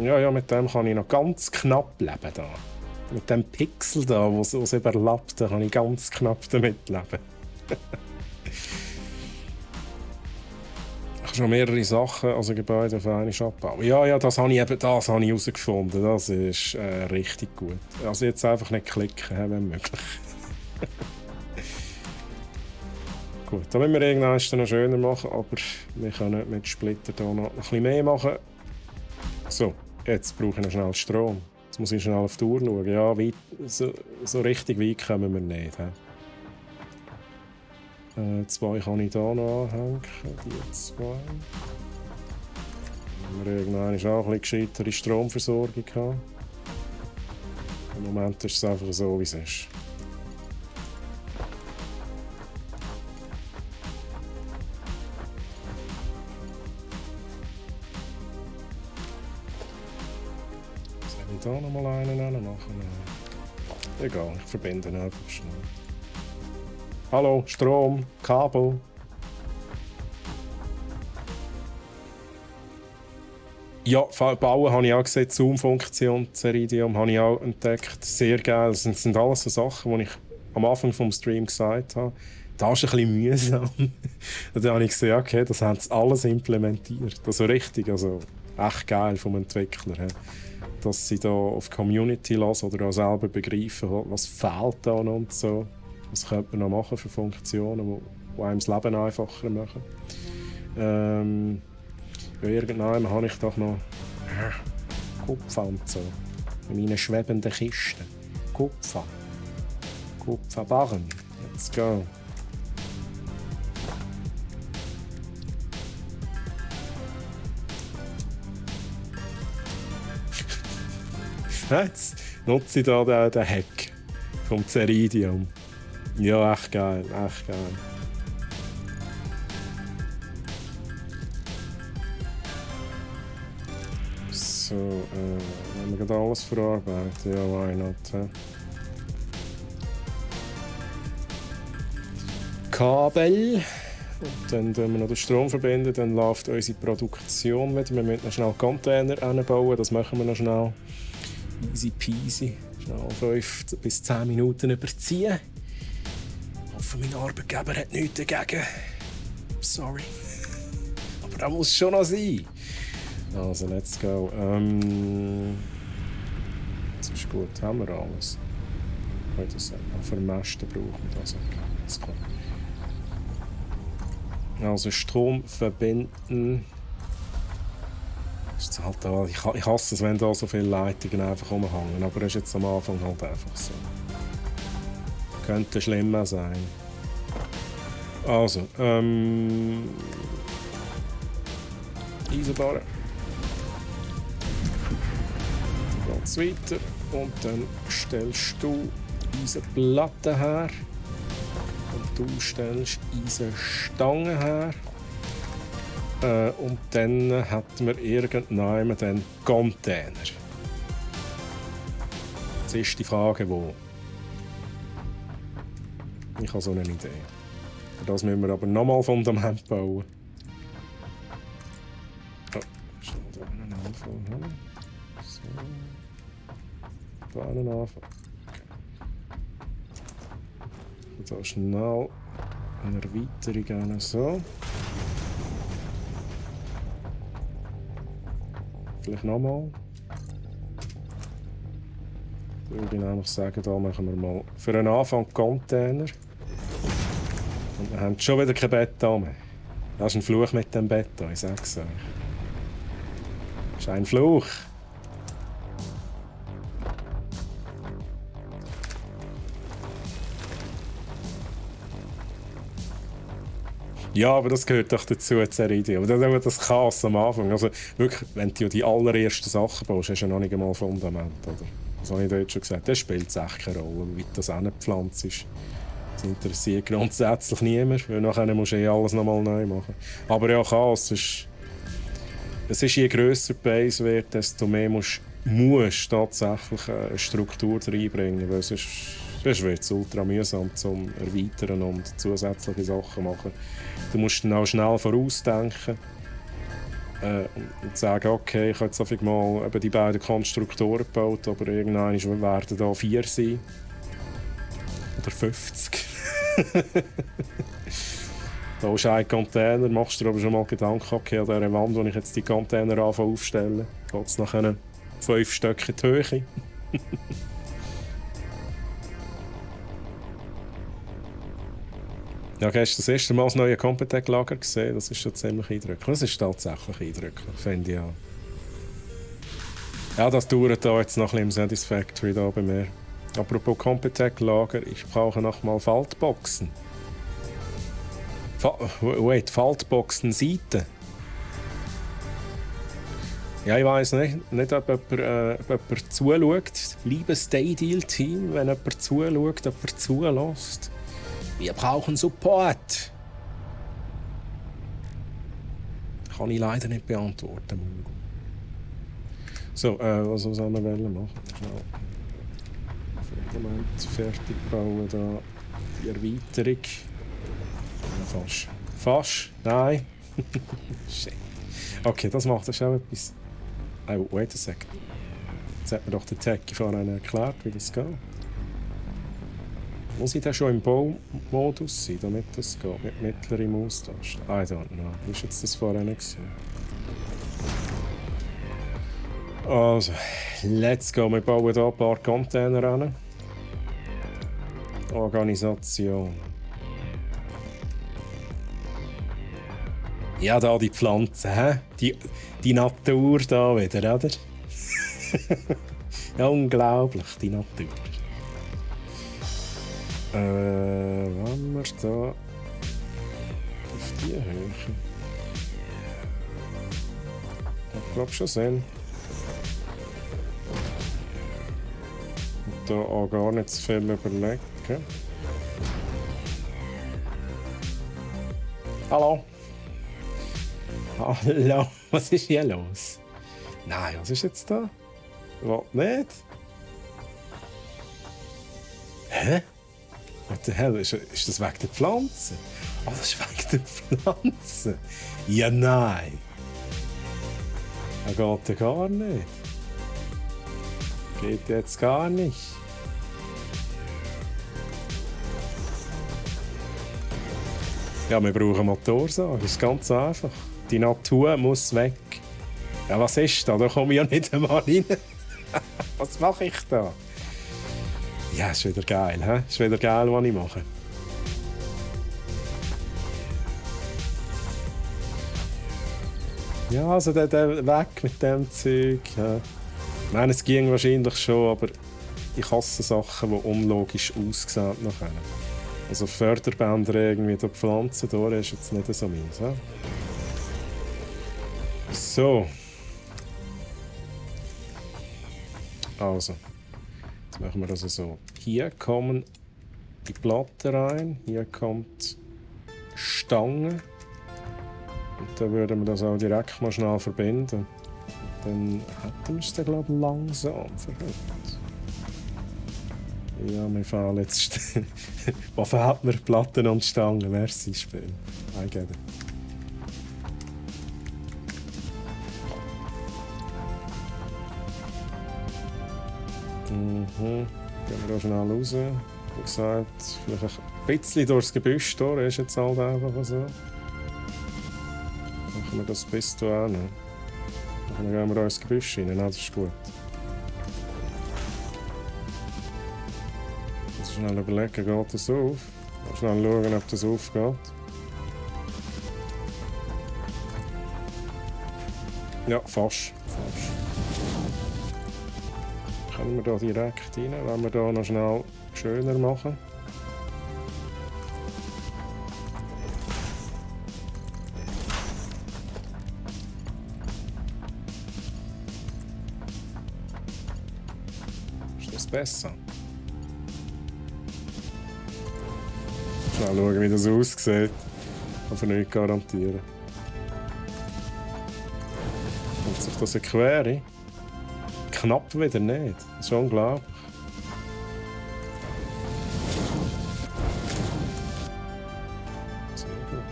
Ja, mit dem kann ich noch ganz knapp leben. Da. Mit dem Pixel da, wo es überlappt, da kann ich ganz knapp damit leben. Ich kann schon mehrere Sachen, also Gebäude auf einmal abbauen. Ja, das habe ich herausgefunden. Das ist richtig gut. Also jetzt einfach nicht klicken, wenn möglich. Gut, da müssen wir irgendwann noch schöner machen, aber wir können nicht mit Splitter hier noch ein bisschen mehr machen. So, jetzt brauche ich noch schnell Strom. Jetzt muss ich schnell auf die Uhr schauen. Ja, so richtig weit kommen wir nicht. 2 kann ich hier noch anhängen. Die 2. Wenn wir irgendwann auch ein bisschen gescheitere Stromversorgung haben. Im Moment ist es einfach so, wie es ist. Soll ich da noch mal einen machen? Egal, ich verbinde ihn einfach schnell. Hallo, Strom, Kabel. Ja, bauen habe ich auch gesehen, Zoom-Funktion, Ceridium habe ich auch entdeckt. Sehr geil. Das sind alles so Sachen, die ich am Anfang des Streams gesagt habe. Das ist ein bisschen mühsam. Dann habe ich gesehen, okay, das haben sie alles implementiert. Also richtig, also echt geil vom Entwickler. Dass sie da auf die Community lassen oder auch selber begreifen, was fehlt da noch und so. Was könnte man noch machen für Funktionen, die einem das Leben einfacher machen? Irgendwann habe ich doch noch Kupfer und so. In meinen schwebenden Kisten. Kupfer. Kupferbarren. Let's go. Jetzt nutze ich hier den Hack vom Ceridium. Ja, echt geil, echt geil. So, wenn wir gerade alles verarbeiten, ja, why not? Kabel. Und dann verbinden wir noch den Strom, verbinden, dann läuft unsere Produktion wieder. Wir müssen noch schnell Container anbauen, das machen wir noch schnell. Easy peasy. Schnell 5 bis 10 Minuten überziehen. Ich hoffe, mein Arbeitgeber hat nichts dagegen. Sorry. Aber das muss schon noch sein. Also, let's go. Das ist gut, haben wir alles. Für den Masten brauchen wir das. Okay. Also Strom verbinden. Ist halt da. Ich hasse es, wenn da so viele Leitungen einfach rumhängen, aber das ist jetzt am Anfang halt einfach so. Könnte schlimmer sein. Also, Eisenbahn. Geht's weiter und dann stellst du Eisenplatten her und du stellst Eisenstangen her. Und dann hätten wir irgendwann den Container. Jetzt ist die Frage, wo. Ich habe so eine Idee. Für das müssen wir aber nochmal Fundament bauen. Oh, schnell da einen Anfang. So. Da einen Anfang. Okay. Da schnell eine Erweiterung so. Vielleicht nochmal. Ich würde einfach sagen, da machen wir mal für einen Anfang Container. Und wir haben schon wieder kein Bett da mehr. Das ist ein Fluch mit dem Bett da, ich sag's euch. Das ist ein Fluch. Ja, aber das gehört doch dazu, Zeridia. Aber das ist auch das Chaos am Anfang. Also wirklich, wenn du die allerersten Sachen baust, hast du ja noch nicht einmal Fundament, oder? Das habe ich dort schon gesagt. Das spielt echt keine Rolle, wie das angepflanzt ist. Das interessiert grundsätzlich niemand, weil nachher musst du alles nochmal neu machen. Aber ja, Chaos ist... Es ist, je grösser die Base wird, desto mehr musst tatsächlich eine Struktur reinbringen, weil sonst wird es ultra mühsam zum Erweitern und zusätzliche Sachen machen. Du musst dann auch schnell vorausdenken und sagen, okay, ich habe jetzt einfach mal die beiden Konstruktoren gebaut, aber irgendwann werden da 4 sein. Oder 50. Da ist ein Container, machst du dir aber schon mal Gedanken, okay, an dieser Wand, wo ich jetzt die Container anfange aufstellen, geht es nachher 5 Stück in die Höhe. Ja, hast du das erste Mal das neue Competech-Lager gesehen? Das ist schon ziemlich eindrücklich. Das ist tatsächlich eindrücklich, finde ich auch. Ja, das dauert da jetzt noch ein bisschen im Satisfactory da bei mir. Apropos Competech-Lager, ich brauche noch mal Faltboxen. Faltboxen-Seiten. Ja, ich weiss nicht ob jemand zuschaut. Liebes Daydeal-Team, wenn jemand zuschaut, ob er zulässt. Wir brauchen Support. Kann ich leider nicht beantworten, Mungo. So, was sollen wir machen? Schnell. Fundament fertig bauen, da die Erweiterung. Ja, fast. Fast? Nein. Shit. Okay, das macht das auch etwas. Oh, wait a second. Jetzt hat mir doch der Techie vorhin erklärt, wie das geht. Muss ich dann schon im Baumodus sein, damit das geht, mit mittlerer Maustaste? I don't know. Wie war jetzt das vorhin? Also, let's go. Wir bauen hier ein paar Container an. Organisation. Ja, da die Pflanzen, hä? Die Natur da wieder, oder? Ja, unglaublich, die Natur. Wenn wir da auf die Höhe. Ich glaube schon sehen. Und da auch gar nicht zu viel überlegen. Hallo? Hallo? Was ist hier los? Nein, was ist jetzt da? Was nicht? Hä? What the hell? Ist das wegen der Pflanzen? Oh, das ist wegen der Pflanzen? Ja, nein. Das geht ja gar nicht. Geht jetzt gar nicht. Ja, wir brauchen Motorsage. Das ist ganz einfach. Die Natur muss weg. Ja, was ist da? Da komme ich ja nicht einmal rein. Was mache ich da? Ja, ist wieder geil, hä? Ist wieder geil, was ich mache. Ja, also der weg mit dem Zeug. Ja. Ich meine, es ging wahrscheinlich schon, aber ich hasse Sachen, die unlogisch aussehen nachher. Also Förderbänder irgendwie durch Pflanzen durch ist jetzt nicht so meins. Ja? So. Also. Jetzt machen wir das so. Hier kommen die Platten rein. Hier kommt Stange. Und dann würden wir das auch direkt mal schnell verbinden. Dann hätten wir es dann, glaube ich, langsam für heute. Ja, mir fehlen jetzt... Was fehlt mir? Platten und Stangen. Merci, Spiel. I get it. Gehen wir da schnell raus. Wie gesagt, vielleicht ein bisschen durchs Gebüsch durch, ist jetzt halt einfach so. Machen wir das bis hierhin. Dann gehen wir ins Gebüsch rein, das ist gut. Also schnell überlegen, geht das auf? Schnell schauen, ob das aufgeht. Ja, fast. Können wir da direkt rein, wenn wir da noch schnell schöner machen. Ist das besser? Schnell schauen, wie das aussieht. Aber nicht garantieren. Kommt sich das eine Quere? Knapp wieder nicht. Das ist unglaublich. Sehr gut.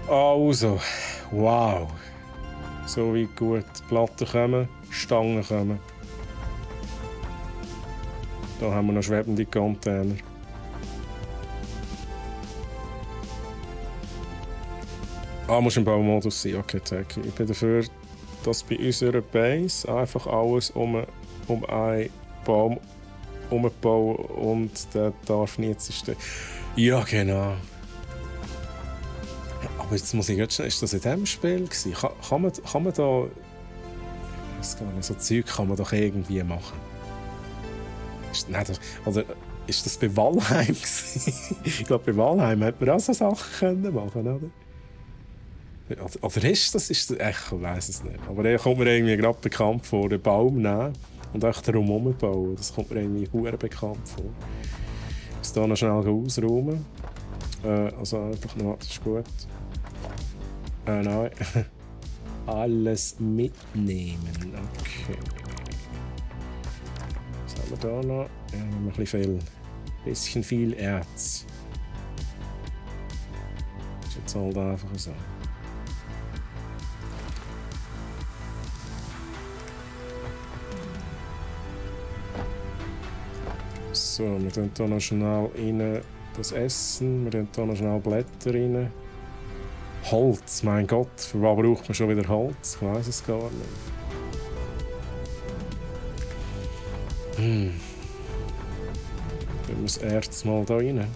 Also, wow. So wie gut. Platten kommen, Stangen kommen. Da haben wir noch schwebende Container. Muss im Baumodus sein. Okay, Taki. Ich bin dafür, dass bei unserer Base einfach alles um einen Baum umbauen und der darf nie zu stehen. Ja, genau. Aber jetzt muss ich jetzt schnell, ist das in diesem Spiel gewesen? Kann man da... Ich weiß gar nicht, so Zeug kann man doch irgendwie machen. Oder ist das bei Valheim gewesen? Ich glaube, bei Valheim hat man auch so Sachen machen können, oder? Oder ist das? Ich weiß es nicht. Aber er kommt mir irgendwie gerade bekannt vor, den Baum nehmen und auch darum umbauen. Das kommt mir irgendwie verdammt bekannt vor. Ich muss hier noch schnell ausräumen. Also einfach noch, das ist gut. Nein. Alles mitnehmen. Okay. Was haben wir da noch? Ein bisschen viel Erz. Das ist jetzt halt einfach so. So, wir tun hier noch schnell rein das Essen, wir tun hier noch schnell Blätter rein. Holz, mein Gott, für was braucht man schon wieder Holz? Ich weiß es gar nicht. Tun wir das Erz mal hier rein.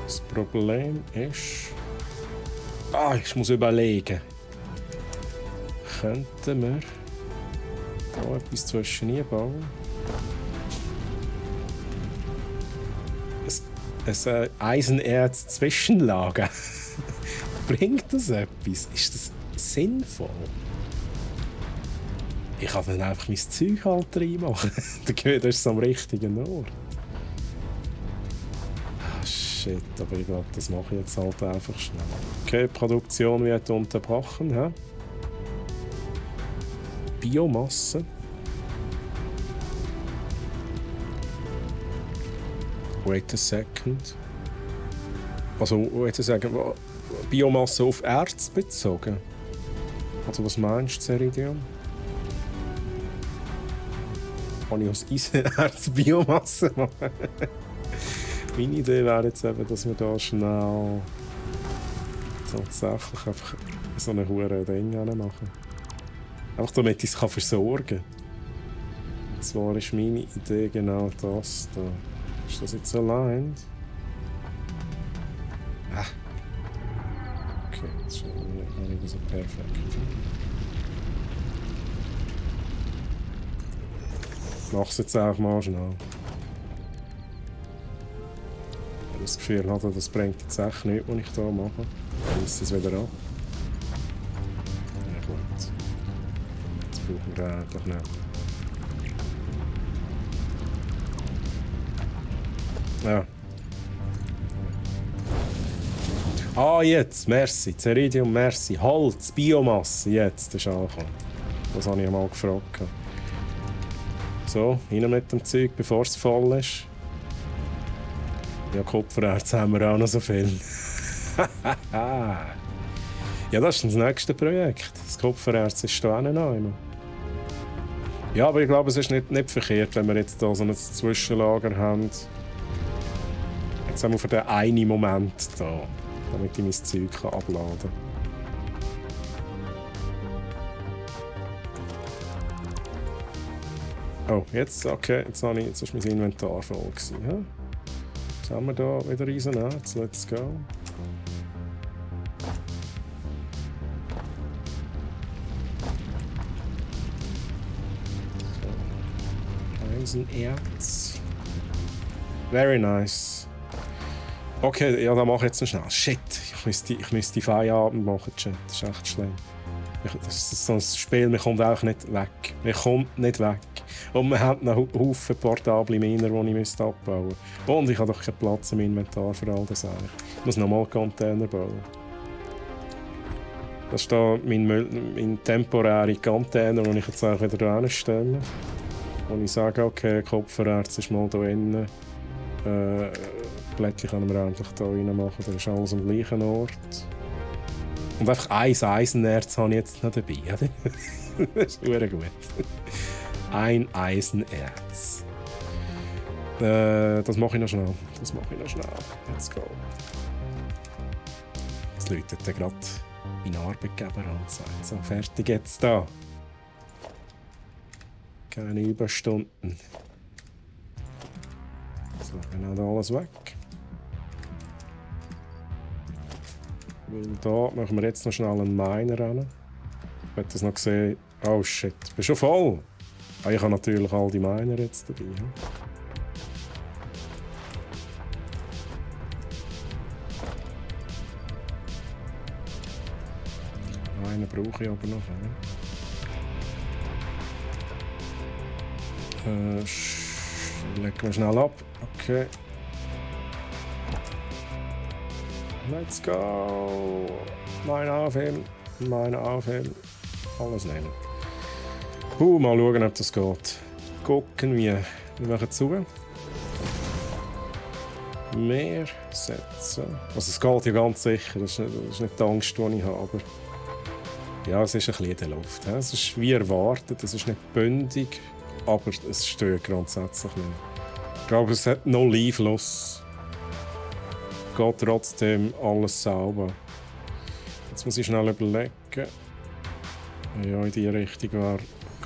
Das Problem ist... ich muss überlegen. Könnten wir da etwas zwischen einbauen? Ein Eisenerz-Zwischenlager. Bringt das etwas? Ist das sinnvoll? Ich kann dann einfach mein Zeug halt reinmachen. Das ist am richtigen Ort. Shit, aber ich glaube, das mache ich jetzt halt einfach schnell. Okay, die Produktion wird unterbrochen. He? Biomasse. Wait a second. Also, wait a second. Biomasse auf Erz bezogen? Also, was meinst du, Ceridium? Kann ich aus Eisenerz Biomasse machen? Meine Idee wäre jetzt eben, dass wir da schnell tatsächlich einfach so eine hure Ding machen. Einfach damit ich es versorgen kann. Und zwar ist meine Idee genau das da. Ist das jetzt aligned? Okay, das ist nicht so perfekt. Ich mache es jetzt auch mal schnell. Wenn ich das Gefühl habe, das bringt jetzt echt nichts, was ich hier mache, dann ist es wieder ab. Ja gut. Jetzt brauchen wir eigentlich nicht. Ja. Ah, jetzt, merci. Ceridium, merci. Holz, Biomasse, jetzt ist angekommen. Das habe ich mal gefragt. So, rein mit dem Zeug, bevor es voll ist. Ja, Kupfererz haben wir auch noch so viel. Ja, das ist das nächste Projekt. Das Kupfererz ist da auch noch. Ja, aber ich glaube, es ist nicht verkehrt, wenn wir jetzt hier so ein Zwischenlager haben. Jetzt haben wir für den einen Moment da, damit ich mein Zeug abladen kann. Oh, jetzt, okay, jetzt ist mein Inventar voll gewesen. Ja? Jetzt haben wir da wieder Eisenerz, let's go. So. Eisenerz. Very nice. Okay, ja, dann mache ich jetzt noch schnell. Shit, ich müsste Feierabend machen, Chat. Das ist echt schlimm. Das ist so ein Spiel, man kommt auch nicht weg. Man kommt nicht weg. Und man hat noch Haufen portable Miner, die ich abbauen müsste. Und ich habe doch keinen Platz im Inventar für all das eigentlich. Ich muss nochmal Container bauen. Das ist hier mein temporärer Container, den ich jetzt auch wieder da hinstelle. Und ich sage, okay, Kupfererz ist mal hier innen. Blättchen können wir endlich hier rein machen, das ist alles am gleichen Ort. Und einfach ein Eisenerz habe ich jetzt noch dabei. Das ist sehr gut. Ein Eisenerz. Das mache ich noch schnell. Let's go. Jetzt läutet er gerade mein Arbeitgeber an und sagt, so, fertig jetzt da. Keine Überstunden. So, genau alles weg. Weil da machen wir jetzt noch schnell einen Miner ran. Ich habe das noch gesehen. Oh shit, ich bin schon voll. Ah, ich habe natürlich all die Miner jetzt dabei. Einen brauche ich aber noch. Legen wir schnell ab. Okay. Let's go! Meine aufheben. Alles nehmen. Mal schauen, ob das geht. Gucken wir. Wir machen zu. Mehr setzen. Also es geht ja ganz sicher. Das ist nicht die Angst, die ich habe. Aber ja, es ist ein bisschen in der Luft. Es ist wie erwartet. Es ist nicht bündig. Aber es stört grundsätzlich nicht. Ich glaube, es hat noch Einfluss. Geht trotzdem alles sauber. Jetzt muss ich schnell überlegen. Ja, in die Richtung wäre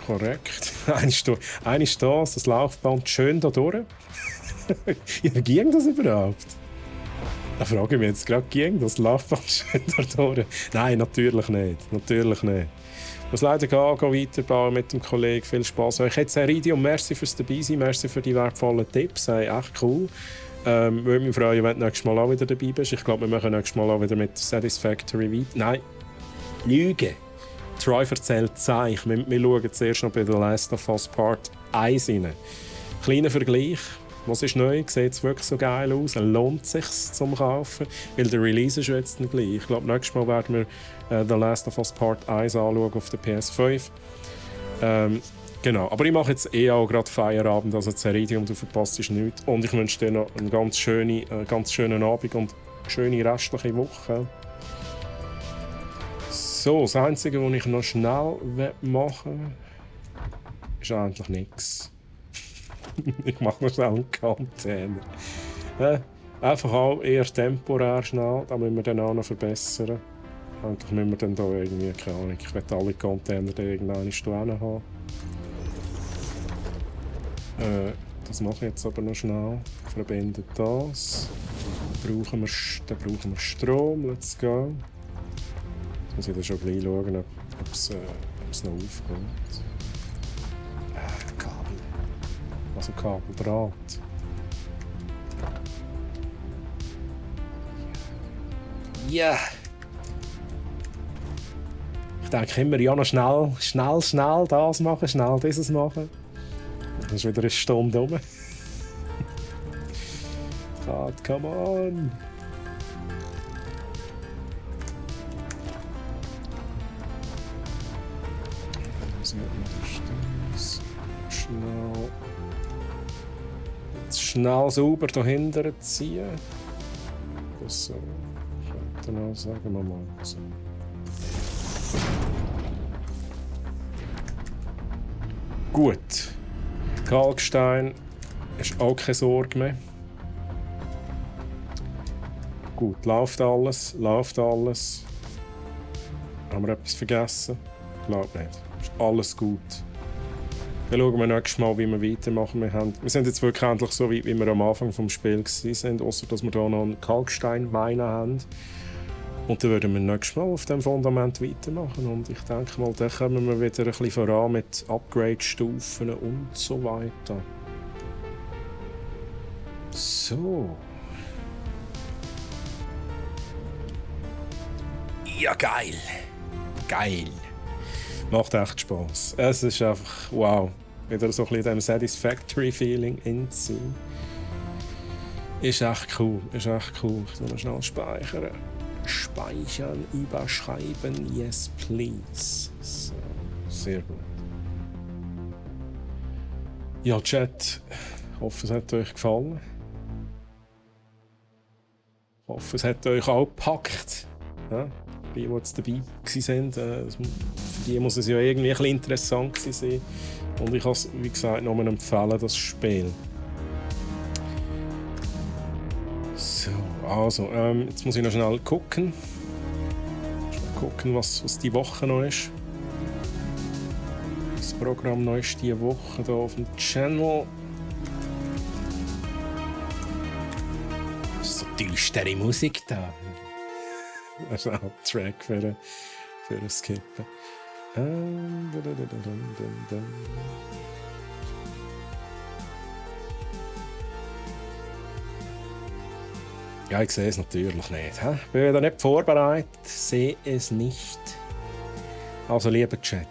korrekt. Eine ist das Laufband schön da durch. Ja, wie ging das überhaupt? Da frage ich mich jetzt gerade, ging das Laufband schön da durch? Nein, natürlich nicht. Ich muss leider gehen weiterbauen mit dem Kollegen. Viel Spaß euch. Jetzt Ceridium, merci fürs Dabeisein, merci für die wertvollen Tipps. Echt cool. Würde mich freuen, wenn du nächstes Mal auch wieder dabei bist. Ich glaube, wir machen nächstes Mal auch wieder mit Satisfactory weiter. Nein, Lüge. Troy erzählt Zeich. Wir schauen zuerst noch bei The Last of Us Part 1 rein. Kleiner Vergleich. Was ist neu? Sieht es wirklich so geil aus? Lohnt es sich zum Kaufen? Weil der Release ist jetzt nicht gleich. Ich glaube, nächstes Mal werden wir The Last of Us Part 1 anschauen auf der PS5. Genau, aber ich mache jetzt auch gerade Feierabend, also Ceridium, du verpasst nichts. Und ich wünsche dir noch einen ganz schönen Abend und eine schöne restliche Woche. So, das Einzige, was ich noch schnell machen will, ist eigentlich nichts. Ich mache noch schnell einen Container. Einfach auch eher temporär schnell, da müssen wir dann auch noch verbessern. Eigentlich müssen wir dann da irgendwie, keine Ahnung, ich will alle Container irgendwann stehen haben. Das mache ich jetzt aber noch schnell. Verbinde das. Dann brauchen wir Strom. Let's go. Jetzt muss ich dann schon gleich schauen, ob es noch aufgeht. Kabel. Also Kabeldraht. Ja! Yeah. Ich denke immer, ja noch schnell das machen, schnell dieses machen. Dann ist wieder eine Stunde rum. God, come on! Schnell sauber dahinter ziehen. So, könnte man sagen wir mal so. Gut. Kalkstein ist auch keine Sorge mehr. Gut, läuft alles, läuft alles. Haben wir etwas vergessen? Ich glaube nicht. Ist alles gut. Dann schauen wir nächstes Mal, wie wir weitermachen. Wir sind jetzt wirklich endlich so weit, wie wir am Anfang des Spiels waren, außer dass wir hier noch einen Kalksteinmine haben. Und dann würden wir nächstes Mal auf diesem Fundament weitermachen. Und ich denke mal, dann kommen wir wieder ein bisschen voran mit Upgrade-Stufen und so weiter. So. Ja, geil. Geil. Macht echt Spass. Es ist einfach, wow. Wieder so ein bisschen dem Satisfactory-Feeling inziehen. Ist echt cool. Ist echt cool. Ich muss schnell speichern. Speichern, überschreiben. Yes, please. So, sehr gut. Ja, Chat. Ich hoffe, es hat euch gefallen. Ich hoffe, es hat euch auch gepackt. Ja? Die jetzt dabei waren. Für die muss es ja irgendwie ein bisschen interessant sein. Und ich kann es, wie gesagt, nur empfehlen, das Spiel. So, also, jetzt muss ich noch schnell gucken. Was die Woche noch ist. Das Programm noch ist diese Woche hier auf dem Channel. So düstere Musik da. Das ist auch ein Track für ein Skippen. Ja, ich sehe es natürlich nicht. Ich bin wieder nicht vorbereitet, sehe es nicht. Also, lieber Chat.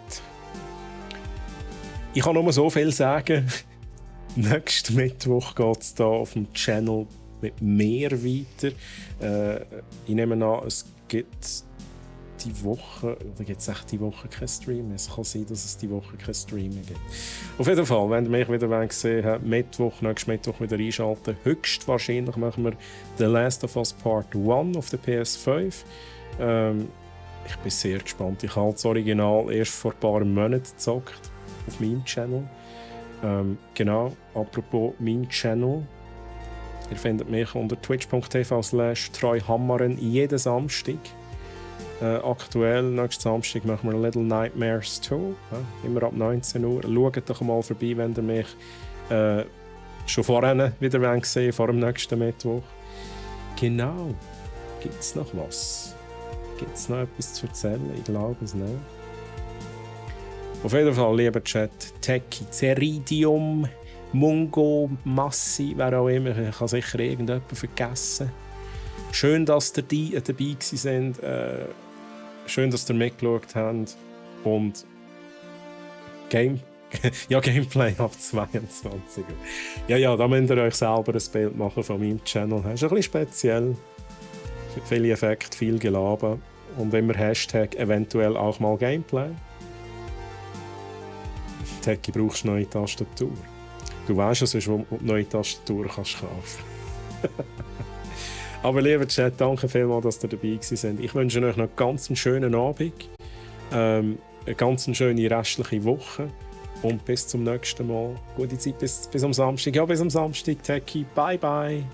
Ich kann nur so viel sagen. Nächsten Mittwoch geht es hier auf dem Channel mit mehr weiter. Ich nehme an, es gibt die Woche, oder gibt es echt die Woche kein Stream? Es kann sein, dass es die Woche kein Stream mehr gibt. Auf jeden Fall, wenn ihr mich wieder gesehen habt, nächsten Mittwoch wieder einschalten. Höchstwahrscheinlich machen wir The Last of Us Part 1 auf der PS5. Ich bin sehr gespannt. Ich habe das Original erst vor ein paar Monaten gezockt auf meinem Channel. Genau, apropos mein Channel. Ihr findet mich unter twitch.tv/treuhammeren jeden Samstag. Aktuell, nächsten Samstag, machen wir Little Nightmares 2. Immer ab 19 Uhr. Schaut doch mal vorbei, wenn ihr mich schon vorher wieder sehen vor dem nächsten Mittwoch. Genau. Gibt es noch was? Gibt es noch etwas zu erzählen? Ich glaube es nicht. Auf jeden Fall, lieber Chat, Techie, Ceridium, Mungo, Massi, wer auch immer. Ich habe sicher irgendjemanden vergessen. Schön, dass ihr dabei sind. Schön, dass ihr mitgeschaut habt. Und Gameplay ab 22 Uhr. Ja, da müsst ihr euch selber ein Bild machen von meinem Channel. Das ist ein bisschen speziell. Viele Effekte, viel Gelaber. Und immer Hashtag eventuell auch mal Gameplay. Techie, brauchst du neue Tastatur. Du weißt ja sonst, wo du neue Tastatur kannst kaufen. Aber lieber Chat, danke vielmals, dass ihr dabei seid. Ich wünsche euch noch ganz einen schönen Abend, eine ganz schöne restliche Woche und bis zum nächsten Mal. Gute Zeit bis am Samstag. Ja, bis am Samstag, Techie. Bye, bye.